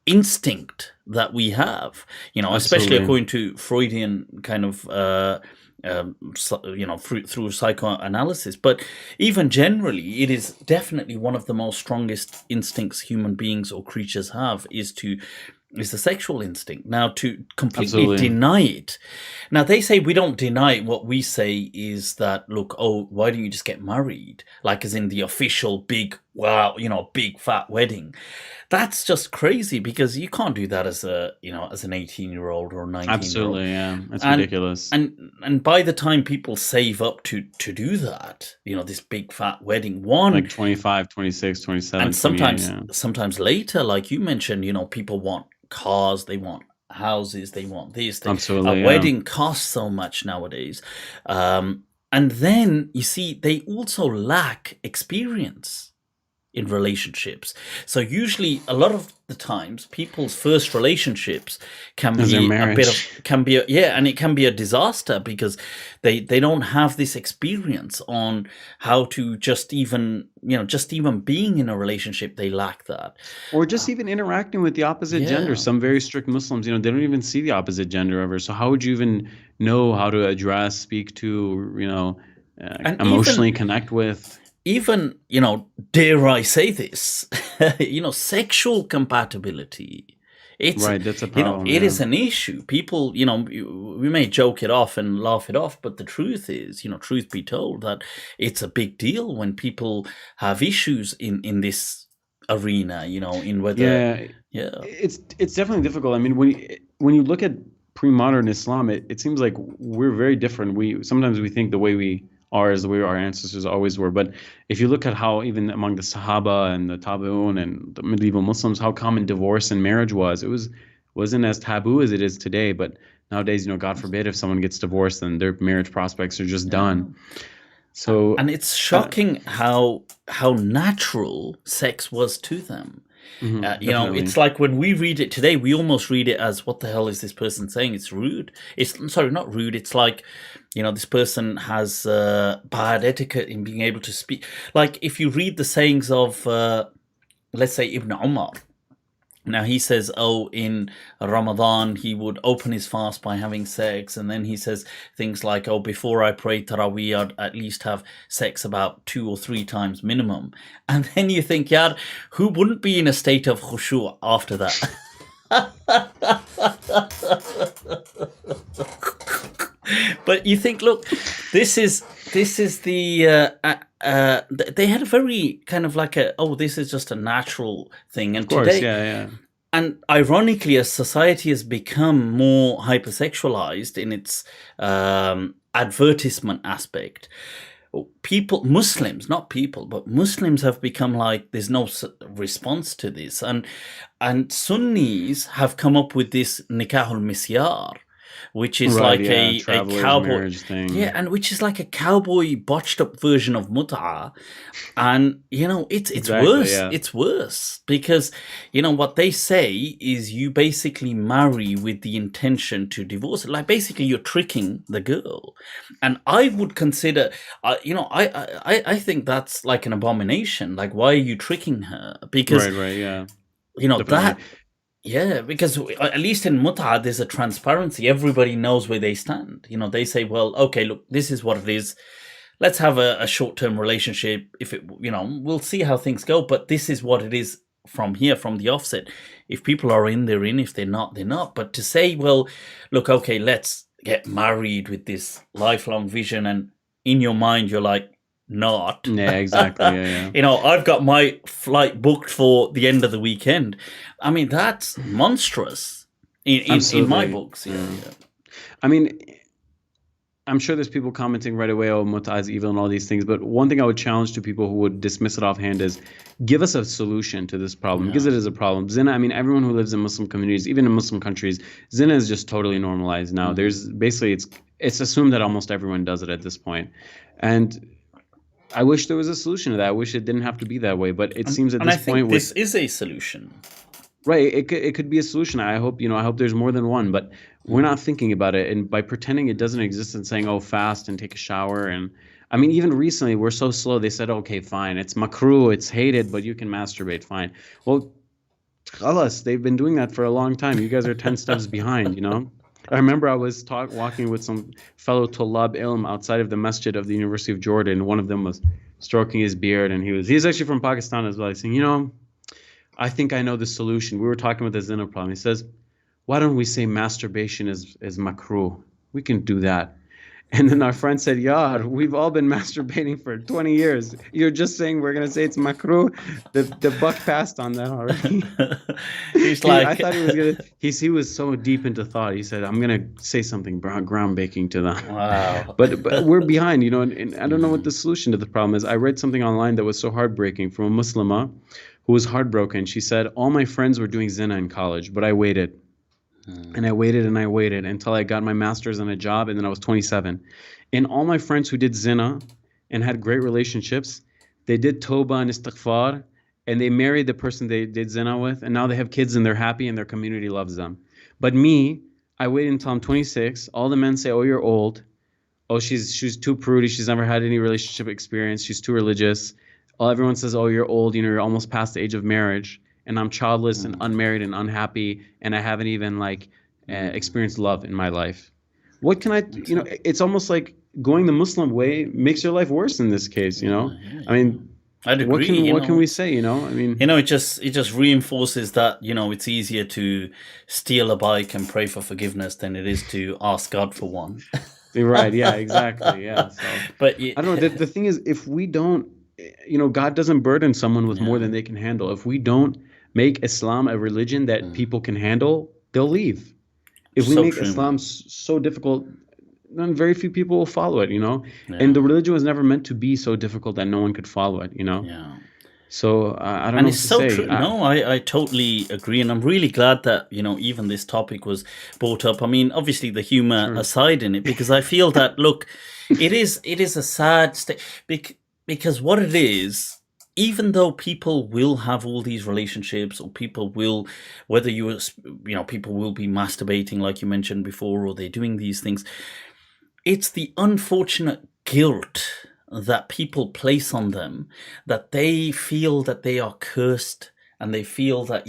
instinct that we have, especially according to Freudian kind of through psychoanalysis. But even generally, it is definitely one of the most strongest instincts human beings or creatures have, is the sexual instinct. Now, to completely deny it. Now, they say we don't deny it. What we say is that, look, why don't you just get married? Like, as in the official big, big fat wedding. That's just crazy, because you can't do that as an 18-year-old or a 19-year-old. Absolutely, yeah. That's ridiculous. And by the time people save up to do that, this big fat wedding, like 25, 26, 27, and sometimes later, like you mentioned, people want cars, they want houses, they want this. Absolutely, a wedding costs so much nowadays. And then, you see, they also lack experience in relationships. So usually, a lot of the times, people's first relationships can be and it can be a disaster, because they don't have this experience on how to just even being in a relationship. They lack that, or just even interacting with the opposite gender. Some very strict Muslims, they don't even see the opposite gender ever. So how would you even know how to address, speak to, emotionally connect with? Even, dare I say this, sexual compatibility. It's right. That's a problem. It is an issue. People, we may joke it off and laugh it off, but the truth is, truth be told, that it's a big deal when people have issues in this arena, in whether. It's definitely difficult. I mean, when you look at pre-modern Islam, it seems like we're very different. Sometimes we think the way we are is the way our ancestors always were. But if you look at how, even among the Sahaba and the Taboo and the medieval Muslims, how common divorce and marriage was, wasn't as taboo as it is today. But nowadays, God forbid, if someone gets divorced, then their marriage prospects are just done. So, and it's shocking how natural sex was to them. It's like when we read it today, we almost read it as, what the hell is this person saying? It's rude. Not rude. It's like, this person has bad etiquette in being able to speak. Like, if you read the sayings of, let's say, Ibn Umar. Now, he says, in Ramadan, he would open his fast by having sex. And then he says things like, before I pray Taraweeh, I'd at least have sex about 2 or 3 times minimum. And then you think, who wouldn't be in a state of khushu' after that? But you think, look, this is this is they had a very kind of like this is just a natural thing. And Of course, today, yeah. and ironically, as society has become more hypersexualized in its advertisement aspect, Muslims, not people, but Muslims have become like there's no response to this, and Sunnis have come up with this nikahul misyar, which is Right, like yeah, a traveler's cowboy marriage thing. yeah, and which is like a cowboy botched up version of mut'a. And it's Exactly, worse. yeah. It's worse because what they say is you basically marry with the intention to divorce. Like basically you're tricking the girl. And I would consider I think that's like an abomination. Like, why are you tricking her? Because Right, yeah. that Definitely. yeah, because at least in mut'a there's a transparency. Everybody knows where they stand. They say, well, okay, look, this is what it is. Let's have a short-term relationship. If it, we'll see how things go. But this is what it is from here, from the offset. If people are in, they're in. If they're not, they're not. But to say, well, look, okay, let's get married with this lifelong vision, and in your mind you're like, not. Yeah, exactly. Yeah. I've got my flight booked for the end of the weekend. I mean, that's monstrous in my Absolutely. books. Yeah. I mean, I'm sure there's people commenting right away, oh, mut'a is evil and all these things. But one thing I would challenge to people who would dismiss it offhand is give us a solution to this problem, because it is a problem. Zina, I mean, everyone who lives in Muslim communities, even in Muslim countries, zina is just totally normalized now. There's basically, it's assumed that almost everyone does it at this point. And I wish there was a solution to that. I wish it didn't have to be that way. But it seems at this point, this is a solution. Right, it could be a solution. I hope there's more than one, but we're not thinking about it. And by pretending it doesn't exist and saying, oh, fast and take a shower. And I mean, even recently, we're so slow. They said, okay, fine, it's makruh, it's hated, but you can masturbate, fine. Well, khalas, they've been doing that for a long time. You guys are 10 steps behind, I remember I was walking with some fellow Tulab Ilm outside of the masjid of the University of Jordan. One of them was stroking his beard, and he's actually from Pakistan as well. He's saying, I think I know the solution. We were talking about the zina problem. He says, why don't we say masturbation is makruh? We can do that. And then our friend said, Yar, we've all been masturbating for 20 years. You're just saying we're going to say it's makruh? The buck passed on that already. He's like... I thought he was going to... He was so deep into thought. He said, I'm going to say something groundbreaking to them. Wow. But we're behind, and I don't know what the solution to the problem is. I read something online that was so heartbreaking from a Muslimah who was heartbroken. She said, all my friends were doing zina in college, but I waited. And I waited and I waited until I got my master's and a job, and then I was 27. And all my friends who did zina and had great relationships, they did tawbah and istighfar, and they married the person they did zina with, and now they have kids and they're happy and their community loves them. But me, I waited until I'm 26. All the men say, oh, you're old. Oh, she's too prudy. She's never had any relationship experience. She's too religious. Everyone says, oh, you're old. You're almost past the age of marriage. And I'm childless and unmarried and unhappy, and I haven't even experienced love in my life. What can I? It's almost like going the Muslim way makes your life worse in this case. I mean, I'd agree. What can we say? I mean, it just reinforces that it's easier to steal a bike and pray for forgiveness than it is to ask God for one. Right? Yeah, exactly. Yeah. So, but I don't know. The thing is, if we don't, God doesn't burden someone with more than they can handle. If we don't make Islam a religion that people can handle, they'll leave. If we make Islam so difficult, then very few people will follow it, And the religion was never meant to be so difficult that no one could follow it, Yeah. So I don't know what to say. And it's so true. No, I totally agree. And I'm really glad that, even this topic was brought up. I mean, obviously the humor aside in it, because I feel that, look, it is a sad state. Because what it is, even though people will have all these relationships, or people will, people will be masturbating, like you mentioned before, or they're doing these things, it's the unfortunate guilt that people place on them, that they feel that they are cursed, and they feel that,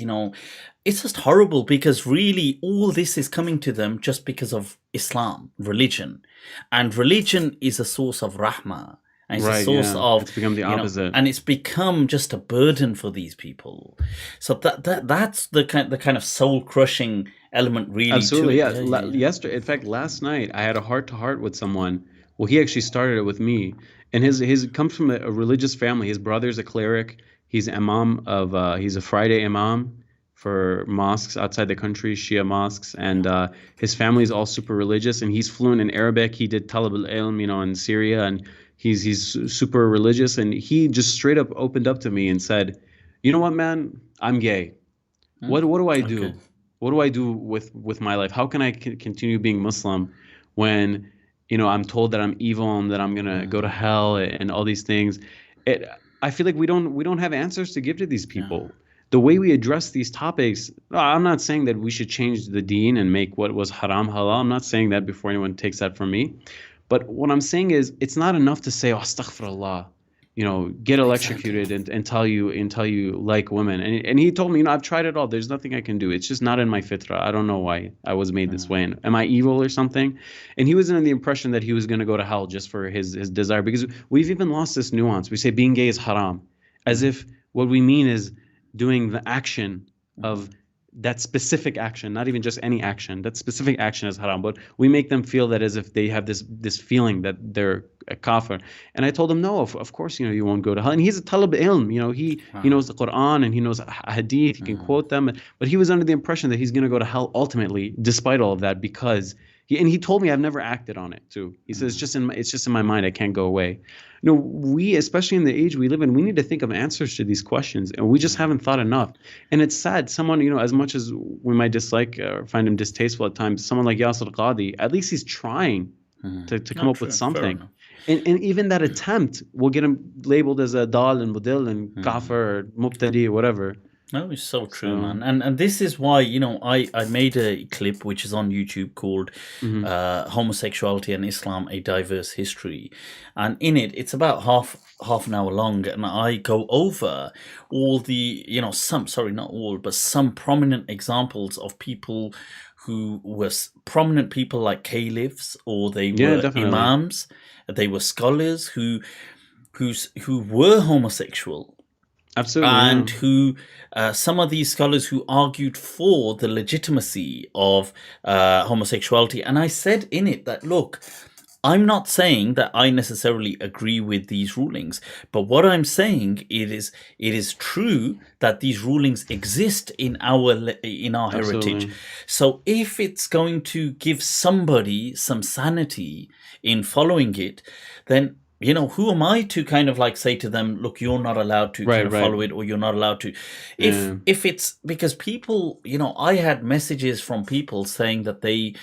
it's just horrible, because really all this is coming to them just because of Islam, religion. And religion is a source of rahmah. And it's a source of, it's become the opposite, and it's become just a burden for these people. So that's the kind of soul crushing element, really. Absolutely, yeah. Yesterday, in fact, last night, I had a heart to heart with someone Well, he actually started it with me, and his comes from a religious family. His brother's a cleric. He's imam of he's a Friday imam for mosques outside the country, Shia mosques, and his family is all super religious. And he's fluent in Arabic. He did talab al-ilm, in Syria, and he's super religious. And he just straight up opened up to me and said, "You know what, man? I'm gay. What do I Okay. do? What do I do with my life? How can I continue being Muslim when I'm told that I'm evil and that I'm gonna go to hell and all these things?" It I feel like we don't have answers to give to these people. The way we address these topics, I'm not saying that we should change the deen and make what was haram halal. I'm not saying that before anyone takes that from me. But what I'm saying is it's not enough to say, oh, astaghfirullah, get electrocuted and tell you like women. And he told me, I've tried it all. There's nothing I can do. It's just not in my fitra. I don't know why I was made this way. And am I evil or something? And he was under the impression that he was going to go to hell just for his desire, because we've even lost this nuance. We say being gay is haram, as if what we mean is doing the action of that specific action, not even just any action. That specific action is haram, but we make them feel that as if they have this feeling that they're a kafir. And I told him, no, of course, you won't go to hell. And he's a talib ilm, he knows the Quran and he knows hadith, he can quote them. But he was under the impression that he's going to go to hell ultimately, despite all of that, because he told me I've never acted on it too. He says it's just in my mind. I can't go away. We, especially in the age we live in, we need to think of answers to these questions, and we just haven't thought enough. And it's sad. Someone, as much as we might dislike or find him distasteful at times, someone like Yasir Qadi, at least he's trying to come up with something. And even that attempt will get him labeled as a dal and mudil and kafir or mubtadi or whatever. No, it's so true, man. And this is why, I made a clip which is on YouTube called Homosexuality and Islam, A Diverse History. And in it, it's about half an hour long. And I go over all the, not all, but some prominent examples of people who were prominent people like caliphs, or they were definitely. imams, they were scholars who were homosexual. Absolutely. And who some of these scholars who argued for the legitimacy of homosexuality. And I said in it that, look, I'm not saying that I necessarily agree with these rulings, but what I'm saying it is true that these rulings exist in our heritage. So if it's going to give somebody some sanity in following it, then who am I to kind of like say to them, look, you're not allowed to follow it, or you're not allowed to. If it's because people, I had messages from people saying that they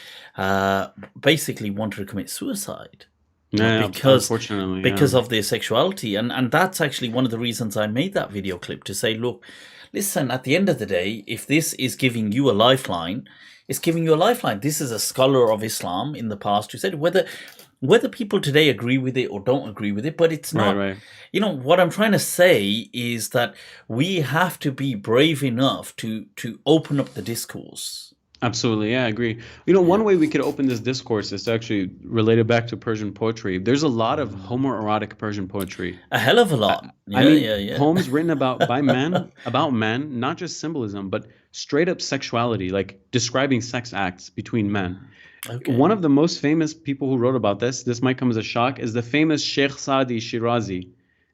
basically wanted to commit suicide. Because of their sexuality. And that's actually one of the reasons I made that video clip, to say, look, listen, at the end of the day, if this is giving you a lifeline, it's giving you a lifeline. This is a scholar of Islam in the past who said, whether people today agree with it or don't agree with it, but it's not. Right. What I'm trying to say is that we have to be brave enough to open up the discourse. Absolutely, yeah, I agree. One way we could open this discourse is to actually relate it back to Persian poetry. There's a lot of homoerotic Persian poetry. A hell of a lot. Poems written by men, about men, not just symbolism, but straight up sexuality, like describing sex acts between men. Okay. One of the most famous people who wrote about this might come as a shock, is the famous Sheikh Sadi Shirazi,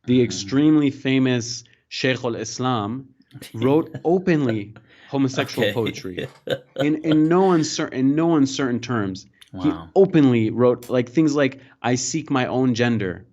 the extremely famous Sheikh al-Islam, wrote openly homosexual poetry in no uncertain terms. Wow. He openly wrote things like, I seek my own gender,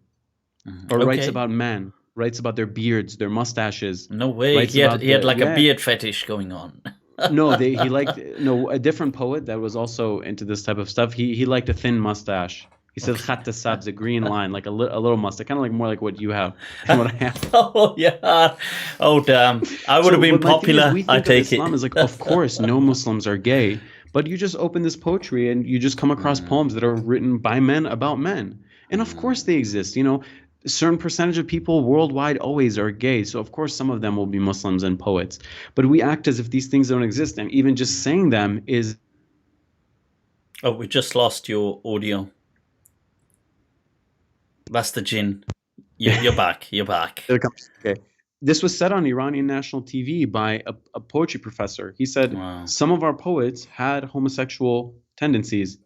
or writes about men, writes about their beards, their mustaches. No way. He had a beard fetish going on. He liked a different poet that was also into this type of stuff. He liked a thin mustache. He said khatta sabz, a green line, like a little mustache, kind of like more like what you have and what I have. Oh yeah. Oh damn. I would have been popular. I take Islam is like, of course, no Muslims are gay, but you just open this poetry and you just come across poems that are written by men about men, and of course they exist. A certain percentage of people worldwide always are gay, so of course some of them will be Muslims and poets, but we act as if these things don't exist, and even just saying them is... Oh, we just lost your audio. That's the jinn. You're back. You're back. There it comes. Okay. This was said on Iranian national TV by a poetry professor. He said, some of our poets had homosexual tendencies.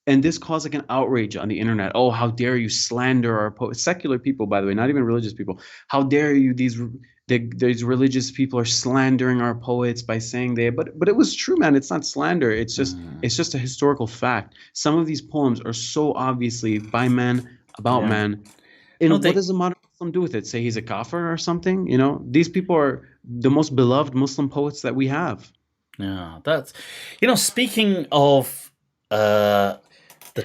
And this caused like an outrage on the internet. Oh, how dare you slander our poets? Secular people, by the way, not even religious people. How dare you? These religious people are slandering our poets by saying they. But it was true, man. It's not slander. It's just a historical fact. Some of these poems are so obviously by men about Yeah. men. No, And what does a modern Muslim do with it? Say he's a kafir or something? These people are the most beloved Muslim poets that we have. yeah, that's speaking of the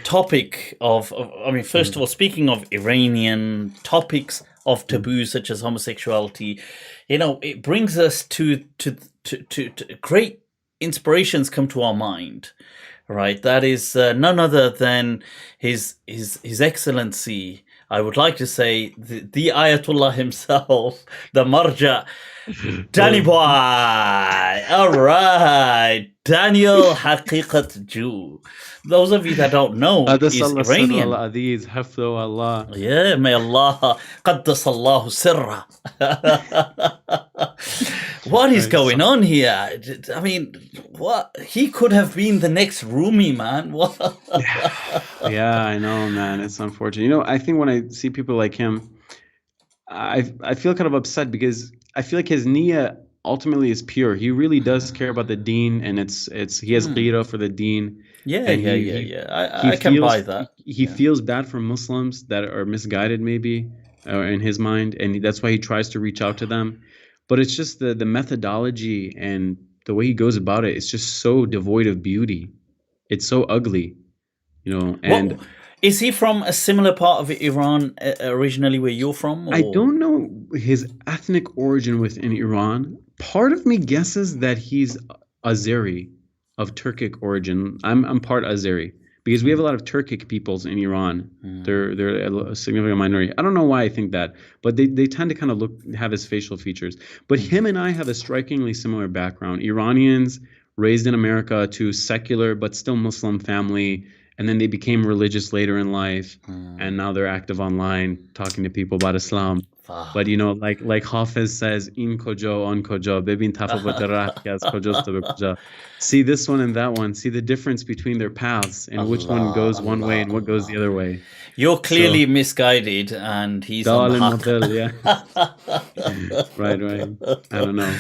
topic of I mean, first of all, speaking of Iranian topics of taboo such as homosexuality, it brings us to great inspirations come to our mind, right? That is none other than his excellency. I would like to say the Ayatollah himself, the Marja, Danny boy. All right, Daniel Haqiqat Jew. Those of you that don't know, is Iranian. Allah. Yeah, may Allah Qaddas Allahu sirra. What is going on here? I mean, what? He could have been the next Rumi, man. What? Yeah, I know, man. It's unfortunate. I think when I see people like him, I feel kind of upset because I feel like his niyyah ultimately is pure. He really does care about the deen, and he has qira for the deen. Yeah, and yeah. He I can buy that. He feels bad for Muslims that are misguided, maybe, in his mind, and that's why he tries to reach out to them. But it's just the methodology and the way he goes about it. It's just so devoid of beauty. It's so ugly, and. What, is he from a similar part of Iran originally where you're from? Or? I don't know his ethnic origin within Iran. Part of me guesses that he's Azeri, of Turkic origin. I'm part Azeri because we have a lot of Turkic peoples in Iran. They're a significant minority. I don't know why I think that, but they tend to kind of have his facial features. But him and I have a strikingly similar background. Iranians raised in America to secular but still Muslim family. And then they became religious later in life, and now they're active online talking to people about Islam. But like Hafiz says, in kojo on kojo, bebin tafawut raht ke az kojost be koja. See this one and that one. See the difference between their paths and which one goes one way and what goes the other way. You're clearly misguided, and he's on the haq. Yeah. Right. I don't know.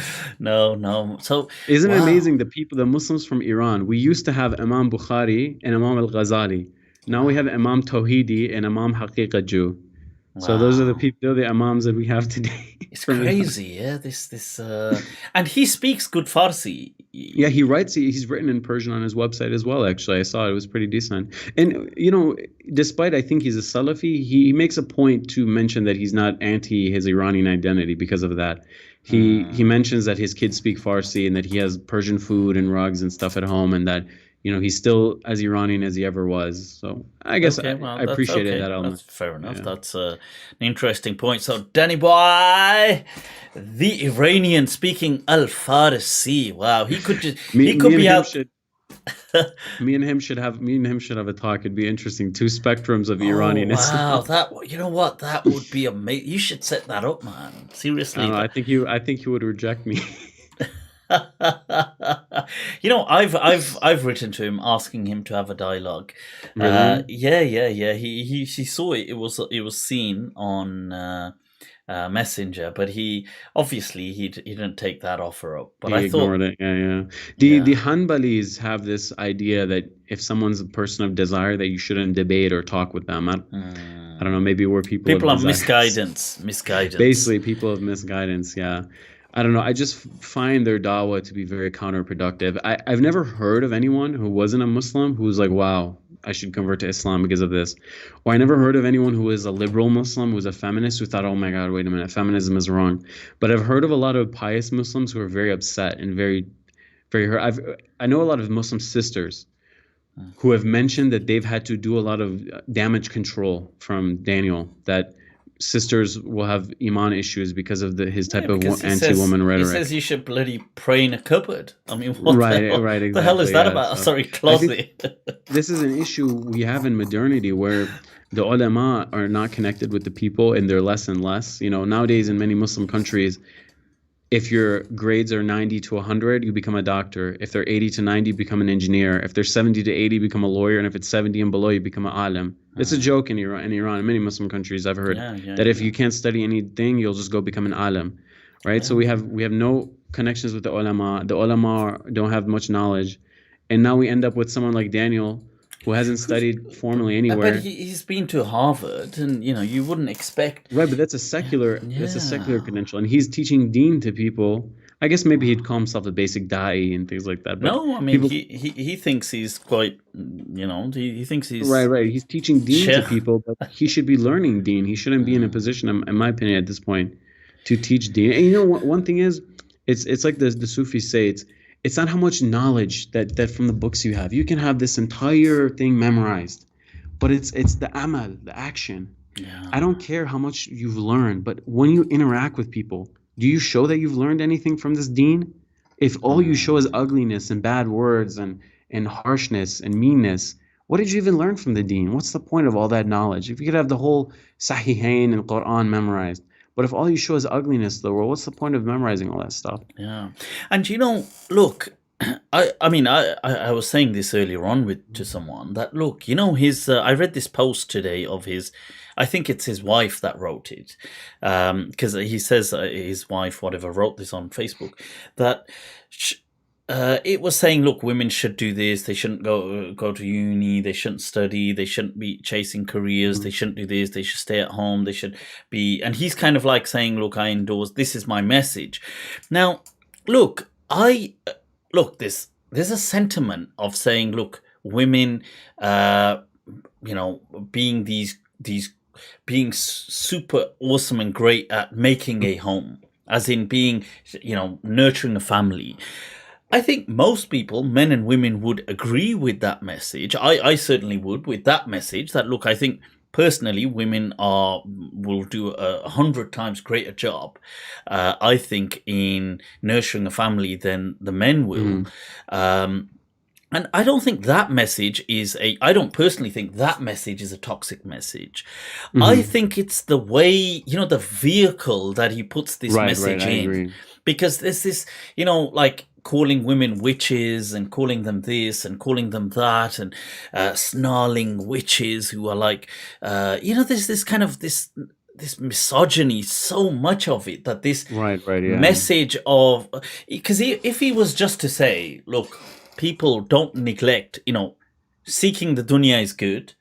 No. So isn't it amazing the Muslims from Iran? We used to have Imam Bukhari and Imam al-Ghazali. Now we have Imam Tawhidi and Imam Haqiqa Jew. Wow. So those are the imams that we have today. It's crazy, yeah. This and he speaks good Farsi. Yeah, he writes. He's written in Persian on his website as well. Actually, I saw it was pretty decent. And despite I think he's a Salafi, he makes a point to mention that he's not anti his Iranian identity because of that. He mentions that his kids speak Farsi and that he has Persian food and rugs and stuff at home, and that he's still as Iranian as he ever was. So I guess I appreciated that element. That's fair enough. Yeah. That's an interesting point. So Danny boy, the Iranian speaking al-Farsi. Wow, he could just be out. Me and him should have a talk. It'd be interesting. Two spectrums of Iranian Islam. Wow, you know what? That would be amazing. You should set that up, man. Seriously. I think you would reject me. I've written to him asking him to have a dialogue. Really? Yeah. He saw it. It was seen on Messenger, but he didn't take that offer up. But I thought ignored it. Yeah. The Hanbalis have this idea that if someone's a person of desire, that you shouldn't debate or talk with them. I don't know. Maybe we're people of misguidance. Basically, people of misguidance. Yeah. I don't know. I just find their dawah to be very counterproductive. I've never heard of anyone who wasn't a Muslim who's like, wow, I should convert to Islam because of this. Or I never heard of anyone who is a liberal Muslim, who's a feminist, who thought, oh my God, wait a minute, feminism is wrong. But I've heard of a lot of pious Muslims who are very upset and very, very hurt. I know a lot of Muslim sisters who have mentioned that they've had to do a lot of damage control from Daniel, that sisters will have iman issues because of his type of anti-woman rhetoric. He says you should bloody pray in a cupboard. I mean, what right, exactly. The hell is that about? Sorry, closet. This is an issue we have in modernity where the ulama are not connected with the people and they're less and less. Nowadays in many Muslim countries, if your grades are 90 to 100, you become a doctor. If they're 80 to 90, you become an engineer. If they're 70 to 80, you become a lawyer. And if it's 70 and below, you become an alim. It's a joke in Iran. In many Muslim countries, I've heard that if you can't study anything, you'll just go become an alim, right? So we have no connections with the ulama. The ulama don't have much knowledge, and now we end up with someone like Daniel, who hasn't studied formally anywhere. But he's been to Harvard, and you wouldn't expect. Right, but that's a secular credential, and he's teaching deen to people. I guess maybe he'd call himself a basic da'i and things like that. But no, I mean he thinks he's quite, he thinks he's right. He's teaching deen to people, but he should be learning deen. He shouldn't be in a position, in my opinion, at this point, to teach deen. And one thing is, it's like the Sufis say, it's not how much knowledge that from the books you have. You can have this entire thing memorized, but it's the amal, the action. Yeah. I don't care how much you've learned, but when you interact with people, do you show that you've learned anything from this deen? If all you show is ugliness and bad words and harshness and meanness, what did you even learn from the deen? What's the point of all that knowledge? If you could have the whole Sahihain and Quran memorized, but if all you show is ugliness to the world, what's the point of memorizing all that stuff? Yeah. And look, I mean, I was saying this earlier on to someone that, look, his, I read this post today of his, I think it's his wife that wrote it, because he says his wife, whatever, wrote this on Facebook, that it was saying, look, women should do this, they shouldn't go to uni, they shouldn't study, they shouldn't be chasing careers, they shouldn't do this, they should stay at home, they should be, and he's kind of like saying, look, I endorse, this is my message. Now, look, there's a sentiment of saying, look, women, being being super awesome and great at making a home, as in being, nurturing a family. I think most people, men and women, would agree with that message. I certainly would with that message. That, look, I think personally, women will do 100 times greater job, I think, in nurturing a family than the men will. And I don't think that message I don't personally think that message is a toxic message. I think it's the way, the vehicle that he puts this message in. I agree. Because there's this, like calling women witches and calling them this and calling them that and snarling witches who are like, there's this kind of this misogyny, so much of it, that this message of, because if he was just to say, look, people don't neglect, seeking the dunya is good,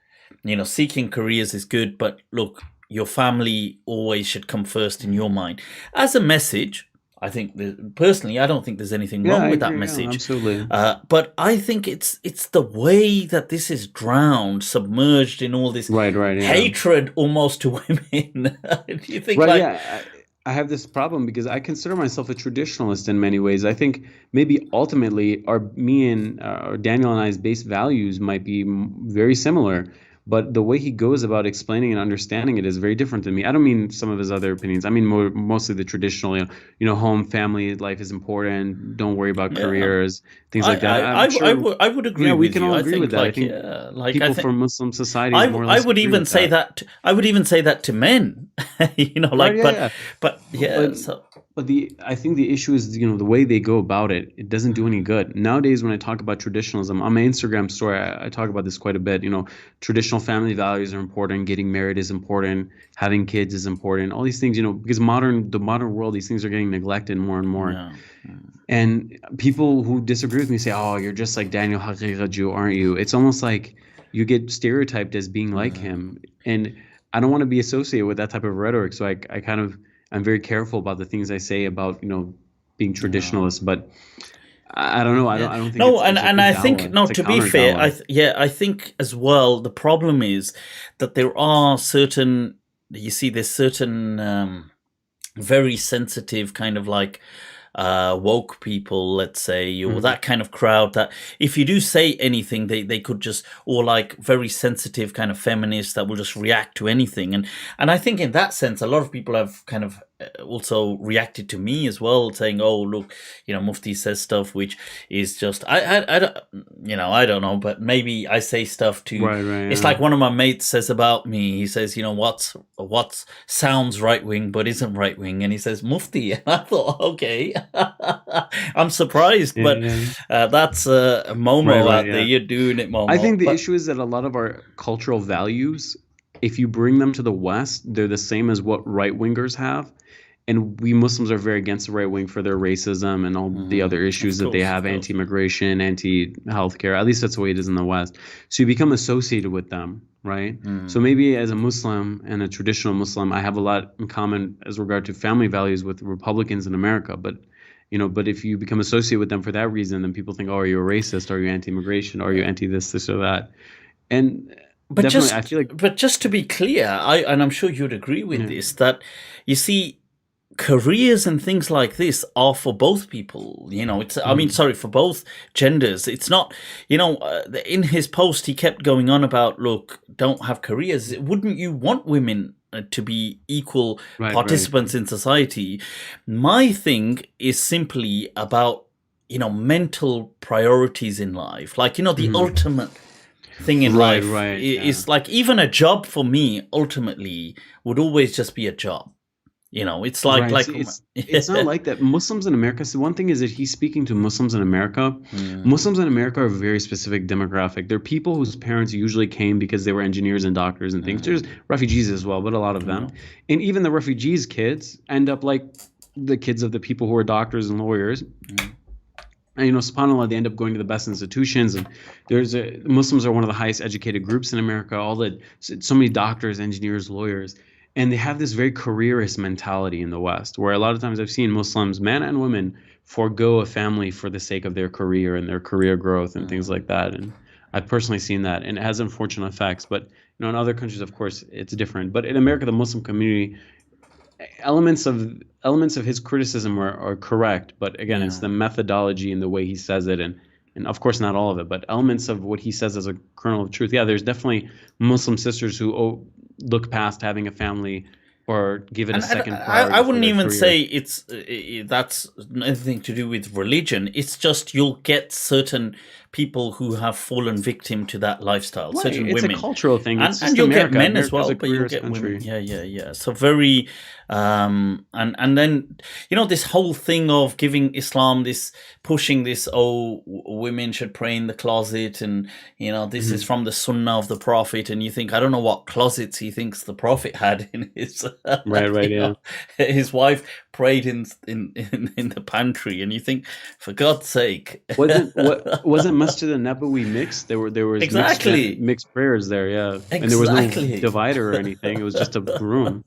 seeking careers is good, but look, your family always should come first in your mind. As a message, I think personally, I don't think there's anything wrong with that message. Absolutely. But I think it's the way that this is drowned, submerged in all this hatred almost to women. Do you think I have this problem because I consider myself a traditionalist in many ways. I think maybe ultimately me and Daniel and I's base values might be very similar, but the way he goes about explaining and understanding it is very different than me. I don't mean some of his other opinions. I mean mostly the traditional, home, family, life is important. Don't worry about careers, things like that. I would agree. Yeah, we with can you. all agree with that. Like, I think people from Muslim society. I would even say that. I would even say that to men. But I think the issue is, the way they go about it. It doesn't do any good. Nowadays, when I talk about traditionalism on my Instagram story, I talk about this quite a bit. Traditional family values are important. Getting married is important. Having kids is important. All these things, because the modern world, these things are getting neglected more and more. Yeah. And people who disagree with me say, "Oh, you're just like Daniel Haqiqa Jew, aren't you?" It's almost like you get stereotyped as being like him, and I don't want to be associated with that type of rhetoric. So I'm very careful about the things I say about, being traditionalist, but I don't know. I don't think no, I think to be fair, I think as well the problem is that there are certain very sensitive kind of like woke people, let's say, or that kind of crowd that if you do say anything, they could just, or like very sensitive kind of feminists that will just react to anything. And I think in that sense, a lot of people have kind of also reacted to me as well, saying, "Oh, look, Mufti says stuff which is just I don't I don't know, but maybe I say stuff to." Right, right. It's Yeah. like one of my mates says about me. He says, "What's sounds right wing but isn't right wing," and he says Mufti. And I thought, okay, I'm surprised, Yeah, but yeah. that's a Momo Right, right, out there. yeah. You're doing it, I Momo. think the But issue is that a lot of our cultural values, if you bring them to the West, they're the same as what right wingers have. And we Muslims are very against the right wing for their racism and all the other issues that they have, of course. anti-immigration, anti-healthcare. At least that's the way it is in the West. So you become associated with them, right? So maybe as a Muslim and a traditional Muslim, I have a lot in common as regard to family values with Republicans in America. But if you become associated with them for that reason, then people think, oh, are you a racist? Are you anti-immigration? Are you anti this or that? And But definitely, I feel like, just to be clear, and I'm sure you'd agree with yeah. this, that you see, careers and things like this are for both people. It's I mean, sorry, for both genders. It's not. In his post, he kept going on about, look, don't have careers. Wouldn't you want women to be equal Right, participants in society? My thing is simply about mental priorities in life, like the ultimate thing in Right, life right, is like, even a job for me ultimately would always just be a job. It's like Right. See, it's not like that. Muslims in America. So one thing is that he's speaking to Muslims in America. Muslims in America are a very specific demographic. They're people whose parents usually came because they were engineers and doctors and things. There's refugees as well, but a lot of them. And even the refugees' kids end up like the kids of the people who are doctors and lawyers. And subhanAllah, they end up going to the best institutions. And Muslims are one of the highest educated groups in America. So many doctors, engineers, lawyers. And they have this very careerist mentality in the West, where a lot of times I've seen Muslims, men and women, forego a family for the sake of their career and their career growth and things like that. And I've personally seen that, and it has unfortunate effects. But in other countries, of course, it's different. But in America, the Muslim community, elements of his criticism are correct. But again, it's the methodology and the way he says it, and of course not all of it, but elements of what he says as a kernel of truth. Yeah, there's definitely Muslim sisters who look past having a family or give it a second priority. I wouldn't even career. say that's anything to do with religion. It's just you'll get certain people who have fallen victim to that lifestyle. Right. Certain it's women, a cultural thing. It's and you'll America. get men America's as well, a but you'll careerist get country. women. Yeah. So very, and then this whole thing of giving Islam this, pushing this, women should pray in the closet, and this is from the Sunnah of the Prophet, and you think, I don't know what closets he thinks the Prophet had in his Right, yeah. his wife prayed in the pantry, and you think, for God's sake, wasn't Masjid Nabawi mixed? There was exactly mixed prayers there, yeah. exactly. And there was no divider or anything. It was just a room.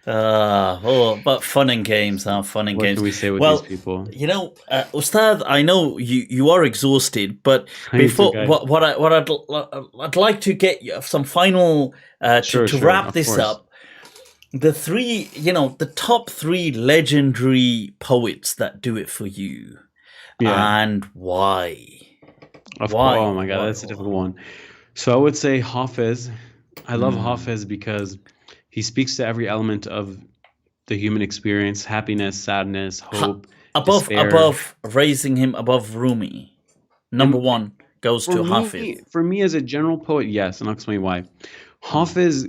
But fun and games, huh? Fun and What games. can we say with these people? Ustadh, I know you are exhausted, but before what I'd like to get you some final to wrap this up. The top three legendary poets that do it for you, and why? Why? Oh my God, that's a difficult one. So I would say Hafiz. I love Hafiz because he speaks to every element of the human experience: happiness, sadness, hope, despair. Above raising him above Rumi. Number one goes to Hafiz. For me, as a general poet, yes, and I'll explain why. Hafiz.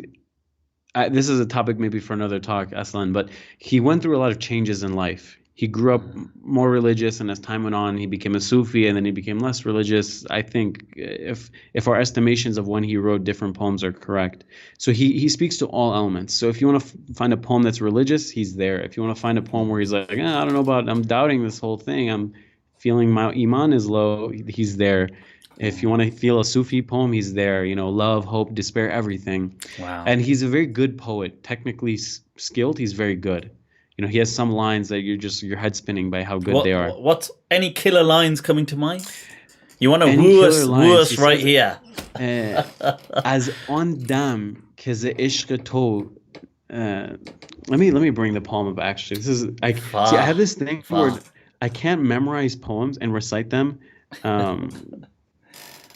This is a topic maybe for another talk, Aslan, but he went through a lot of changes in life. He grew up more religious, and as time went on, he became a Sufi, and then he became less religious. I think if our estimations of when he wrote different poems are correct. So he speaks to all elements. So if you want to find a poem that's religious, he's there. If you want to find a poem where he's like, I don't know I'm doubting this whole thing, I'm feeling my iman is low, he's there. If you want to feel a Sufi poem, he's there. Love, hope, despair, everything. Wow. And he's a very good poet. Technically skilled, he's very good. He has some lines that your head spinning by how good they are. What's any killer lines coming to mind? You want to woo us right here. As on dam kiz ishq to. Let me bring the poem up. Actually, I have this thing where I can't memorize poems and recite them.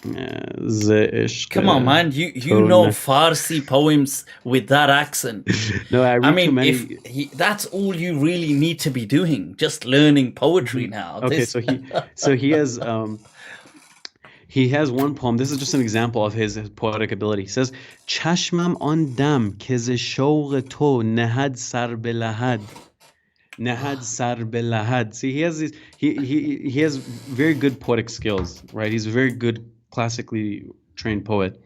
Come on, man. You know Farsi poems with that accent. No, I read too many. That's all you really need to be doing, just learning poetry now. Okay, so he has one poem. This is just an example of his poetic ability. He says, "Chashmam on dam ke ze shawq to nahad sar be lahad." Nahad sar be lahad. See, he has very good poetic skills, right? He's a very good classically trained poet,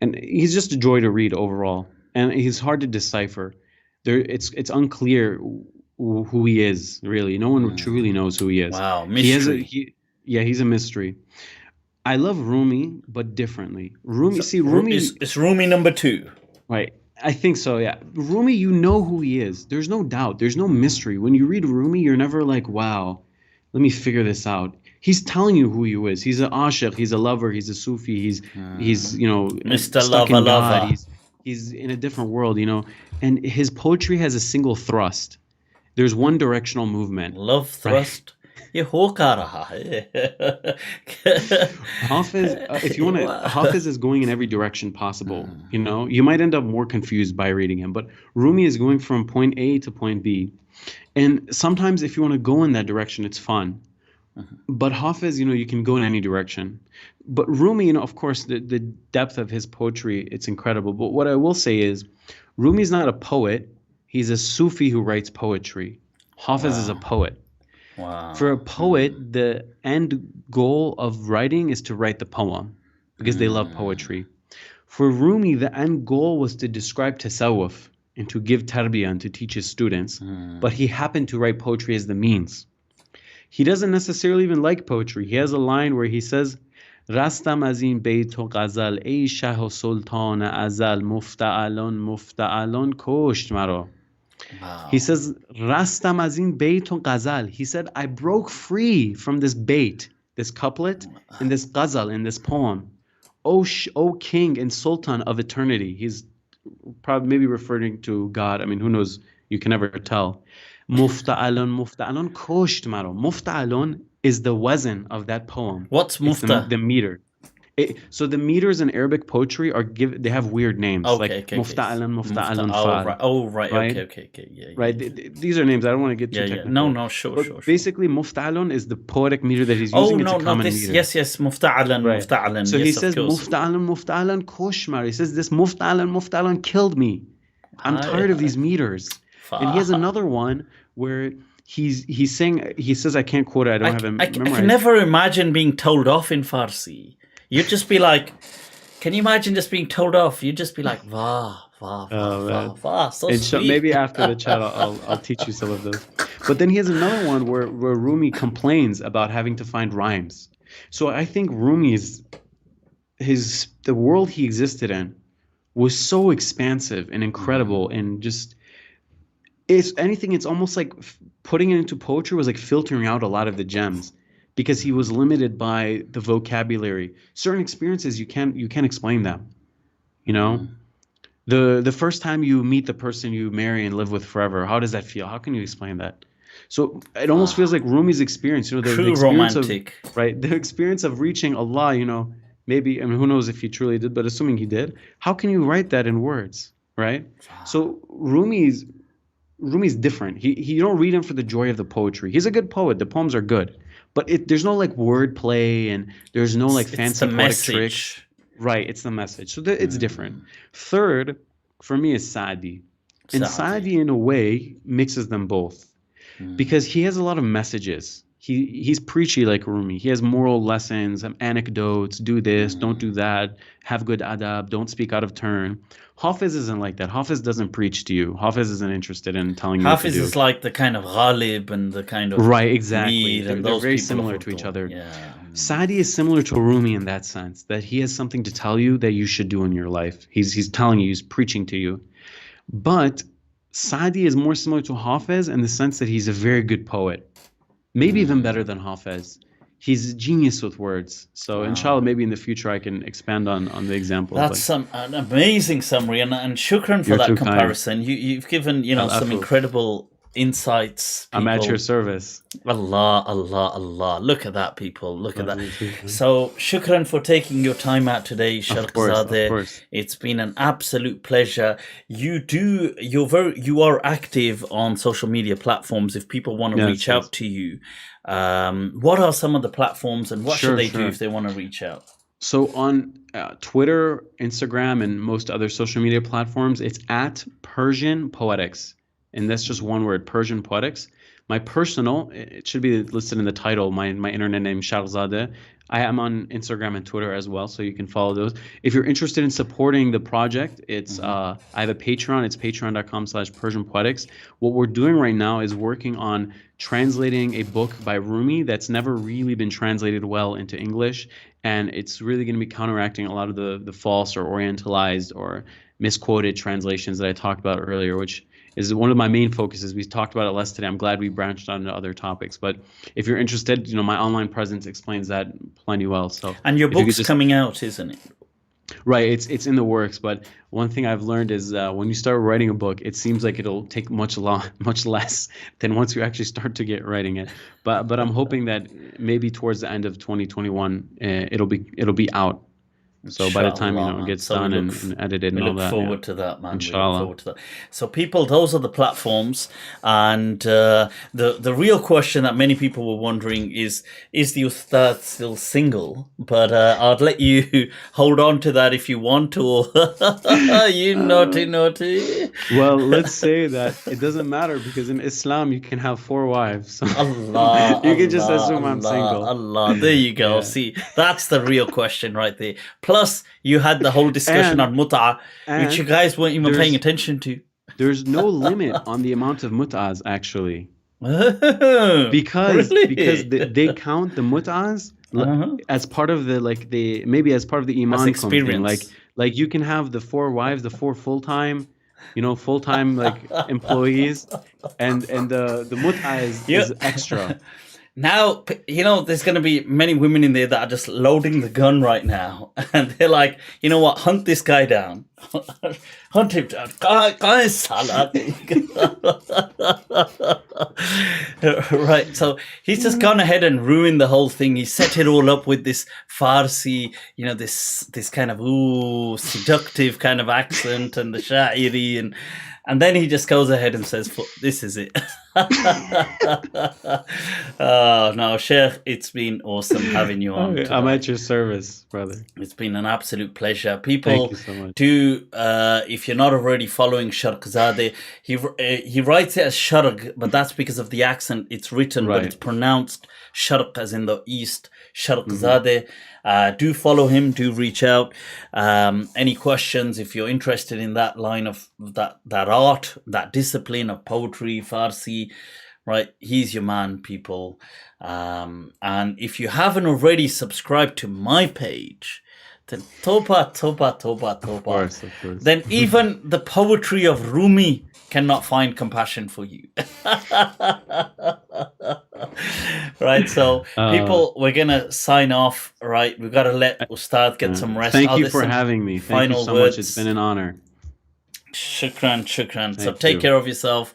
and he's just a joy to read overall. And he's hard to decipher. It's unclear who he is, really. No one truly knows who he is. Wow, mystery. He's a mystery. I love Rumi, but differently. Rumi, it's Rumi number 2. Right. I think so, yeah. Rumi, you know who he is. There's no doubt. There's no mystery. When you read Rumi, you're never like, wow, let me figure this out. He's telling you who he is. He's an ashiq, he's a lover, he's a Sufi, he's Mr. stuck Lover in God. Lover. He's in a different world, and his poetry has a single thrust. There's one directional movement. Love thrust. ये हो क्या रहा है? Hafiz, if you want to, Hafiz is going in every direction possible. You might end up more confused by reading him, but Rumi is going from point A to point B, and sometimes if you want to go in that direction, it's fun. But Hafiz, you can go in any direction. But Rumi, of course, the depth of his poetry, it's incredible. But what I will say is, Rumi's not a poet; he's a Sufi who writes poetry. Hafiz is a poet. Wow. For a poet, the end goal of writing is to write the poem because they love poetry. For Rumi, the end goal was to describe tasawwuf and to give tarbiyah and to teach his students. But he happened to write poetry as the means. He doesn't necessarily even like poetry. He has a line where he says, "Rastam az in bayt o ghazal, ey shah o sultan azal, Muft kosht maro." Wow. He says, "Rastam az in bayt o ghazal." He said, I broke free from this bayt, this couplet, in this ghazal, in this poem. O king and sultan of eternity. He's probably maybe referring to God. I mean, who knows? You can never tell. Muft alon kosht maro. Muft alon is the wazn of that poem. What's mufta? The meter. So the meters in Arabic poetry they have weird names, mufta'alan, mufta'alan fal. Oh, right. Okay. Yeah. Right. These are names. I don't want to get too technical. No, sure. Basically, mufta'alan is the poetic meter that he's using. It's a common meter. Yes, mufta'alan, right. mufta'alan. So yes, he says, mufta'alan koshmar. He says, this mufta'alan killed me. I'm tired of these meters. And he has another one where he's saying, he says, I can't quote it. I don't have it memorized. I can never imagine being told off in Farsi. You'd just be like, can you imagine just being told off? You'd just be like, vah, so sweet. Maybe after the chat, I'll teach you some of those. But then he has another one where Rumi complains about having to find rhymes. So I think Rumi's, the world he existed in was so expansive and incredible and just, it's almost like putting it into poetry was like filtering out a lot of the gems. Because he was limited by the vocabulary. Certain experiences you can't explain them. The first time you meet the person you marry and live with forever, how does that feel? How can you explain that? So it almost feels like Rumi's experience, the experience romantic. The experience of reaching Allah, maybe, who knows if he truly did, but assuming he did, how can you write that in words, right? So Rumi's different. You don't read him for the joy of the poetry. He's a good poet. The poems are good. But there's no like wordplay and there's no like fancy poetic tricks. Right, it's the message. So it's different. Third, for me, is Saadi. And Saadi, in a way, mixes them both. Because he has a lot of messages. He's preachy like Rumi. He has moral lessons, anecdotes, do this, don't do that, have good adab, don't speak out of turn. Hafiz isn't like that. Hafiz doesn't preach to you. Hafiz isn't interested in telling you what to do. Hafiz is like the kind of Ghalib and the kind of right, exactly. They're very similar to each other. Yeah. Saadi is similar to Rumi in that sense, that he has something to tell you that you should do in your life. He's telling you, he's preaching to you. But Saadi is more similar to Hafiz in the sense that he's a very good poet. Maybe even better than Hafiz. He's a genius with words. So inshallah, maybe in the future I can expand on the example. That's an amazing summary, and shukran for that comparison. You've given some incredible insights. I'm at your People, service. Allah, Allah, Allah. Look at that, people. Look at Love that. you too, man. So, shukran for taking your time out today, Of course, of Sharghzadeh. course. It's been an absolute pleasure. You are active on social media platforms. If people want to Yes, reach yes. out to you, what are some of the platforms, and what Sure, should they sure. do if they want to reach out? So on Twitter, Instagram, and most other social media platforms, it's at Persian Poetics. And that's just one word, Persian Poetics. My personal, it should be listed in the title, my internet name, Sharghzadeh. I am on Instagram and Twitter as well, so you can follow those. If you're interested in supporting the project, it's I have a Patreon. It's patreon.com/Persian Poetics. What we're doing right now is working on translating a book by Rumi that's never really been translated well into English, and it's really going to be counteracting a lot of the false or orientalized or misquoted translations that I talked about earlier, which is one of my main focuses. We talked about it less today. I'm glad we branched on to other topics. But if you're interested, my online presence explains that plenty well. So And your if you could book's just- coming out, isn't it? Right, it's in the works. But one thing I've learned is when you start writing a book, it seems like it'll take much less than once you actually start to get writing it. But I'm hoping that maybe towards the end of 2021, it'll be out. So by the time Inshallah, it gets man. So done and edited we and all look that, forward to that, man. We Inshallah. look forward to that. So, people, those are the platforms, and the real question that many people were wondering is the Ustadh still single? But I'd let you hold on to that if you want to. You naughty. Well, let's say that it doesn't matter because in Islam you can have 4 wives. So Allah, you can just Allah, assume I'm Allah, single. Allah, there you go. Yeah. See, that's the real question right there. Plus, you had the whole discussion on mut'ah, which you guys weren't even paying attention to. There's no limit on the amount of mut'ahs actually, Oh, because really? they count the mut'ahs as part of the maybe as part of the iman thing. experience. Like you can have the 4 wives, the 4 full-time employees, and the mut'ah is extra. Now, there's going to be many women in there that are just loading the gun right now. And they're like, you know what? Hunt this guy down. Hunt him down. Guy is salad. Right. So he's just gone ahead and ruined the whole thing. He set it all up with this Farsi, this kind of, seductive kind of accent and the sha'iri. And then he just goes ahead and says, this is it. Oh, no, Sheikh, it's been awesome having you on. I'm at your service, brother. It's been an absolute pleasure. People, Thank you so much. if you're not already following Sharghzadeh, he writes it as Sharg, but that's because of the accent. It's written, but it's pronounced Sharq as in the East. Sharghzadeh. Do follow him. Do reach out. Any questions if you're interested in that line of that art, that discipline of poetry, Farsi, right? He's your man, people. And if you haven't already subscribed to my page, then toba. Of course. Then even the poetry of Rumi cannot find compassion for you. Right, so people, we're gonna sign off. Right, we've got to let Ustadh get some rest. Thank you for having me. Thank you so much. It's been an honor. Shukran. So take care of yourself,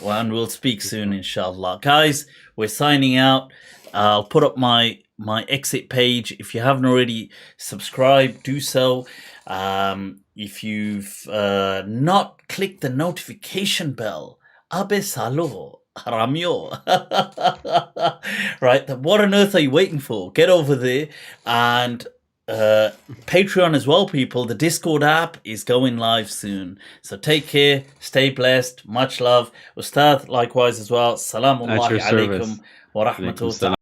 and we'll speak soon, inshallah. Guys, we're signing out. I'll put up my exit page. If you haven't already subscribed, do so. If you've not clicked the notification bell, abe salo. Haramio. Right, what on earth are you waiting for? Get over there. And Patreon as well, people. The Discord app is going live soon. So take care, stay blessed, much love. Ustadh, likewise as well. Salamullahi alaikum wa rahmatullahi.